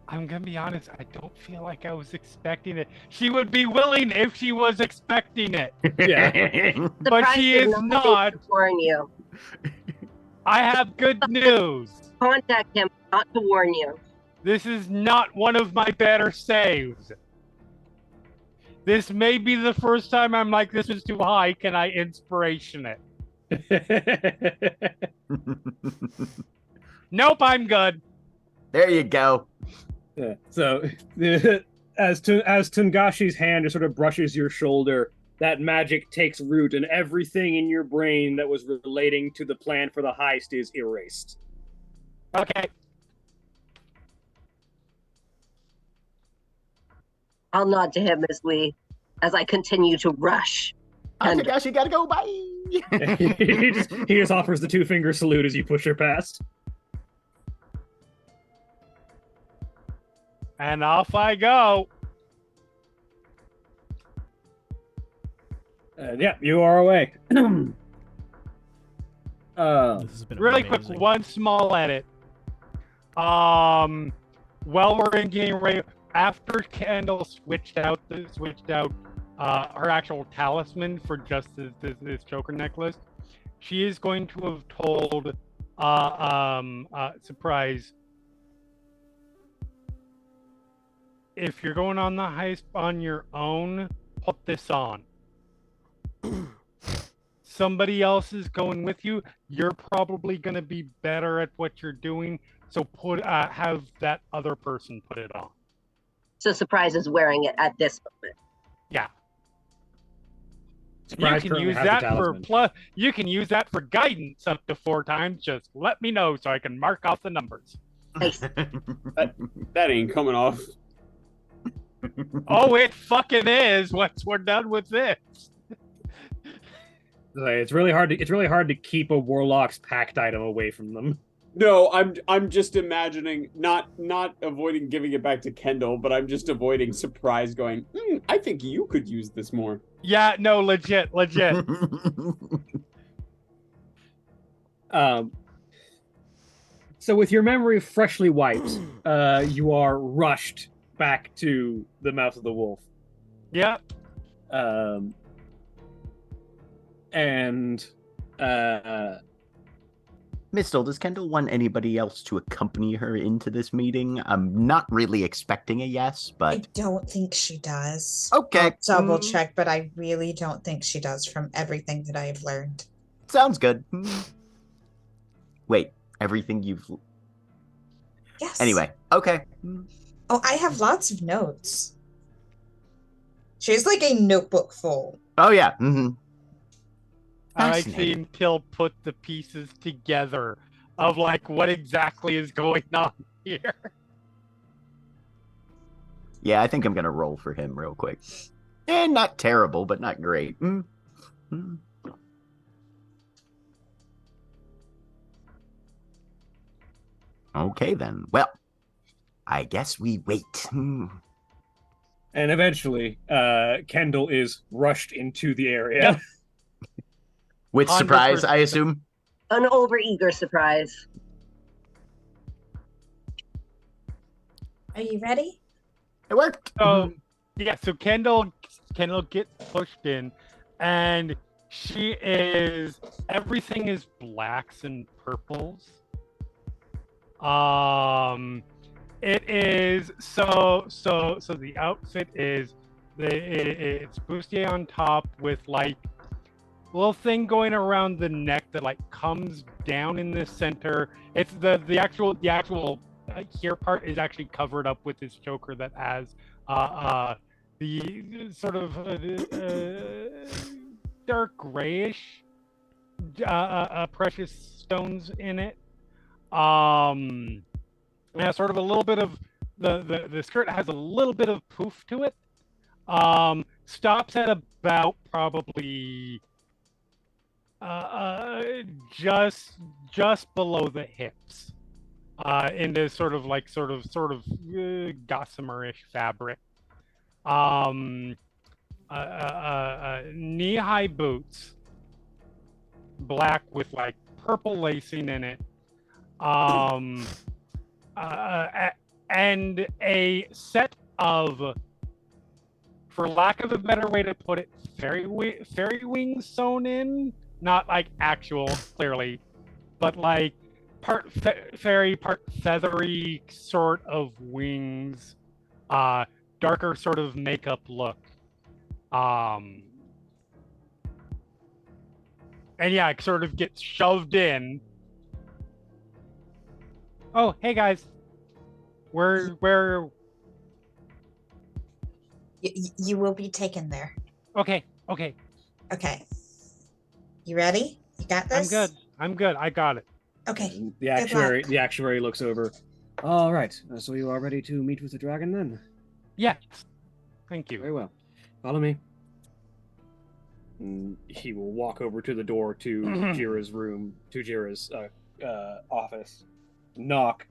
I'm gonna be honest, I don't feel like I was expecting it. She would be willing if she was expecting it. Yeah. But she is not. To warn you. I have good news. Contact him, not to warn you. This is not one of my better saves. This may be the first time I'm like, this is too high. Can I inspiration it? Nope, I'm good. There you go. Yeah. So, as Tungashi's hand just sort of brushes your shoulder, that magic takes root, and everything in your brain that was relating to the plan for the heist is erased. Okay. I'll nod to him as I continue to rush. I guess you gotta go. Bye. he just offers the 2-finger salute as you push her past. And off I go. Yeah, you are away. This has been Really amazing. quick, one small edit. While we're in getting ready, after Kendall switched out her actual talisman for just this choker necklace, she is going to have told surprise, if you're going on the heist on your own, put this on. Somebody else is going with you. You're probably going to be better at what you're doing, so have that other person put it on. So Surprise is wearing it at this moment. Yeah. Surprise you can currently use has the that for talisman. you can use that for guidance up to 4 times. Just let me know so I can mark off the numbers. Nice. That ain't coming off. Oh, it fucking is. Once we're done with this. It's really hard to keep a warlock's pact item away from them. No, I'm just imagining not avoiding giving it back to Kendall, but I'm just avoiding surprise going, I think you could use this more. Yeah, no, legit. So with your memory freshly wiped, you are rushed back to the mouth of the wolf. Yep. And Mistle, does Kendall want anybody else to accompany her into this meeting? I'm not really expecting a yes, I but don't think she does. Okay. I'll double check, but I really don't think she does from everything that I have learned. sounds good. Wait, everything you've... Yes. Anyway, okay. Oh, I have lots of notes. She has like a notebook full. Oh, yeah. I like Fascinating. seeing Till put the pieces together of like what exactly is going on here. Yeah, I think I'm going to roll for him real quick. And not terrible, but not great. Okay, then. Well, I guess we wait. and eventually, Kendall is rushed into the area. Yep. With surprise, I 100%. assume? An overeager surprise. Are you ready? It worked. So yeah, so Kendall gets pushed in, and everything is blacks and purples. It is so the outfit is it's bustier on top with like little thing going around the neck that like comes down in the center. It's the actual here part is actually covered up with this choker that has the sort of dark grayish precious stones in it. Yeah, sort of a little bit of the skirt has a little bit of poof to it. Stops at about probably just below the hips, into sort of gossamer-ish fabric. Knee-high boots, black with like purple lacing in it. And a set of, for lack of a better way to put it, fairy wings sewn in. Not like actual, clearly, but like part fairy, part feathery sort of wings. Darker sort of makeup look. And yeah, it sort of gets shoved in. Oh, hey guys. Where? You will be taken there. Okay. Okay. You ready? You got this? I'm good. I got it. Okay. The actuary looks over. All right. So you are ready to meet with the dragon then? Yes. Thank you. Very well. Follow me. And he will walk over to the door to Jira's room, to Jira's office. Knock.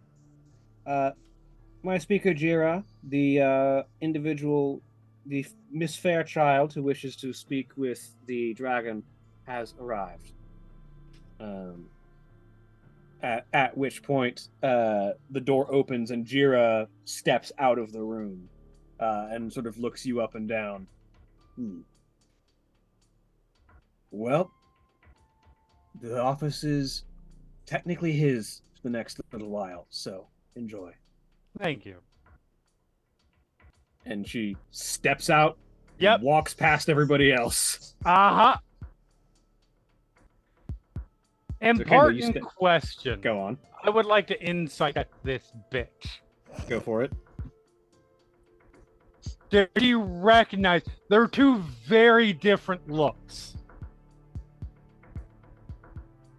My speaker, Jira, the individual, the Miss Fairchild who wishes to speak with the dragon, has arrived. At which point, the door opens and Jira steps out of the room and sort of looks you up and down. Well, the office is technically his for the next little while, so enjoy. Thank you. And she steps out, Yep. walks past everybody else. Uh-huh. Important Kendall, question. Go on. I would like to insight at this bitch. Go for it. Does she recognize there are two very different looks?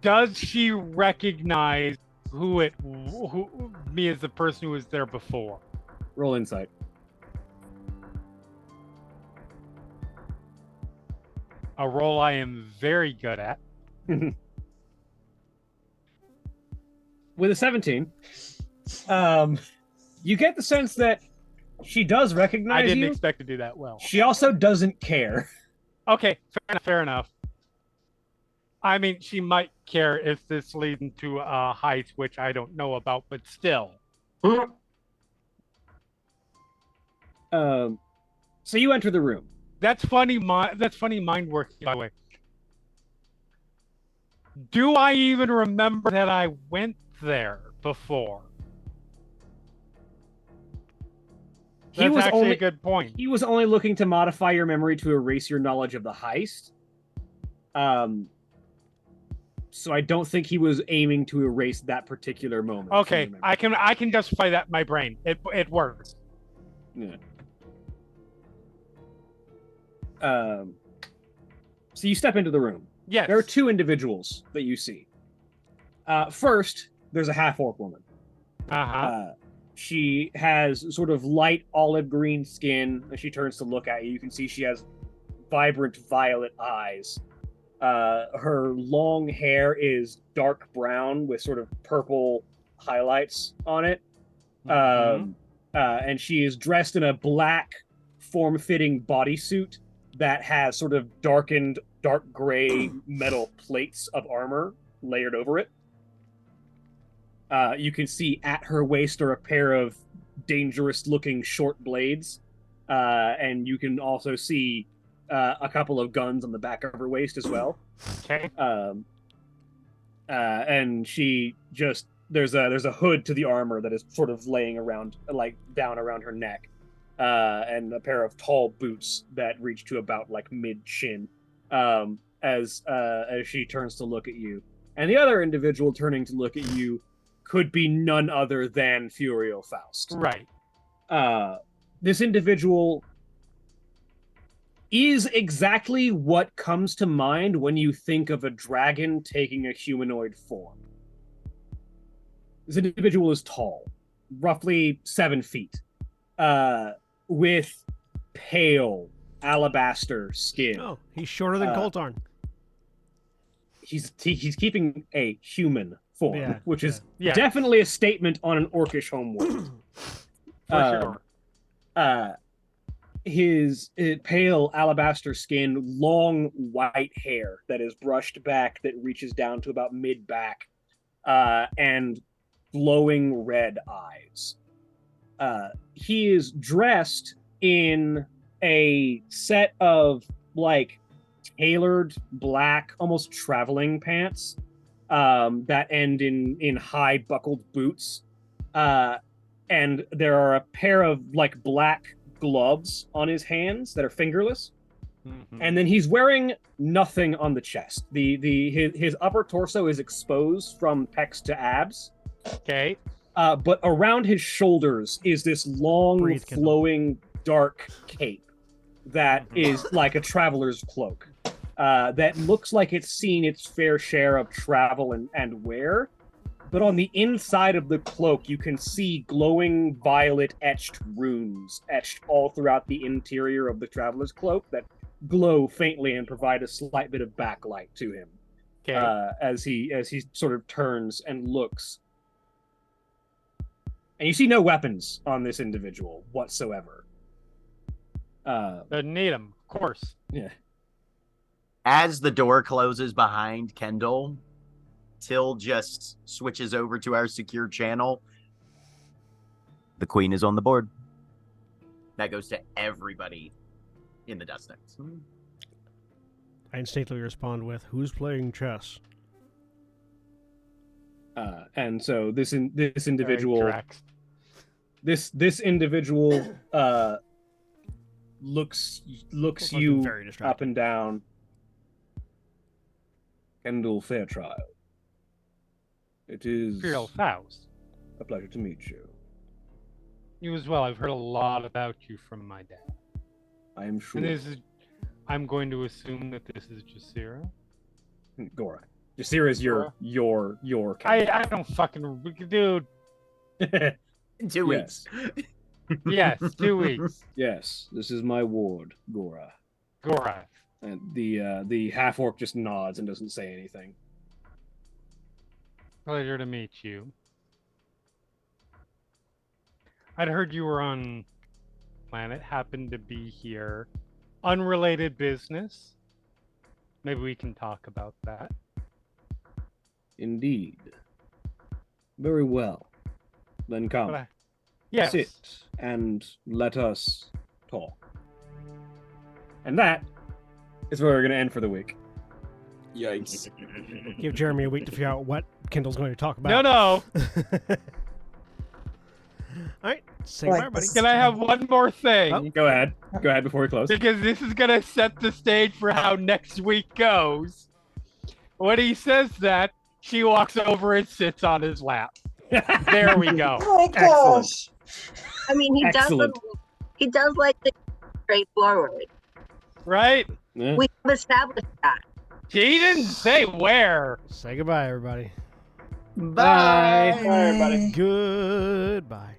Does she recognize who me as the person who was there before? Roll insight. A role I am very good at. With a 17, you get the sense that she does recognize I didn't you. expect to do that well. She also doesn't care. Okay, fair enough. I mean, she might care if this leads into a heist, which I don't know about, but still. So you enter the room. That's funny mind work, by the way. Do I even remember that I went there before? That's actually a good point. He was only looking to modify your memory to erase your knowledge of the heist. So I don't think he was aiming to erase that particular moment. Okay, I can justify that in my brain. It works. Yeah. So you step into the room. Yes. There are two individuals that you see. First, there's a half-orc woman. She has sort of light olive green skin. As she turns to look at you, you can see she has vibrant violet eyes. Her long hair is dark brown with sort of purple highlights on it. And she is dressed in a black, form-fitting bodysuit that has sort of darkened, dark gray metal plates of armor layered over it. You can see at her waist are a pair of dangerous-looking short blades. And you can also see a couple of guns on the back of her waist as well. Okay. And she just there's a hood to the armor that is sort of laying around, like down around her neck, and a pair of tall boots that reach to about like mid chin. As she turns to look at you, and the other individual turning to look at you could be none other than Furio Faust. Right. This individual is exactly what comes to mind when you think of a dragon taking a humanoid form. This individual is tall, roughly 7 feet, with pale alabaster skin. Oh, he's shorter than Coltarn. He's keeping a human form, which is Yeah. definitely a statement on an orcish homeworld. For sure. His pale alabaster skin, long white hair that is brushed back that reaches down to about mid-back, and glowing red eyes. He is dressed in a set of, like, tailored black, almost traveling pants that end in high buckled boots. And there are a pair of, like, black gloves on his hands that are fingerless. And then he's wearing nothing on the chest. His upper torso is exposed from pecs to abs. Okay. But around his shoulders is this long, Breathe, Kendall. flowing, dark cape that is like a traveler's cloak. That looks like it's seen its fair share of travel and wear. But on the inside of the cloak, you can see glowing violet etched runes etched all throughout the interior of the traveler's cloak that glow faintly and provide a slight bit of backlight to him. Okay. As he sort of turns and looks. And you see no weapons on this individual whatsoever. Doesn't need them, of course. Yeah. As the door closes behind Kendall, Till just switches over to our secure channel. The queen is on the board. That goes to everybody in the Dust Knights. I instinctively respond with, "Who's playing chess?" And so this individual, Drax. this individual looks Must have you been very distracting. up and down. Kendall Fairchild. It is Real Faust. a pleasure to meet you. You as well. I've heard a lot about you from my dad. I am sure. And I'm going to assume that this is Jasira. Gora. Jasira is your I don't fucking dude. In 2 weeks. Yes, 2 weeks. Yes, this is my ward, Gora. Gora. And the half orc just nods and doesn't say anything. Pleasure to meet you. I'd heard you were on planet, happened to be here. Unrelated business. Maybe we can talk about that. Indeed. Very well. Then come. Yes. Sit and let us talk. And that is where we're going to end for the week. Yikes. Give Jeremy a week to figure out what Kendall's going to talk about. No. All right. Say Like goodbye, everybody. this. Can I have one more thing? Oh. Go ahead. Go ahead before we close. Because this is going to set the stage for how next week goes. When he says that, she walks over and sits on his lap. There we go. Oh my Excellent. gosh. I mean, Excellent. he does like the straightforward. Right? Yeah. We've established that. He didn't say where. Say goodbye, everybody. Bye. Bye. Goodbye.